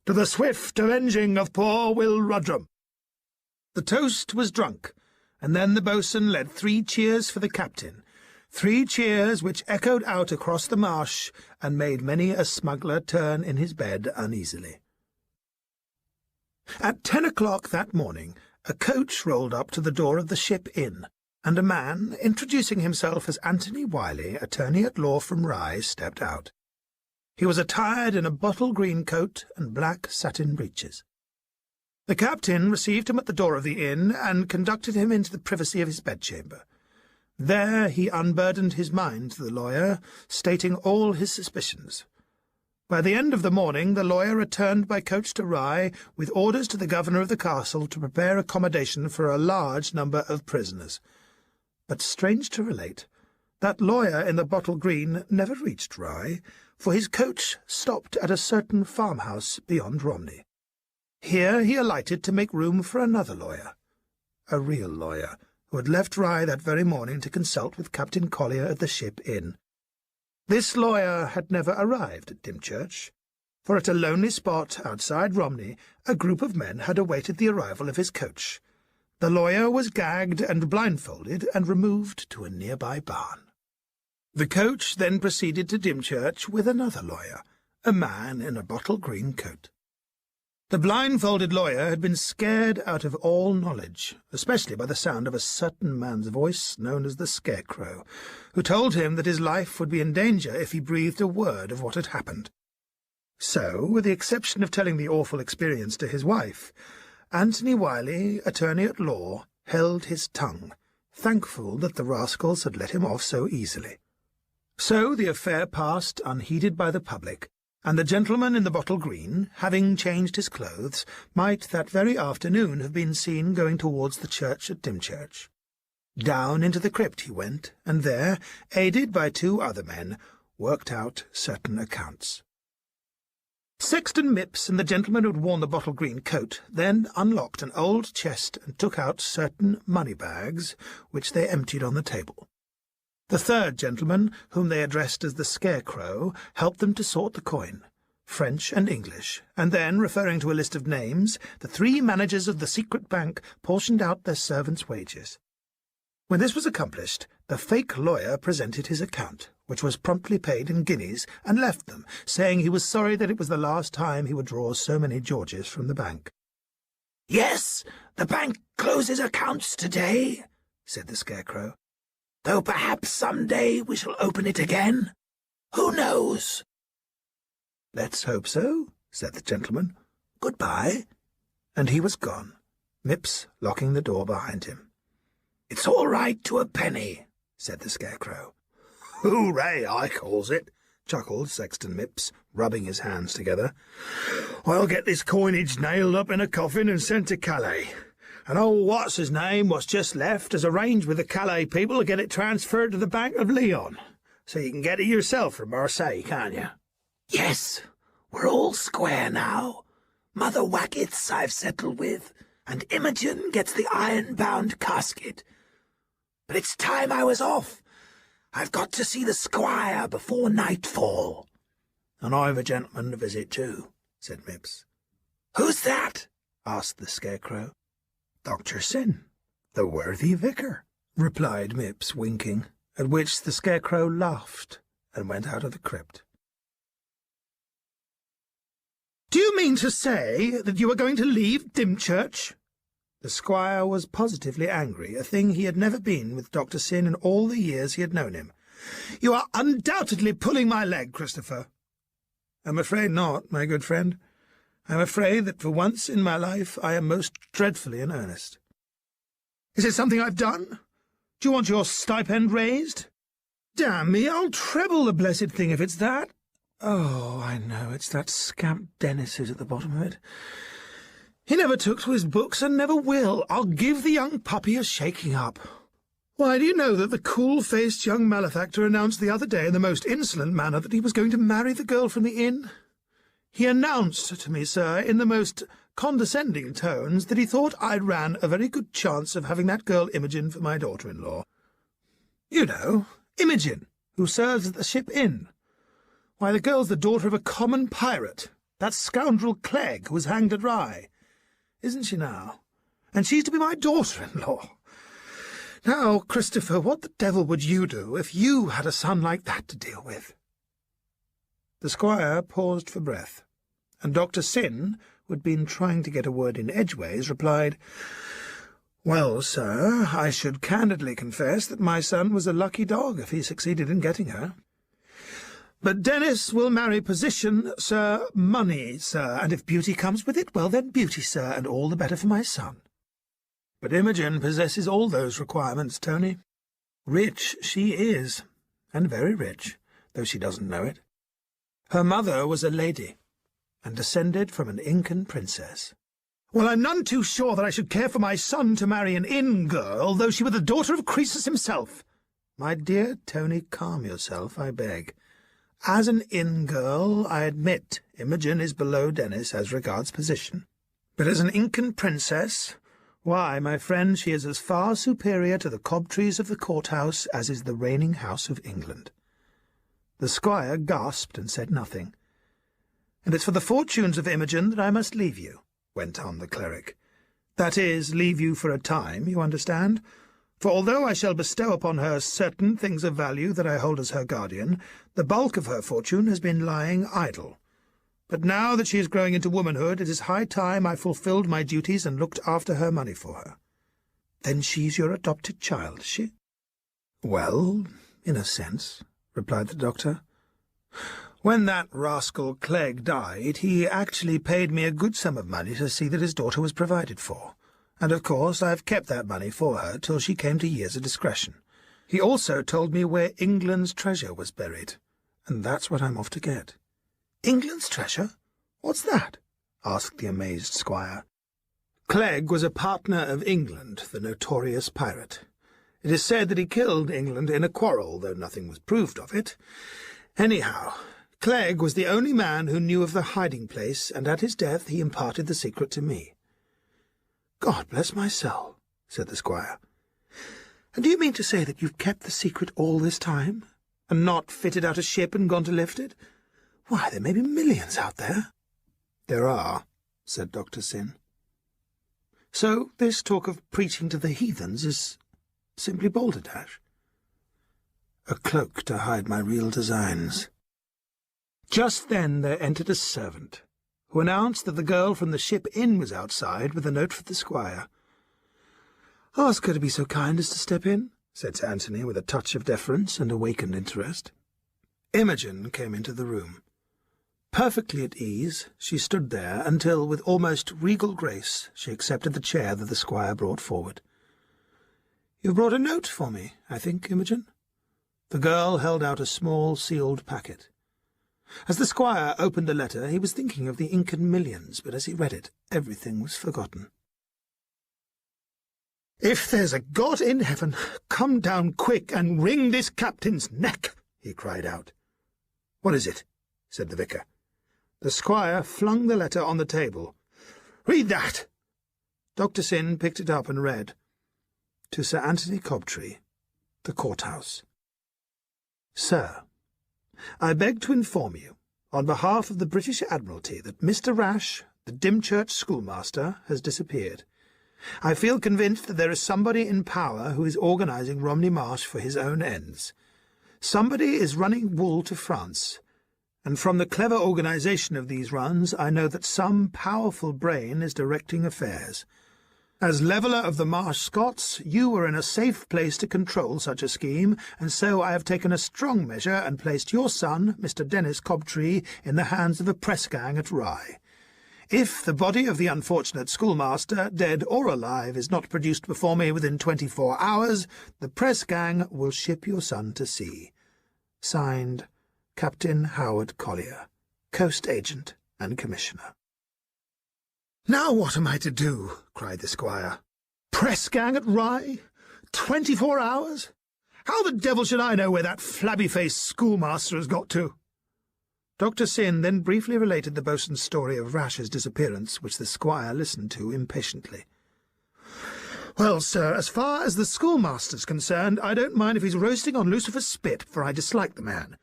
"To the swift avenging of poor Will Rudrum." The toast was drunk, and then the boatswain led 3 cheers for the captain, 3 cheers which echoed out across the marsh and made many a smuggler turn in his bed uneasily. At 10 o'clock that morning, a coach rolled up to the door of the Ship Inn, and a man, introducing himself as Anthony Wiley, attorney at law from Rye, stepped out. He was attired in a bottle-green coat and black satin breeches. The captain received him at the door of the inn and conducted him into the privacy of his bedchamber. There he unburdened his mind to the lawyer, stating all his suspicions. By the end of the morning the lawyer returned by coach to Rye, with orders to the governor of the castle to prepare accommodation for a large number of prisoners. But, strange to relate, that lawyer in the bottle green never reached Rye, for his coach stopped at a certain farmhouse beyond Romney. Here he alighted to make room for another lawyer, a real lawyer, who had left Rye that very morning to consult with Captain Collier at the Ship Inn. This lawyer had never arrived at Dymchurch, for at a lonely spot outside Romney a group of men had awaited the arrival of his coach. The lawyer was gagged and blindfolded and removed to a nearby barn. The coach then proceeded to Dymchurch with another lawyer, a man in a bottle-green coat. The blindfolded lawyer had been scared out of all knowledge, especially by the sound of a certain man's voice known as the Scarecrow, who told him that his life would be in danger if he breathed a word of what had happened. So, with the exception of telling the awful experience to his wife, Anthony Wiley, attorney at law, held his tongue, thankful that the rascals had let him off so easily. So the affair passed unheeded by the public, and the gentleman in the bottle green, having changed his clothes, might that very afternoon have been seen going towards the church at Dymchurch. Down into the crypt he went, and there, aided by 2 other men, worked out certain accounts. Sexton Mipps and the gentleman who had worn the bottle green coat then unlocked an old chest and took out certain money-bags, which they emptied on the table. The 3rd gentleman, whom they addressed as the Scarecrow, helped them to sort the coin, French and English, and then, referring to a list of names, the 3 managers of the secret bank portioned out their servants' wages. When this was accomplished, the fake lawyer presented his account, which was promptly paid in guineas, and left them, saying he was sorry that it was the last time he would draw so many Georges from the bank. "Yes, the bank closes accounts today," said the Scarecrow, "though perhaps some day we shall open it again. Who knows?" "Let's hope so," said the gentleman. "Good-bye." And he was gone, Mipps locking the door behind him. "It's all right to a penny," said the Scarecrow. "Hooray, I calls it," chuckled Sexton Mipps, rubbing his hands together. "I'll get this coinage nailed up in a coffin and sent to Calais. And old what's-his-name, what's just left, has arranged with the Calais people to get it transferred to the Bank of Leon. So you can get it yourself from Marseille, can't you?" "Yes, we're all square now. Mother Wackets I've settled with, and Imogen gets the iron-bound casket. But it's time I was off. I've got to see the squire before nightfall." "And I've a gentleman to visit too," said Mipps. "Who's that?" asked the Scarecrow. "Dr. Syn, the worthy vicar," replied Mipps, winking, at which the Scarecrow laughed and went out of the crypt. "Do you mean to say that you are going to leave Dymchurch?" The squire was positively angry, a thing he had never been with Dr. Syn in all the years he had known him. "You are undoubtedly pulling my leg, Christopher." "I'm afraid not, my good friend. I'm afraid that for once in my life I am most dreadfully in earnest." "Is it something I've done? Do you want your stipend raised?" "Damn me, I'll treble the blessed thing if it's that." "Oh, I know, it's that scamp Dennis who's at the bottom of it. He never took to his books and never will. I'll give the young puppy a shaking up. Why, do you know that the cool-faced young malefactor announced the other day in the most insolent manner that he was going to marry the girl from the inn? He announced to me, sir, in the most condescending tones, that he thought I ran a very good chance of having that girl Imogen for my daughter-in-law. You know, Imogen, who serves at the Ship Inn. Why, the girl's the daughter of a common pirate, that scoundrel Clegg, who was hanged at Rye. Isn't she now? And she's to be my daughter-in-law. Now, Christopher, what the devil would you do if you had a son like that to deal with?" The squire paused for breath, and Dr. Syn, who had been trying to get a word in edgeways, replied, "Well, sir, I should candidly confess that my son was a lucky dog if he succeeded in getting her. But Dennis will marry position, sir, money, sir, and if beauty comes with it, well then beauty, sir, and all the better for my son. But Imogen possesses all those requirements, Tony. Rich she is, and very rich, though she doesn't know it. Her mother was a lady, and descended from an Incan princess. Well, I'm none too sure that I should care for my son to marry an inn girl, though she were the daughter of Croesus himself. My dear Tony, calm yourself, I beg. As an inn girl, I admit Imogen is below Dennis as regards position. But as an Incan princess, why, my friend, she is as far superior to the Cobtrees of the courthouse as is the reigning house of England." The squire gasped and said nothing. "And it's for the fortunes of Imogen that I must leave you," went on the cleric. "That is, leave you for a time, you understand? For although I shall bestow upon her certain things of value that I hold as her guardian, the bulk of her fortune has been lying idle. But now that she is growing into womanhood, it is high time I fulfilled my duties and looked after her money for her." "Then she's your adopted child, is she?" "Well, in a sense," replied the doctor. "When that rascal Clegg died, he actually paid me a good sum of money to see that his daughter was provided for. And, of course, I've kept that money for her till she came to years of discretion. He also told me where England's treasure was buried, and that's what I'm off to get." "England's treasure? What's that?" asked the amazed squire. Clegg was a partner of England, the notorious pirate. It is said that he killed England in a quarrel, though nothing was proved of it. Anyhow, Clegg was the only man who knew of the hiding-place, and at his death he imparted the secret to me. "God bless my soul," said the squire. "And do you mean to say that you've kept the secret all this time, and not fitted out a ship and gone to lift it? Why, there may be millions out there." "There are," said Dr. Syn. "So this talk of preaching to the heathens is simply balderdash?" "A cloak to hide my real designs." Just then there entered a servant, who announced that the girl from the Ship Inn was outside with a note for the squire. "Ask her to be so kind as to step in," said Sir Anthony, with a touch of deference and awakened interest. Imogen came into the room. Perfectly at ease, she stood there until, with almost regal grace, she accepted the chair that the squire brought forward. "You've brought a note for me, I think, Imogen?" The girl held out a small sealed packet. As the squire opened the letter, he was thinking of the Incan millions, but as he read it, everything was forgotten. "If there's a God in heaven, come down quick and wring this captain's neck!" he cried out. "What is it?" said the vicar. The squire flung the letter on the table. "Read that!" Dr. Syn picked it up and read, "To Sir Anthony Cobtree, the courthouse. Sir, I beg to inform you, on behalf of the British Admiralty, that Mr. Rash, the Dymchurch schoolmaster, has disappeared. I feel convinced that there is somebody in power who is organising Romney Marsh for his own ends. Somebody is running wool to France, and from the clever organisation of these runs I know that some powerful brain is directing affairs. As leveller of the Marsh Scots, you were in a safe place to control such a scheme, and so I have taken a strong measure and placed your son, Mr. Dennis Cobtree, in the hands of a press-gang at Rye. If the body of the unfortunate schoolmaster, dead or alive, is not produced before me within 24 hours, the press-gang will ship your son to sea. Signed, Captain Howard Collier, Coast Agent and Commissioner." "Now what am I to do?" cried the squire. "Press-gang at Rye? 24 hours? How the devil should I know where that flabby-faced schoolmaster has got to?" Dr. Syn then briefly related the boatswain's story of Rash's disappearance, which the squire listened to impatiently. "Well, sir, as far as the schoolmaster's concerned, I don't mind if he's roasting on Lucifer's spit, for I dislike the man.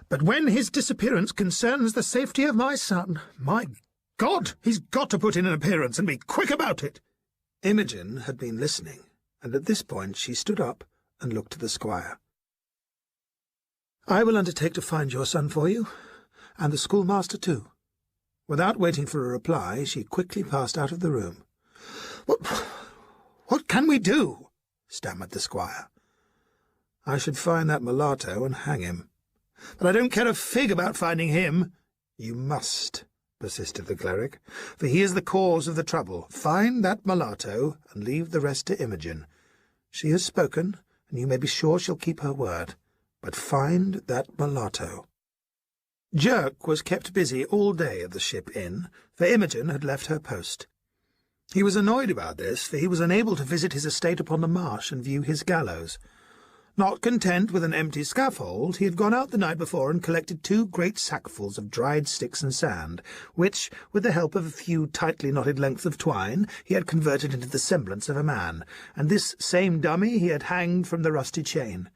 But when his disappearance concerns the safety of my son, my God, he's got to put in an appearance and be quick about it." Imogen had been listening, and at this point she stood up and looked at the squire. "I will undertake to find your son for you, and the schoolmaster too." Without waiting for a reply, she quickly passed out of the room. What can we do?" stammered the squire. "I should find that mulatto and hang him." "But I don't care a fig about finding him." "You must," persisted the cleric, "for he is the cause of the trouble. Find that mulatto, and leave the rest to Imogen. She has spoken, and you may be sure she'll keep her word. But find that mulatto." Jerk was kept busy all day at the Ship Inn, for Imogen had left her post. He was annoyed about this, for he was unable to visit his estate upon the marsh and view his gallows. Not content with an empty scaffold, he had gone out the night before and collected 2 great sackfuls of dried sticks and sand, which, with the help of a few tightly knotted lengths of twine, he had converted into the semblance of a man, and this same dummy he had hanged from the rusty chain.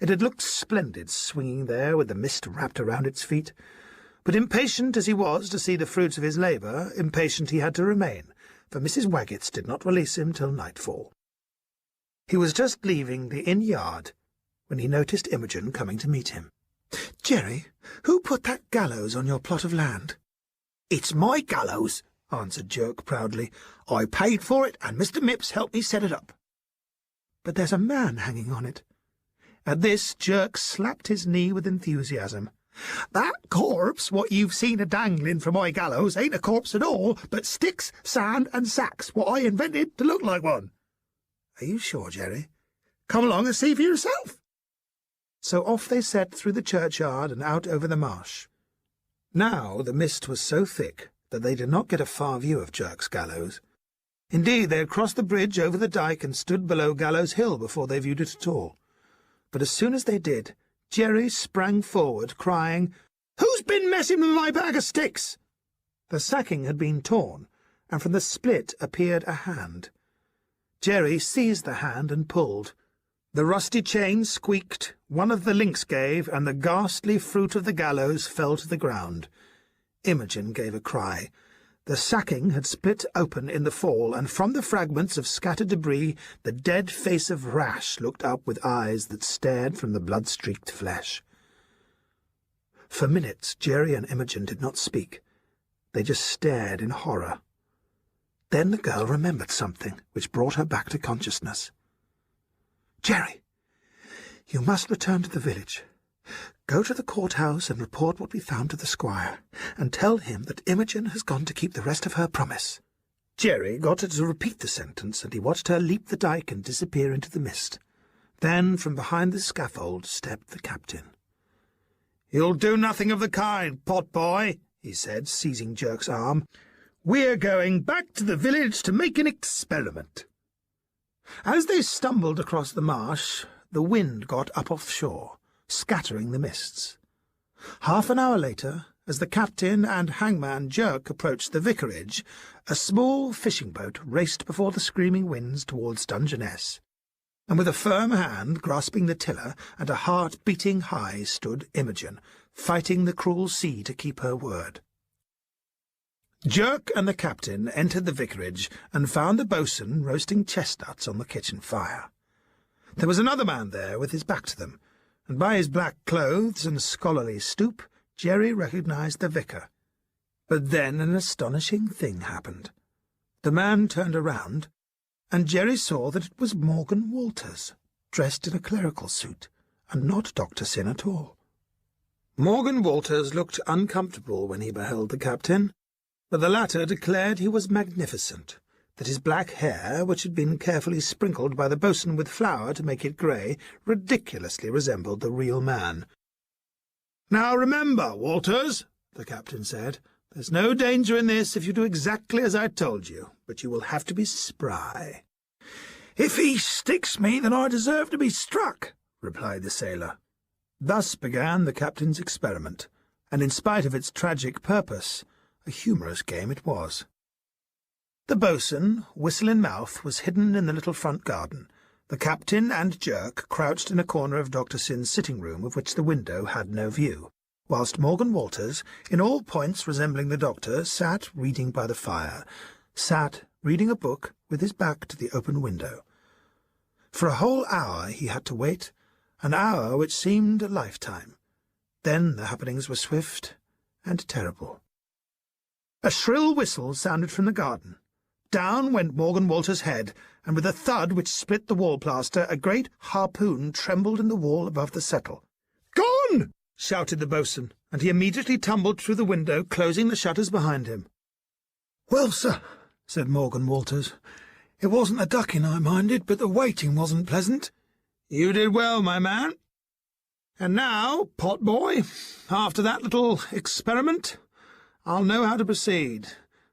It had looked splendid, swinging there with the mist wrapped around its feet. But impatient as he was to see the fruits of his labour, impatient he had to remain, for Mrs. Waggetts did not release him till nightfall. He was just leaving the inn yard when he noticed Imogen coming to meet him. "Jerry, who put that gallows on your plot of land?" "It's my gallows," answered Jerk proudly. "I paid for it, and Mr. Mipps helped me set it up." "But there's a man hanging on it." At this Jerk slapped his knee with enthusiasm. "That corpse what you've seen a-dangling from my gallows ain't a corpse at all, but sticks, sand, and sacks, what I invented to look like one." "Are you sure, Jerry?" "Come along and see for yourself." So off they set through the churchyard and out over the marsh. Now the mist was so thick that they did not get a far view of Jerk's gallows. Indeed, they had crossed the bridge over the dyke and stood below Gallows Hill before they viewed it at all. But as soon as they did, Jerry sprang forward, crying, "Who's been messing with my bag of sticks?" The sacking had been torn, and from the split appeared a hand. Jerry seized the hand and pulled. The rusty chain squeaked, one of the links gave, and the ghastly fruit of the gallows fell to the ground. Imogen gave a cry. The sacking had split open in the fall, and from the fragments of scattered debris the dead face of Rash looked up with eyes that stared from the blood-streaked flesh. For minutes Jerry and Imogen did not speak. They just stared in horror. Then the girl remembered something which brought her back to consciousness. "Jerry, you must return to the village. Go to the courthouse and report what we found to the squire, and tell him that Imogen has gone to keep the rest of her promise." Jerry got her to repeat the sentence, and he watched her leap the dyke and disappear into the mist. Then from behind the scaffold stepped the captain. "You'll do nothing of the kind, pot-boy," he said, seizing Jerk's arm. "We're going back to the village to make an experiment." As they stumbled across the marsh, the wind got up offshore, scattering the mists. Half an hour later, as the captain and hangman Jerk approached the vicarage, a small fishing boat raced before the screaming winds towards Dungeness, and with a firm hand grasping the tiller and a heart beating high stood Imogen, fighting the cruel sea to keep her word. Jerk and the captain entered the vicarage and found the bo'sun roasting chestnuts on the kitchen fire. There was another man there with his back to them, and by his black clothes and scholarly stoop Jerry recognized the vicar. But then an astonishing thing happened. The man turned around, and Jerry saw that it was Morgan Walters, dressed in a clerical suit, and not Dr. Syn at all. Morgan Walters looked uncomfortable when he beheld the captain, but the latter declared he was magnificent, that his black hair, which had been carefully sprinkled by the bo'sun with flour to make it grey, ridiculously resembled the real man. "Now remember, Walters," the captain said, "there's no danger in this if you do exactly as I told you, but you will have to be spry." "If he sticks me, then I deserve to be struck," replied the sailor. Thus began the captain's experiment, and in spite of its tragic purpose, a humorous game it was. The bo'sun, whistle in mouth, was hidden in the little front garden. The captain and Jerk crouched in a corner of Dr. Syn's sitting-room, of which the window had no view, whilst Morgan Walters, in all points resembling the doctor, sat reading by the fire, sat reading a book with his back to the open window. For a whole hour he had to wait, an hour which seemed a lifetime. Then the happenings were swift and terrible. A shrill whistle sounded from the garden. Down went Morgan Walters' head, and with a thud which split the wall-plaster, a great harpoon trembled in the wall above the settle. "Gone!" shouted the bo'sun, and he immediately tumbled through the window, closing the shutters behind him. "Well, sir," said Morgan Walters, "it wasn't the ducking I minded, but the waiting wasn't pleasant." "You did well, my man. And now, pot-boy, after that little experiment, I'll know how to proceed,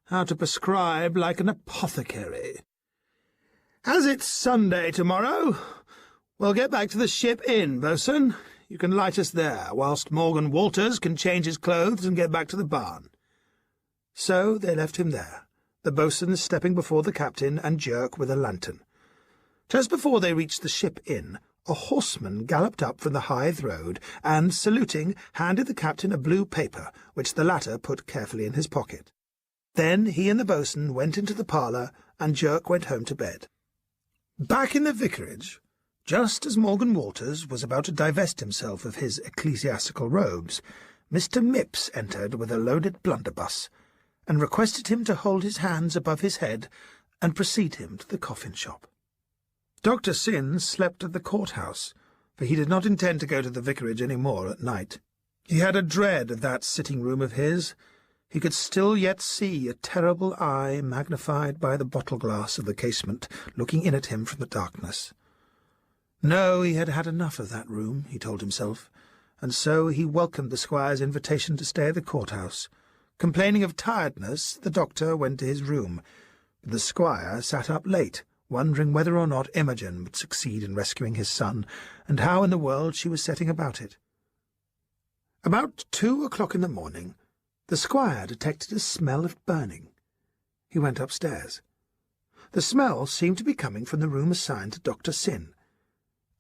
how to prescribe like an apothecary. As it's Sunday tomorrow, we'll get back to the Ship Inn, bo'sun. You can light us there, whilst Morgan Walters can change his clothes and get back to the barn." So they left him there, the bo'sun stepping before the captain and Jerk with a lantern. Just before they reached the Ship Inn, a horseman galloped up from the Hythe Road and, saluting, handed the captain a blue paper, which the latter put carefully in his pocket. Then he and the bo'sun went into the parlour, and Jerk went home to bed. Back in the vicarage, just as Morgan Walters was about to divest himself of his ecclesiastical robes, Mr. Mipps entered with a loaded blunderbuss, and requested him to hold his hands above his head and precede him to the coffin-shop. Dr. Syn slept at the courthouse, for he did not intend to go to the vicarage any more at night. He had a dread of that sitting-room of his. He could still yet see a terrible eye magnified by the bottle-glass of the casement looking in at him from the darkness. No, he had had enough of that room, he told himself, and so he welcomed the squire's invitation to stay at the courthouse. Complaining of tiredness, the doctor went to his room, but the squire sat up late, wondering whether or not Imogen would succeed in rescuing his son, and how in the world she was setting about it. About 2 o'clock in the morning, the squire detected a smell of burning. He went upstairs. The smell seemed to be coming from the room assigned to Dr. Syn,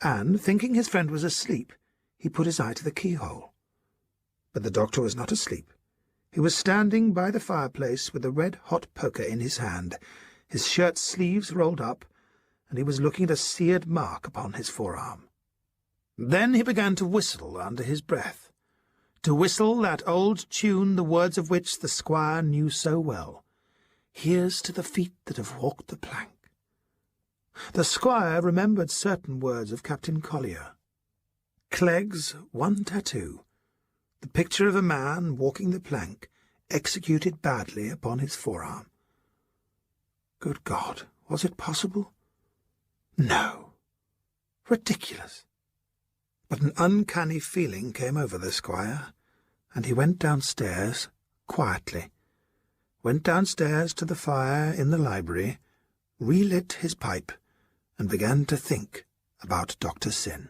and, thinking his friend was asleep, he put his eye to the keyhole. But the doctor was not asleep. He was standing by the fireplace with a red-hot poker in his hand, his shirt sleeves rolled up, and he was looking at a seared mark upon his forearm. Then he began to whistle under his breath, to whistle that old tune the words of which the squire knew so well. "Here's to the feet that have walked the plank." The squire remembered certain words of Captain Collier. Clegg's one tattoo, the picture of a man walking the plank, executed badly upon his forearm. Good God, was it possible? No. Ridiculous. But an uncanny feeling came over the squire, and he went downstairs quietly, went downstairs to the fire in the library, relit his pipe, and began to think about Dr. Syn.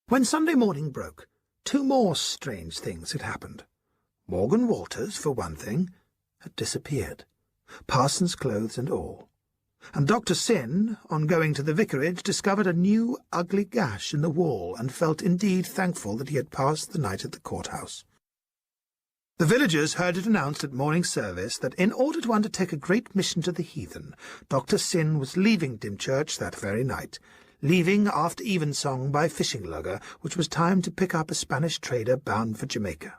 When Sunday morning broke, 2 more strange things had happened. Morgan Walters, for one thing, had disappeared, parson's clothes and all, and Dr. Syn, on going to the vicarage, discovered a new ugly gash in the wall, and felt indeed thankful that he had passed the night at the courthouse. The villagers heard it announced at morning service that in order to undertake a great mission to the heathen, Dr. Syn was leaving Dymchurch that very night, leaving after evensong by fishing lugger, which was timed to pick up a Spanish trader bound for Jamaica.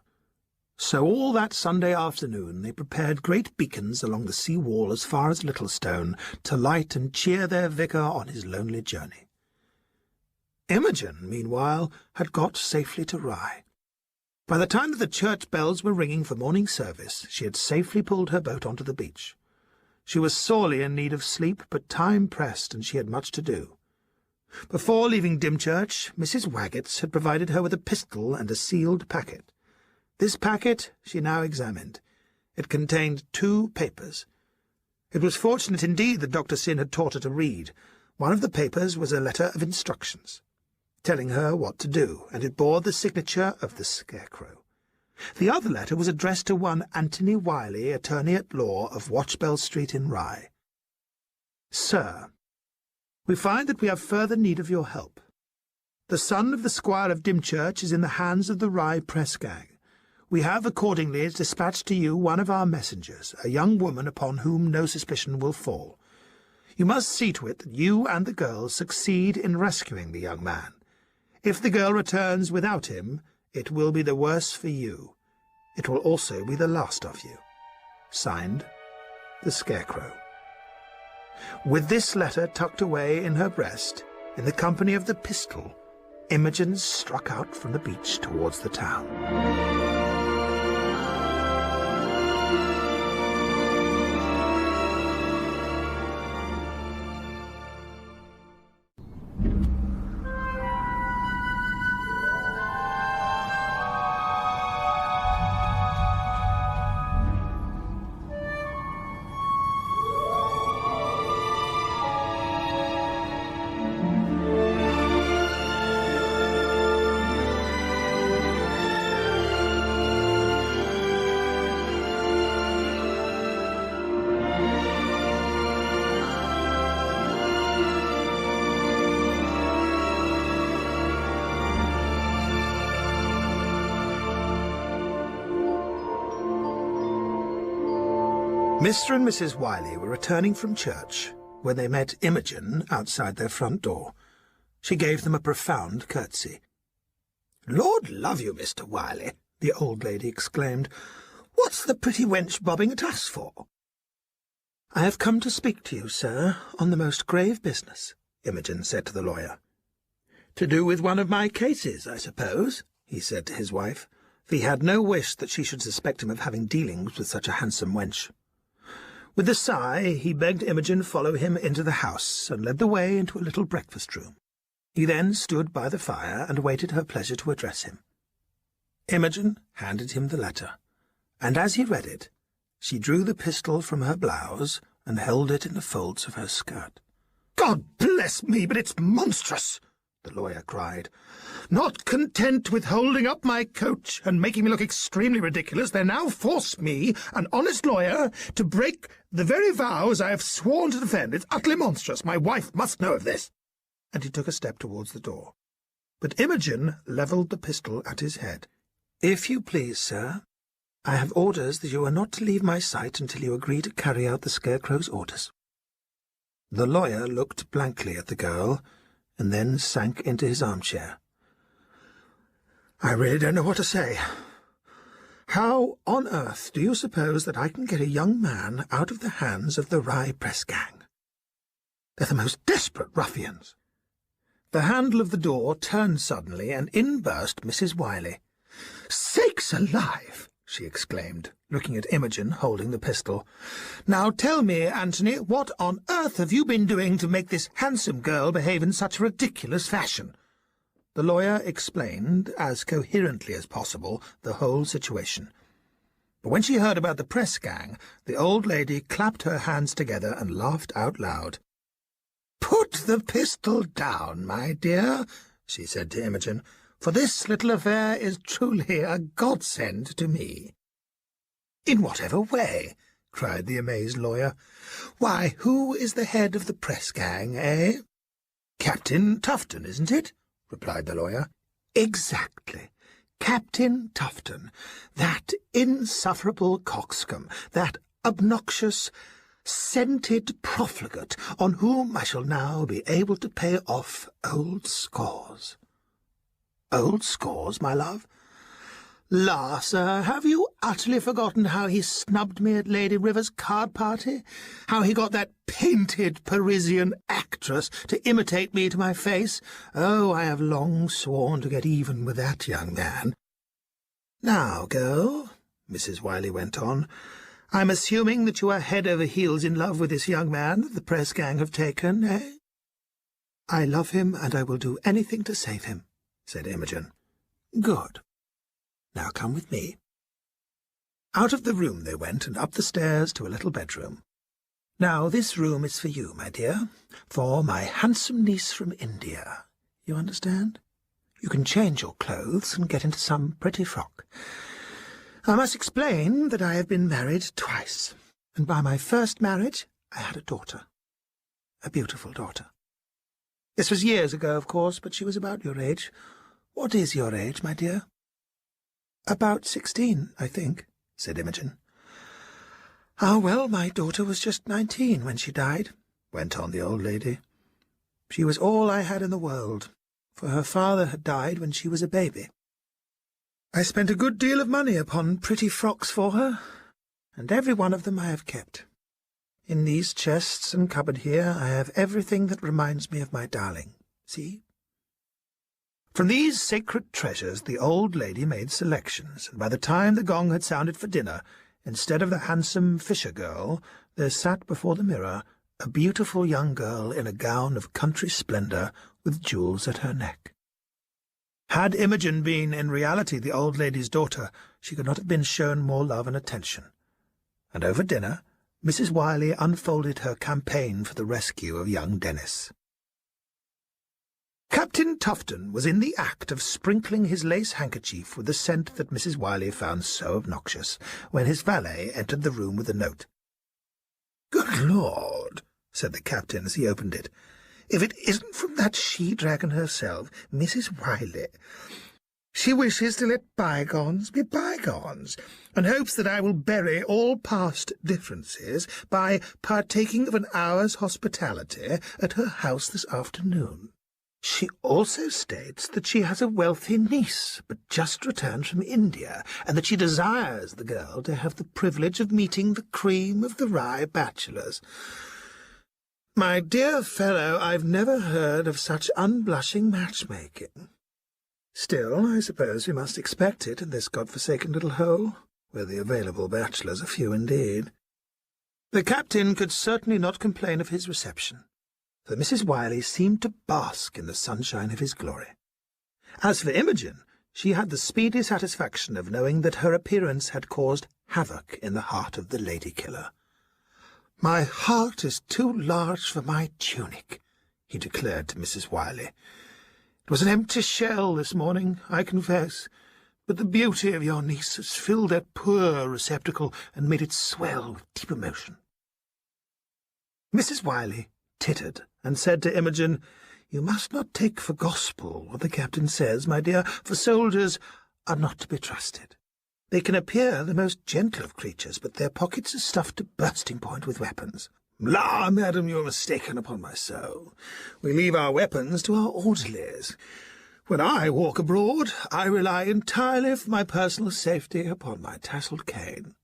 So all that Sunday afternoon they prepared great beacons along the sea wall as far as Littlestone to light and cheer their vicar on his lonely journey. Imogen, meanwhile, had got safely to Rye. By the time that the church bells were ringing for morning service, she had safely pulled her boat onto the beach. She was sorely in need of sleep, but time pressed, and she had much to do. Before leaving Dymchurch, Mrs. Waggetts had provided her with a pistol and a sealed packet. This packet she now examined. It contained 2 papers. It was fortunate indeed that Dr. Syn had taught her to read. One of the papers was a letter of instructions, telling her what to do, and it bore the signature of the Scarecrow. The other letter was addressed to one Anthony Wiley, attorney at law of Watchbell Street in Rye. Sir, we find that we have further need of your help. The son of the Squire of Dymchurch is in the hands of the Rye press gang. We have accordingly dispatched to you one of our messengers, a young woman upon whom no suspicion will fall. You must see to it that you and the girl succeed in rescuing the young man. If the girl returns without him, it will be the worse for you. It will also be the last of you. Signed, the Scarecrow. With this letter tucked away in her breast, in the company of the pistol, Imogen struck out from the beach towards the town. Mr. and Mrs. Wiley were returning from church when they met Imogen outside their front door. She gave them a profound curtsy. "Lord love you, Mr. Wiley," the old lady exclaimed. "What's the pretty wench bobbing at us for?" "I have come to speak to you, sir, on the most grave business," Imogen said to the lawyer. "To do with one of my cases, I suppose," he said to his wife, for he had no wish that she should suspect him of having dealings with such a handsome wench. With a sigh, he begged Imogen follow him into the house, and led the way into a little breakfast-room. He then stood by the fire and waited her pleasure to address him. Imogen handed him the letter, and as he read it, she drew the pistol from her blouse and held it in the folds of her skirt. "God bless me, but it's monstrous!" the lawyer cried. "Not content with holding up my coat and making me look extremely ridiculous, they now force me, an honest lawyer, to break the very vows I have sworn to defend. It's utterly monstrous. My wife must know of this." And he took a step towards the door. But Imogen levelled the pistol at his head. "If you please, sir, I have orders that you are not to leave my sight until you agree to carry out the Scarecrow's orders." The lawyer looked blankly at the girl, and then sank into his armchair. "I really don't know what to say. How on earth do you suppose that I can get a young man out of the hands of the Rye press gang? They're the most desperate ruffians." The handle of the door turned suddenly, and in burst Mrs. Wiley. "Sakes alive!" she exclaimed, looking at Imogen holding the pistol. "Now tell me, Anthony, what on earth have you been doing to make this handsome girl behave in such a ridiculous fashion?" The lawyer explained, as coherently as possible, the whole situation. But when she heard about the press gang, the old lady clapped her hands together and laughed out loud. "Put the pistol down, my dear," she said to Imogen, "for this little affair is truly a godsend to me." "In whatever way?" cried the amazed lawyer. "Why, who is the head of the press gang, eh?" "Captain Tufton, isn't it?" replied the lawyer. "Exactly. Captain Tufton, that insufferable coxcomb, that obnoxious, scented profligate on whom I shall now be able to pay off old scores." "Old scores, my love?" "La, sir, have you utterly forgotten how he snubbed me at Lady River's card party? How he got that painted Parisian actress to imitate me to my face? Oh, I have long sworn to get even with that young man." "Now, girl," Mrs. Wiley went on, "I'm assuming that you are head over heels in love with this young man that the press gang have taken, eh?" "I love him, and I will do anything to save him," said Imogen. "Good. Now come with me." Out of the room they went, and up the stairs to a little bedroom. "Now this room is for you, my dear, for my handsome niece from India. You understand? You can change your clothes and get into some pretty frock. I must explain that I have been married twice, and by my first marriage I had a daughter, a beautiful daughter. This was years ago, of course, but she was about your age. What is your age, my dear?" "About 16, I think," said Imogen. "Ah, well, my daughter was just 19 when she died," went on the old lady. "She was all I had in the world, for her father had died when she was a baby. I spent a good deal of money upon pretty frocks for her, and every one of them I have kept. In these chests and cupboard here I have everything that reminds me of my darling. See?" From these sacred treasures the old lady made selections, and by the time the gong had sounded for dinner, instead of the handsome fisher girl, there sat before the mirror a beautiful young girl in a gown of country splendour with jewels at her neck. Had Imogen been in reality the old lady's daughter, she could not have been shown more love and attention. And over dinner Mrs. Wiley unfolded her campaign for the rescue of young Dennis. Captain Tufton was in the act of sprinkling his lace handkerchief with the scent that Mrs. Wiley found so obnoxious, when his valet entered the room with a note. "Good Lord," said the captain as he opened it, "if it isn't from that she-dragon herself, Mrs. Wiley. She wishes to let bygones be bygones, and hopes that I will bury all past differences by partaking of an hour's hospitality at her house this afternoon. She also states that she has a wealthy niece, but just returned from India, and that she desires the girl to have the privilege of meeting the cream of the Rye bachelors. My dear fellow, I've never heard of such unblushing matchmaking. Still, I suppose we must expect it in this God-forsaken little hole, where the available bachelors are few indeed." The captain could certainly not complain of his reception. for Mrs. Wiley seemed to bask in the sunshine of his glory. As for Imogen, she had the speedy satisfaction of knowing that her appearance had caused havoc in the heart of the lady-killer. "My heart is too large for my tunic," he declared to Mrs. Wiley. "It was an empty shell this morning, I confess, but the beauty of your niece has filled that poor receptacle and made it swell with deep emotion." Mrs. Wiley tittered and said to Imogen, "You must not take for gospel what the captain says, my dear, for soldiers are not to be trusted. They can appear the most gentle of creatures, but their pockets are stuffed to bursting point with weapons." "La, madam, you are mistaken, upon my soul. We leave our weapons to our orderlies. When I walk abroad, I rely entirely for my personal safety upon my tasselled cane."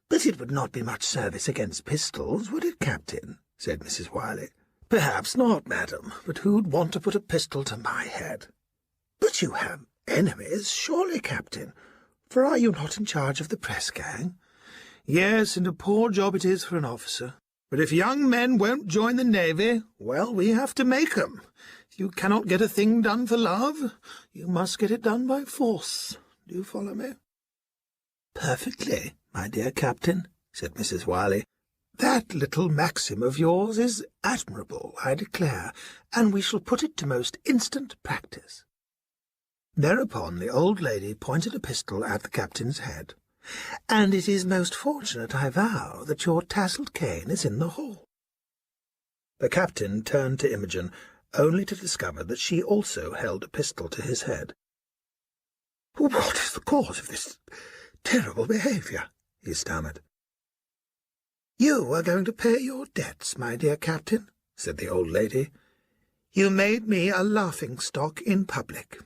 "But it would not be much service against pistols, would it, Captain?" said Mrs. Wiley. "Perhaps not, madam, but who'd want to put a pistol to my head?" "But you have enemies, surely, Captain, for are you not in charge of the press gang?" "Yes, and a poor job it is for an officer. But if young men won't join the Navy, well, we have to make 'em. You cannot get a thing done for love. You must get it done by force. Do you follow me?" "Perfectly, my dear Captain," said Mrs. Wiley. "That little maxim of yours is admirable, I declare, and we shall put it to most instant practice." Thereupon the old lady pointed a pistol at the captain's head. "And it is most fortunate, I vow, that your tasselled cane is in the hall." The captain turned to Imogen, only to discover that she also held a pistol to his head. "What is the cause of this terrible behaviour?" he stammered. "You are going to pay your debts, my dear Captain," said the old lady. "You made me a laughing-stock in public.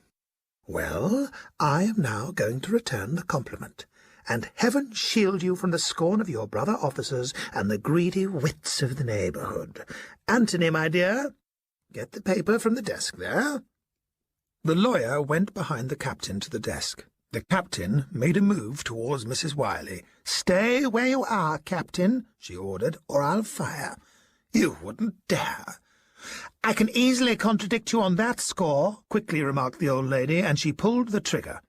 Well, I am now going to return the compliment, and heaven shield you from the scorn of your brother officers and the greedy wits of the neighbourhood. Antony, my dear, get the paper from the desk there." The lawyer went behind the captain to the desk. The captain made a move towards Mrs. Wiley. "Stay where you are, Captain," she ordered, "or I'll fire." "You wouldn't dare." "I can easily contradict you on that score," quickly remarked the old lady, and she pulled the trigger.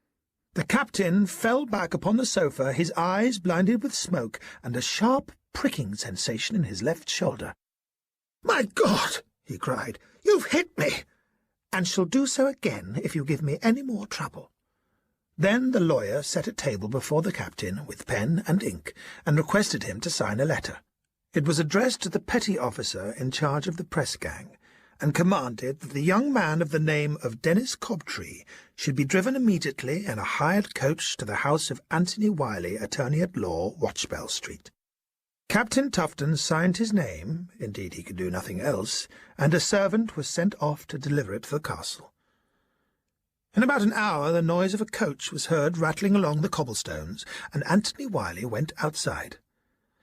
The captain fell back upon the sofa, his eyes blinded with smoke, and a sharp pricking sensation in his left shoulder. "My God!" he cried. "You've hit me!" "And shall do so again if you give me any more trouble." Then the lawyer set a table before the captain with pen and ink, and requested him to sign a letter. It was addressed to the petty officer in charge of the press gang, and commanded that the young man of the name of Dennis Cobtree should be driven immediately in a hired coach to the house of Anthony Wiley, attorney-at-law, Watchbell Street. Captain Tufton signed his name, indeed he could do nothing else, and a servant was sent off to deliver it to the castle. In about an hour the noise of a coach was heard rattling along the cobblestones, and Anthony Wiley went outside.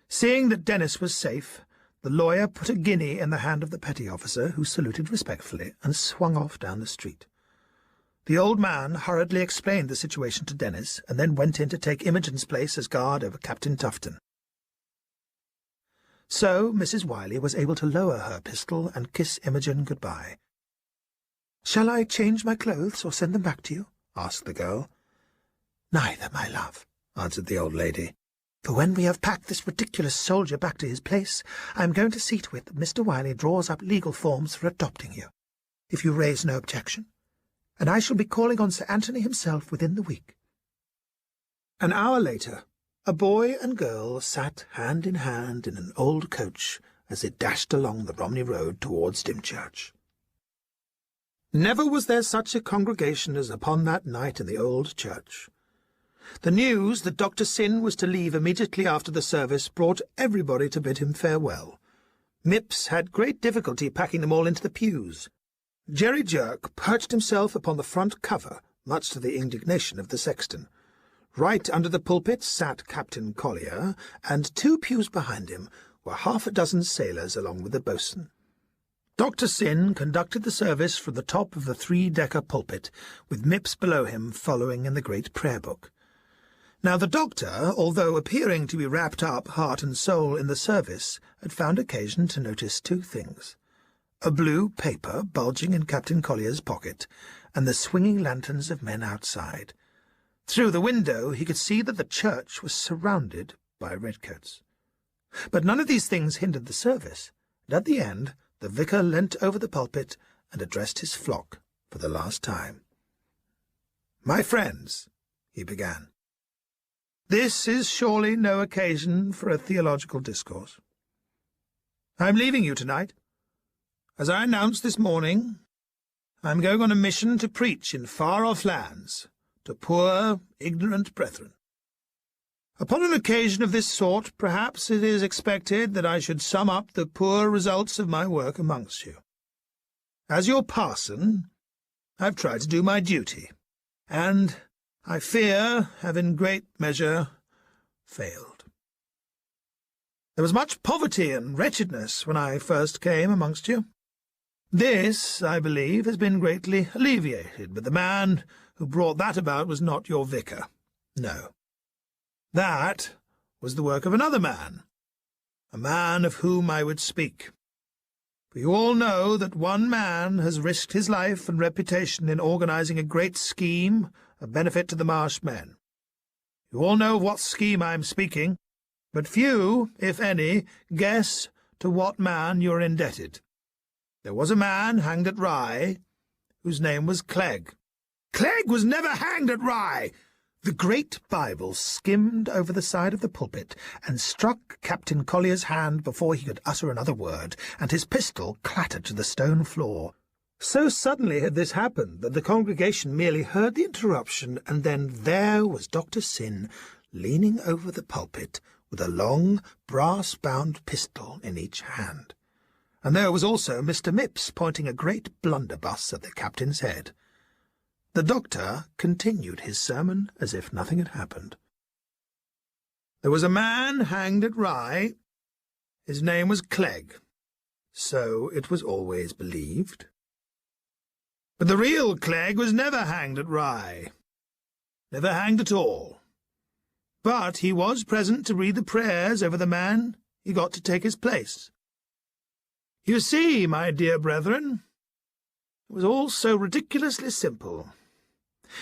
Seeing that Dennis was safe, the lawyer put a guinea in the hand of the petty officer, who saluted respectfully, and swung off down the street. The old man hurriedly explained the situation to Dennis, and then went in to take Imogen's place as guard over Captain Tufton. So Mrs. Wiley was able to lower her pistol and kiss Imogen good-bye. "Shall I change my clothes or send them back to you?" asked the girl. "Neither, my love," answered the old lady. "For when we have packed this ridiculous soldier back to his place, I am going to see to it that Mr. Wiley draws up legal forms for adopting you, if you raise no objection, and I shall be calling on Sir Anthony himself within the week." An hour later, a boy and girl sat hand in hand in an old coach as it dashed along the Romney Road towards Dymchurch. Never was there such a congregation as upon that night in the old church. The news that Dr. Syn was to leave immediately after the service brought everybody to bid him farewell. Mipps had great difficulty packing them all into the pews. Jerry Jerk perched himself upon the front cover, much to the indignation of the sexton. Right under the pulpit sat Captain Collier, and 2 pews behind him were 6 sailors along with the boatswain. Dr. Syn conducted the service from the top of the 3-decker pulpit, with Mipps below him following in the great prayer-book. Now the doctor, although appearing to be wrapped up heart and soul in the service, had found occasion to notice two things: a blue paper bulging in Captain Collier's pocket, and the swinging lanterns of men outside. Through the window he could see that the church was surrounded by redcoats. But none of these things hindered the service, and at the end the vicar leant over the pulpit and addressed his flock for the last time. "My friends," he began, "this is surely no occasion for a theological discourse. I am leaving you tonight. As I announced this morning, I am going on a mission to preach in far-off lands to poor, ignorant brethren. Upon an occasion of this sort, perhaps it is expected that I should sum up the poor results of my work amongst you. As your parson, I have tried to do my duty, and, I fear, have in great measure failed. There was much poverty and wretchedness when I first came amongst you. This, I believe, has been greatly alleviated, but the man who brought that about was not your vicar. No. That was the work of another man, a man of whom I would speak. For you all know that one man has risked his life and reputation in organizing a great scheme of benefit to the Marsh men. You all know of what scheme I am speaking, but few, if any, guess to what man you are indebted. There was a man hanged at Rye, whose name was Clegg." "Clegg was never hanged at Rye!" The great Bible skimmed over the side of the pulpit and struck Captain Collier's hand before he could utter another word, and his pistol clattered to the stone floor. So suddenly had this happened that the congregation merely heard the interruption, and then there was Dr. Syn leaning over the pulpit with a long, brass-bound pistol in each hand. And there was also Mr. Mipps pointing a great blunderbuss at the captain's head. The doctor continued his sermon as if nothing had happened. "There was a man hanged at Rye. His name was Clegg. So it was always believed. But the real Clegg was never hanged at Rye. Never hanged at all. But he was present to read the prayers over the man he got to take his place. You see, my dear brethren, it was all so ridiculously simple.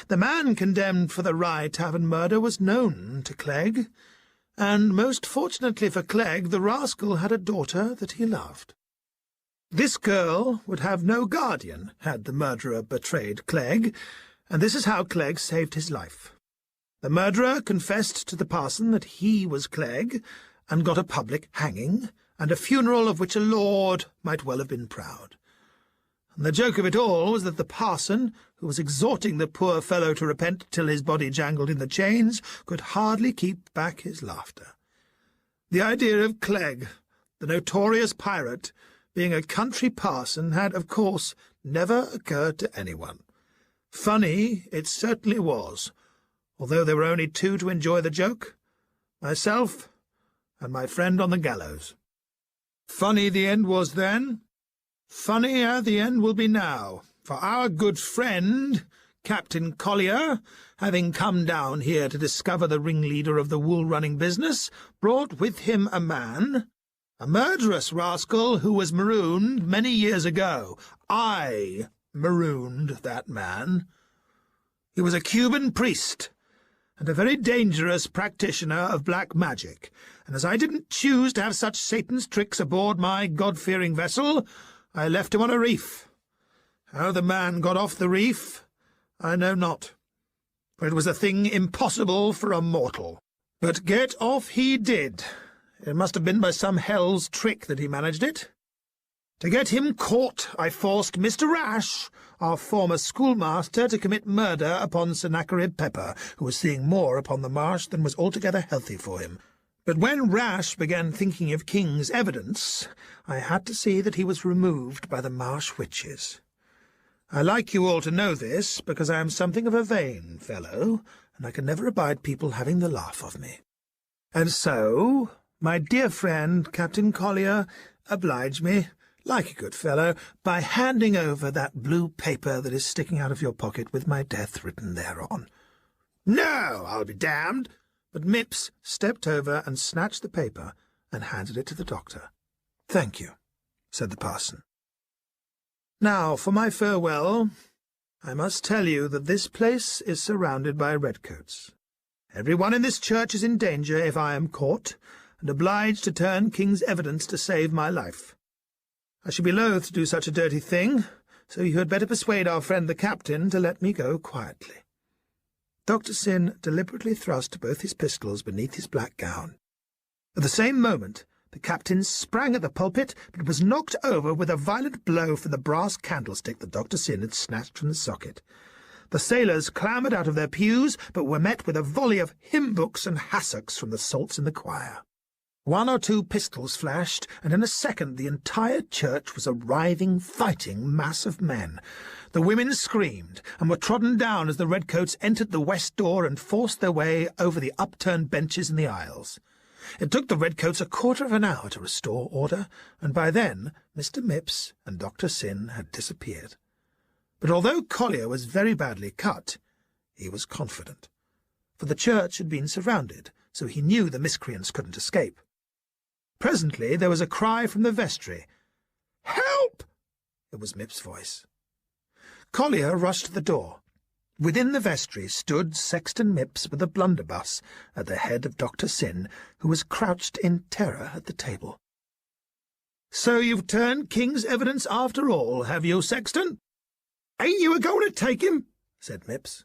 The man condemned for the Rye Tavern murder was known to Clegg, and most fortunately for Clegg, the rascal had a daughter that he loved. This girl would have no guardian had the murderer betrayed Clegg, and this is how Clegg saved his life. The murderer confessed to the parson that he was Clegg, and got a public hanging, and a funeral of which a lord might well have been proud. And the joke of it all was that the parson, who was exhorting the poor fellow to repent till his body jangled in the chains, could hardly keep back his laughter. The idea of Clegg, the notorious pirate, being a country parson had, of course, never occurred to anyone. Funny it certainly was, although there were only two to enjoy the joke, myself and my friend on the gallows. Funny the end was then, funnier the end will be now, for our good friend, Captain Collier, having come down here to discover the ringleader of the wool-running business, brought with him a man, a murderous rascal who was marooned many years ago. I marooned that man. He was a Cuban priest, and a very dangerous practitioner of black magic, and as I didn't choose to have such Satan's tricks aboard my God-fearing vessel, I left him on a reef. How the man got off the reef, I know not, for it was a thing impossible for a mortal. But get off he did. It must have been by some hell's trick that he managed it. To get him caught, I forced Mr. Rash, our former schoolmaster, to commit murder upon Sennacherib Pepper, who was seeing more upon the marsh than was altogether healthy for him. But when Rash began thinking of King's evidence, I had to see that he was removed by the marsh witches. I like you all to know this, because I am something of a vain fellow, and I can never abide people having the laugh of me. And so, my dear friend, Captain Collier, oblige me, like a good fellow, by handing over that blue paper that is sticking out of your pocket with my death written thereon. No, I'll be damned! but Mipps stepped over and snatched the paper and handed it to the doctor. "Thank you," said the parson. "Now, for my farewell, I must tell you that this place is surrounded by redcoats. Every one in this church is in danger if I am caught, and obliged to turn king's evidence to save my life. I should be loath to do such a dirty thing, so you had better persuade our friend the captain to let me go quietly." Dr. Syn deliberately thrust both his pistols beneath his black gown. At the same moment, the captain sprang at the pulpit, but was knocked over with a violent blow from the brass candlestick that Dr. Syn had snatched from the socket. The sailors clambered out of their pews, but were met with a volley of hymn-books and hassocks from the salts in the choir. One or two pistols flashed, and in a second the entire church was a writhing, fighting mass of men. The women screamed, and were trodden down as the redcoats entered the west door and forced their way over the upturned benches in the aisles. It took the redcoats a quarter of an hour to restore order, and by then Mr. Mipps and Dr. Syn had disappeared. But although Collier was very badly cut, he was confident, for the church had been surrounded, so he knew the miscreants couldn't escape. Presently there was a cry from the vestry. "Help!" It was Mipps' voice. Collier rushed to the door. Within the vestry stood Sexton Mipps with a blunderbuss at the head of Dr. Syn, who was crouched in terror at the table. "So you've turned king's evidence after all, have you, Sexton?" "Ain't you a-going to take him?" said Mipps.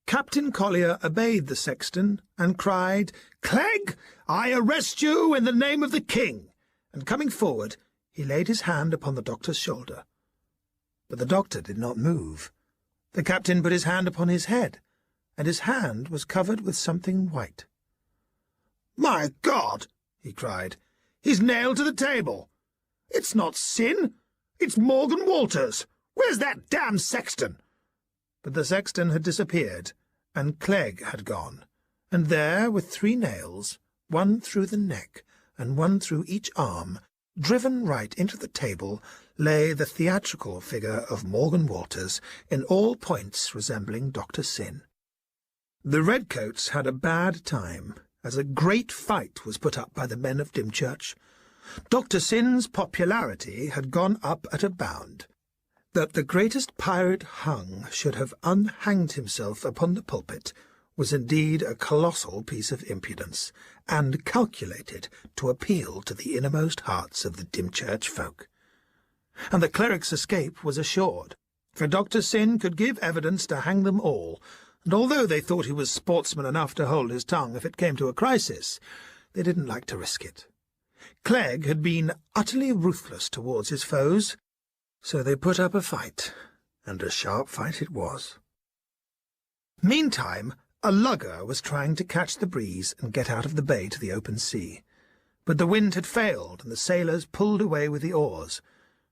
Captain Collier obeyed the sexton and cried, "Clegg, I arrest you in the name of the king," and coming forward, he laid his hand upon the doctor's shoulder. But the doctor did not move. The captain put his hand upon his head, and his hand was covered with something white. "My God!" he cried. "He's nailed to the table. It's not Syn. It's Morgan Walters. Where's that damned sexton?" But the sexton had disappeared, and Clegg had gone, and there, with 3 nails, one through the neck and one through each arm, driven right into the table, lay the theatrical figure of Morgan Walters, in all points resembling Dr. Syn. The redcoats had a bad time, as a great fight was put up by the men of Dymchurch. Dr. Syn's popularity had gone up at a bound. That the greatest pirate hung should have unhanged himself upon the pulpit was indeed a colossal piece of impudence, and calculated to appeal to the innermost hearts of the Dymchurch folk. And the cleric's escape was assured, for Dr. Syn could give evidence to hang them all, and although they thought he was sportsman enough to hold his tongue if it came to a crisis, they didn't like to risk it. Clegg had been utterly ruthless towards his foes, so they put up a fight, and a sharp fight it was. Meantime, a lugger was trying to catch the breeze and get out of the bay to the open sea. But the wind had failed, and the sailors pulled away with the oars.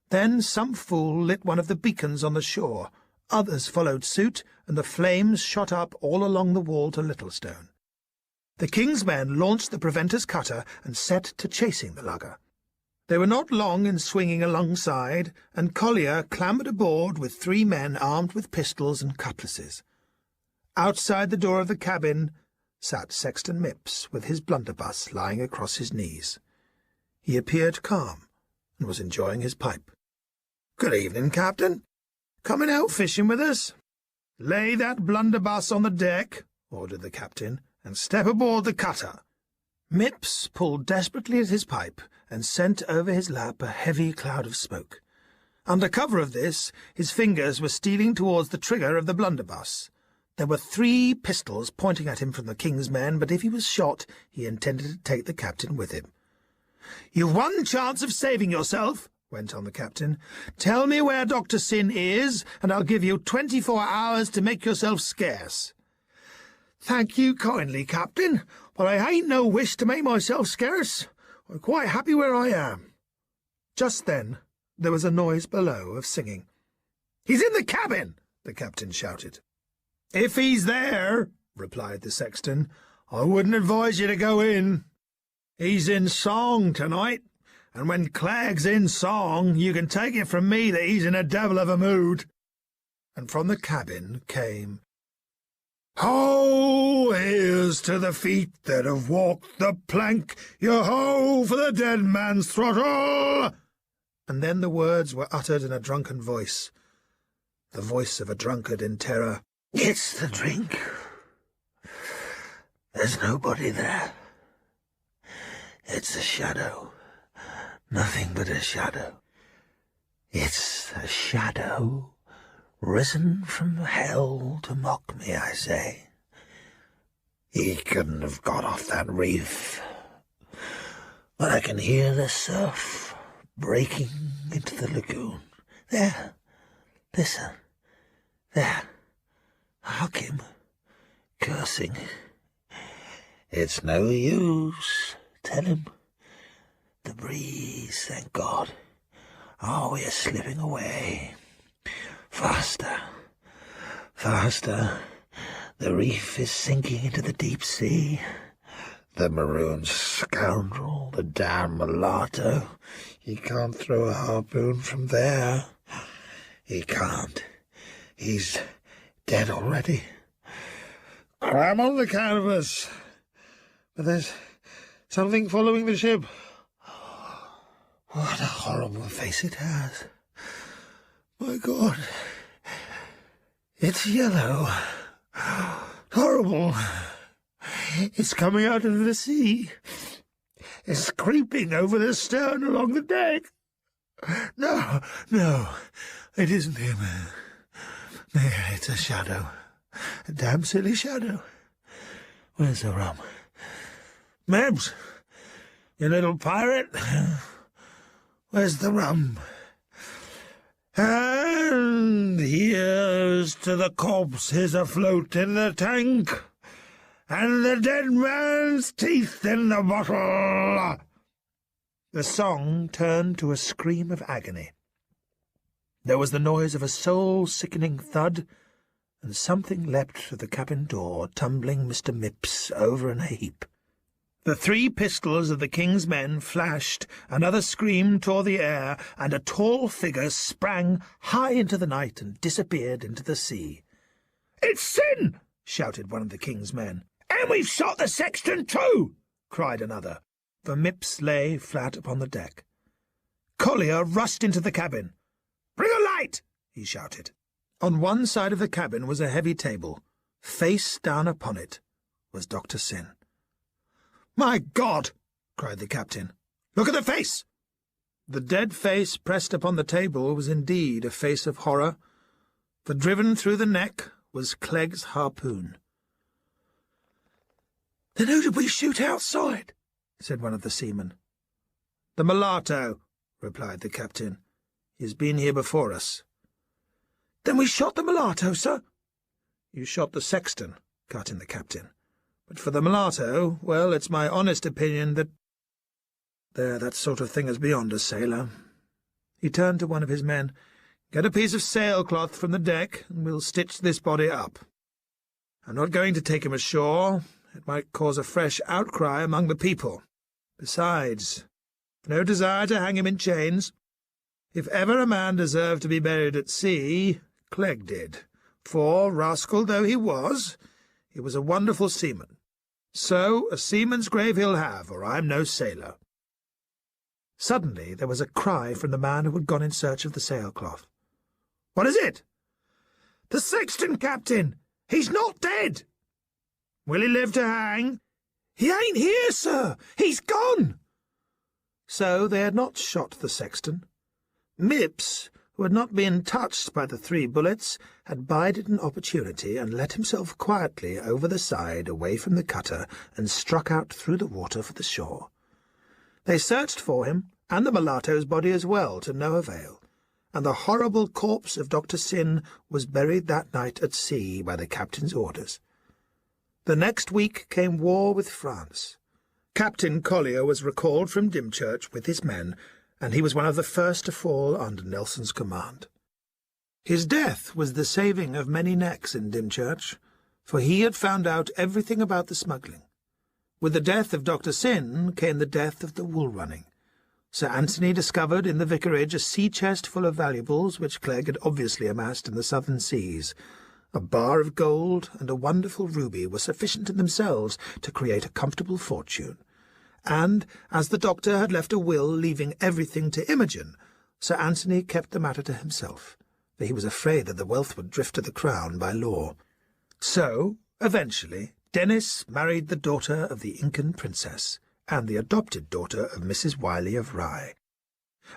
Then some fool lit one of the beacons on the shore. Others followed suit, and the flames shot up all along the wall to Littlestone. The king's men launched the preventor's cutter and set to chasing the lugger. They were not long in swinging alongside, and Collier clambered aboard with 3 men armed with pistols and cutlasses. Outside the door of the cabin sat Sexton Mipps with his blunderbuss lying across his knees. He appeared calm, and was enjoying his pipe. "Good evening, Captain. Coming out fishing with us?" "Lay that blunderbuss on the deck," ordered the captain, "and step aboard the cutter." Mipps pulled desperately at his pipe, and sent over his lap a heavy cloud of smoke. Under cover of this, his fingers were stealing towards the trigger of the blunderbuss. There were 3 pistols pointing at him from the king's men, but if he was shot, he intended to take the captain with him. "You've one chance of saving yourself," went on the captain. "Tell me where Dr. Syn is, and I'll give you 24 hours to make yourself scarce." "Thank you kindly, Captain, but I ain't no wish to make myself scarce. I'm quite happy where I am." Just then there was a noise below of singing. "He's in the cabin!" the captain shouted. "If he's there," replied the sexton, "I wouldn't advise you to go in. He's in song tonight, and when Clegg's in song, you can take it from me that he's in a devil of a mood." And from the cabin came, Ho, here's to the feet that have walked the plank, yo-ho for the dead man's throttle! And then the words were uttered in a drunken voice, the voice of a drunkard in terror. It's the drink. There's nobody there. It's a shadow. Nothing but a shadow. It's a shadow risen from hell to mock me, I say. He couldn't have got off that reef. But I can hear the surf breaking into the lagoon. There, listen, there. Hark him, cursing. It's no use. Tell him. The breeze, thank God. Oh, we're slipping away. Faster, faster. The reef is sinking into the deep sea. The maroon scoundrel, the damn mulatto. He can't throw a harpoon from there. He can't. He's dead already. Cram on the canvas. But there's something following the ship. What a horrible face it has. My God. It's yellow. Horrible. It's coming out of the sea. It's creeping over the stern along the deck. No, it isn't him. It's a shadow. A damn silly shadow. Where's the rum? Mebs, you little pirate. Where's the rum? And here's to the corpses afloat in the tank, and the dead man's teeth in the bottle. The song turned to a scream of agony. There was the noise of a soul-sickening thud, and something leapt through the cabin door, tumbling Mr. Mipps over in a heap. The 3 pistols of the king's men flashed, another scream tore the air, and a tall figure sprang high into the night and disappeared into the sea. "It's Syn!" shouted one of the king's men. "And we've shot the sexton too!" cried another, for Mipps lay flat upon the deck. Collier rushed into the cabin. "Bring a light!" he shouted. On one side of the cabin was a heavy table. Face down upon it was Dr. Syn. "My God!" cried the captain. "Look at the face!" The dead face pressed upon the table was indeed a face of horror, for driven through the neck was Clegg's harpoon. "Then who did we shoot outside?" said one of the seamen. "The mulatto," replied the captain. "He has been here before us." "Then we shot the mulatto, sir?" "You shot the sexton," cut in the captain. "But for the mulatto, well, it's my honest opinion that— There, that sort of thing is beyond us, sailor." He turned to one of his men. "Get a piece of sailcloth from the deck, and we'll stitch this body up. I'm not going to take him ashore. It might cause a fresh outcry among the people. Besides, I've no desire to hang him in chains. If ever a man deserved to be buried at sea, Clegg did, for, rascal though he was a wonderful seaman. So a seaman's grave he'll have, or I'm no sailor." Suddenly there was a cry from the man who had gone in search of the sailcloth. "What is it?" "The sexton, Captain! He's not dead!" "Will he live to hang?" "He ain't here, sir! He's gone!" So they had not shot the sexton. Mipps, who had not been touched by the 3 bullets, had bided an opportunity and let himself quietly over the side away from the cutter and struck out through the water for the shore. They searched for him, and the mulatto's body as well, to no avail, and the horrible corpse of Dr. Syn was buried that night at sea by the captain's orders. The next week came war with France. Captain Collier was recalled from Dymchurch with his men, and he was one of the first to fall under Nelson's command. His death was the saving of many necks in Dymchurch, for he had found out everything about the smuggling. With the death of Dr. Syn came the death of the wool-running. Sir Anthony discovered in the vicarage a sea-chest full of valuables which Clegg had obviously amassed in the southern seas, A bar of gold and a wonderful ruby were sufficient in themselves to create a comfortable fortune, and, as the doctor had left a will leaving everything to Imogen, Sir Anthony kept the matter to himself, for he was afraid that the wealth would drift to the crown by law. So, eventually, Dennis married the daughter of the Incan princess, and the adopted daughter of Mrs. Wiley of Rye.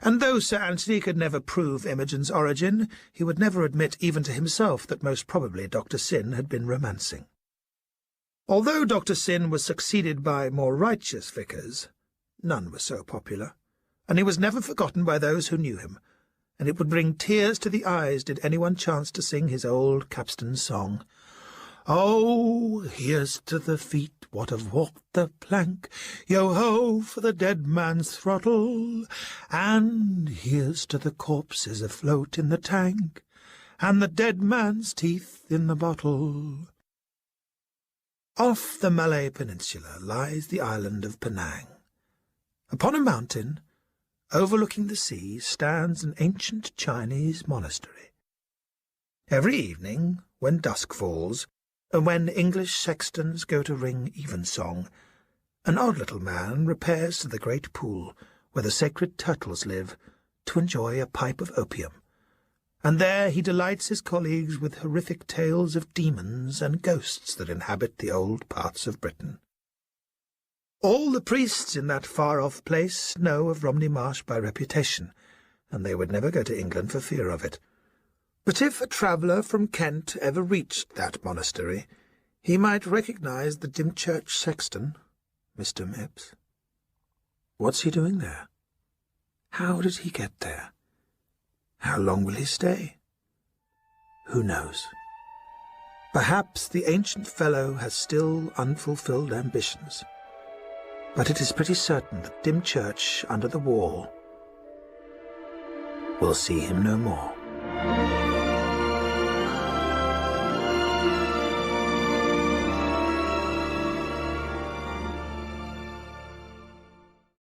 And though Sir Anthony could never prove Imogen's origin, he would never admit even to himself that most probably Dr. Syn had been romancing. Although Dr. Syn was succeeded by more righteous vicars, none were so popular, and he was never forgotten by those who knew him, and it would bring tears to the eyes did anyone chance to sing his old capstan song. Oh, here's to the feet what have walked the plank, yo-ho for the dead man's throttle, and here's to the corpses afloat in the tank, and the dead man's teeth in the bottle. Off the Malay Peninsula lies the island of Penang. Upon a mountain, overlooking the sea, stands an ancient Chinese monastery. Every evening, when dusk falls, and when English sextons go to ring evensong, an odd little man repairs to the great pool where the sacred turtles live to enjoy a pipe of opium, and there he delights his colleagues with horrific tales of demons and ghosts that inhabit the old parts of Britain. All the priests in that far-off place know of Romney Marsh by reputation, and they would never go to England for fear of it. But if a traveller from Kent ever reached that monastery, he might recognise the Dymchurch sexton, Mr. Mipps. What's he doing there? How did he get there? How long will he stay? Who knows? Perhaps the ancient fellow has still unfulfilled ambitions, but it is pretty certain that Dymchurch under the wall will see him no more.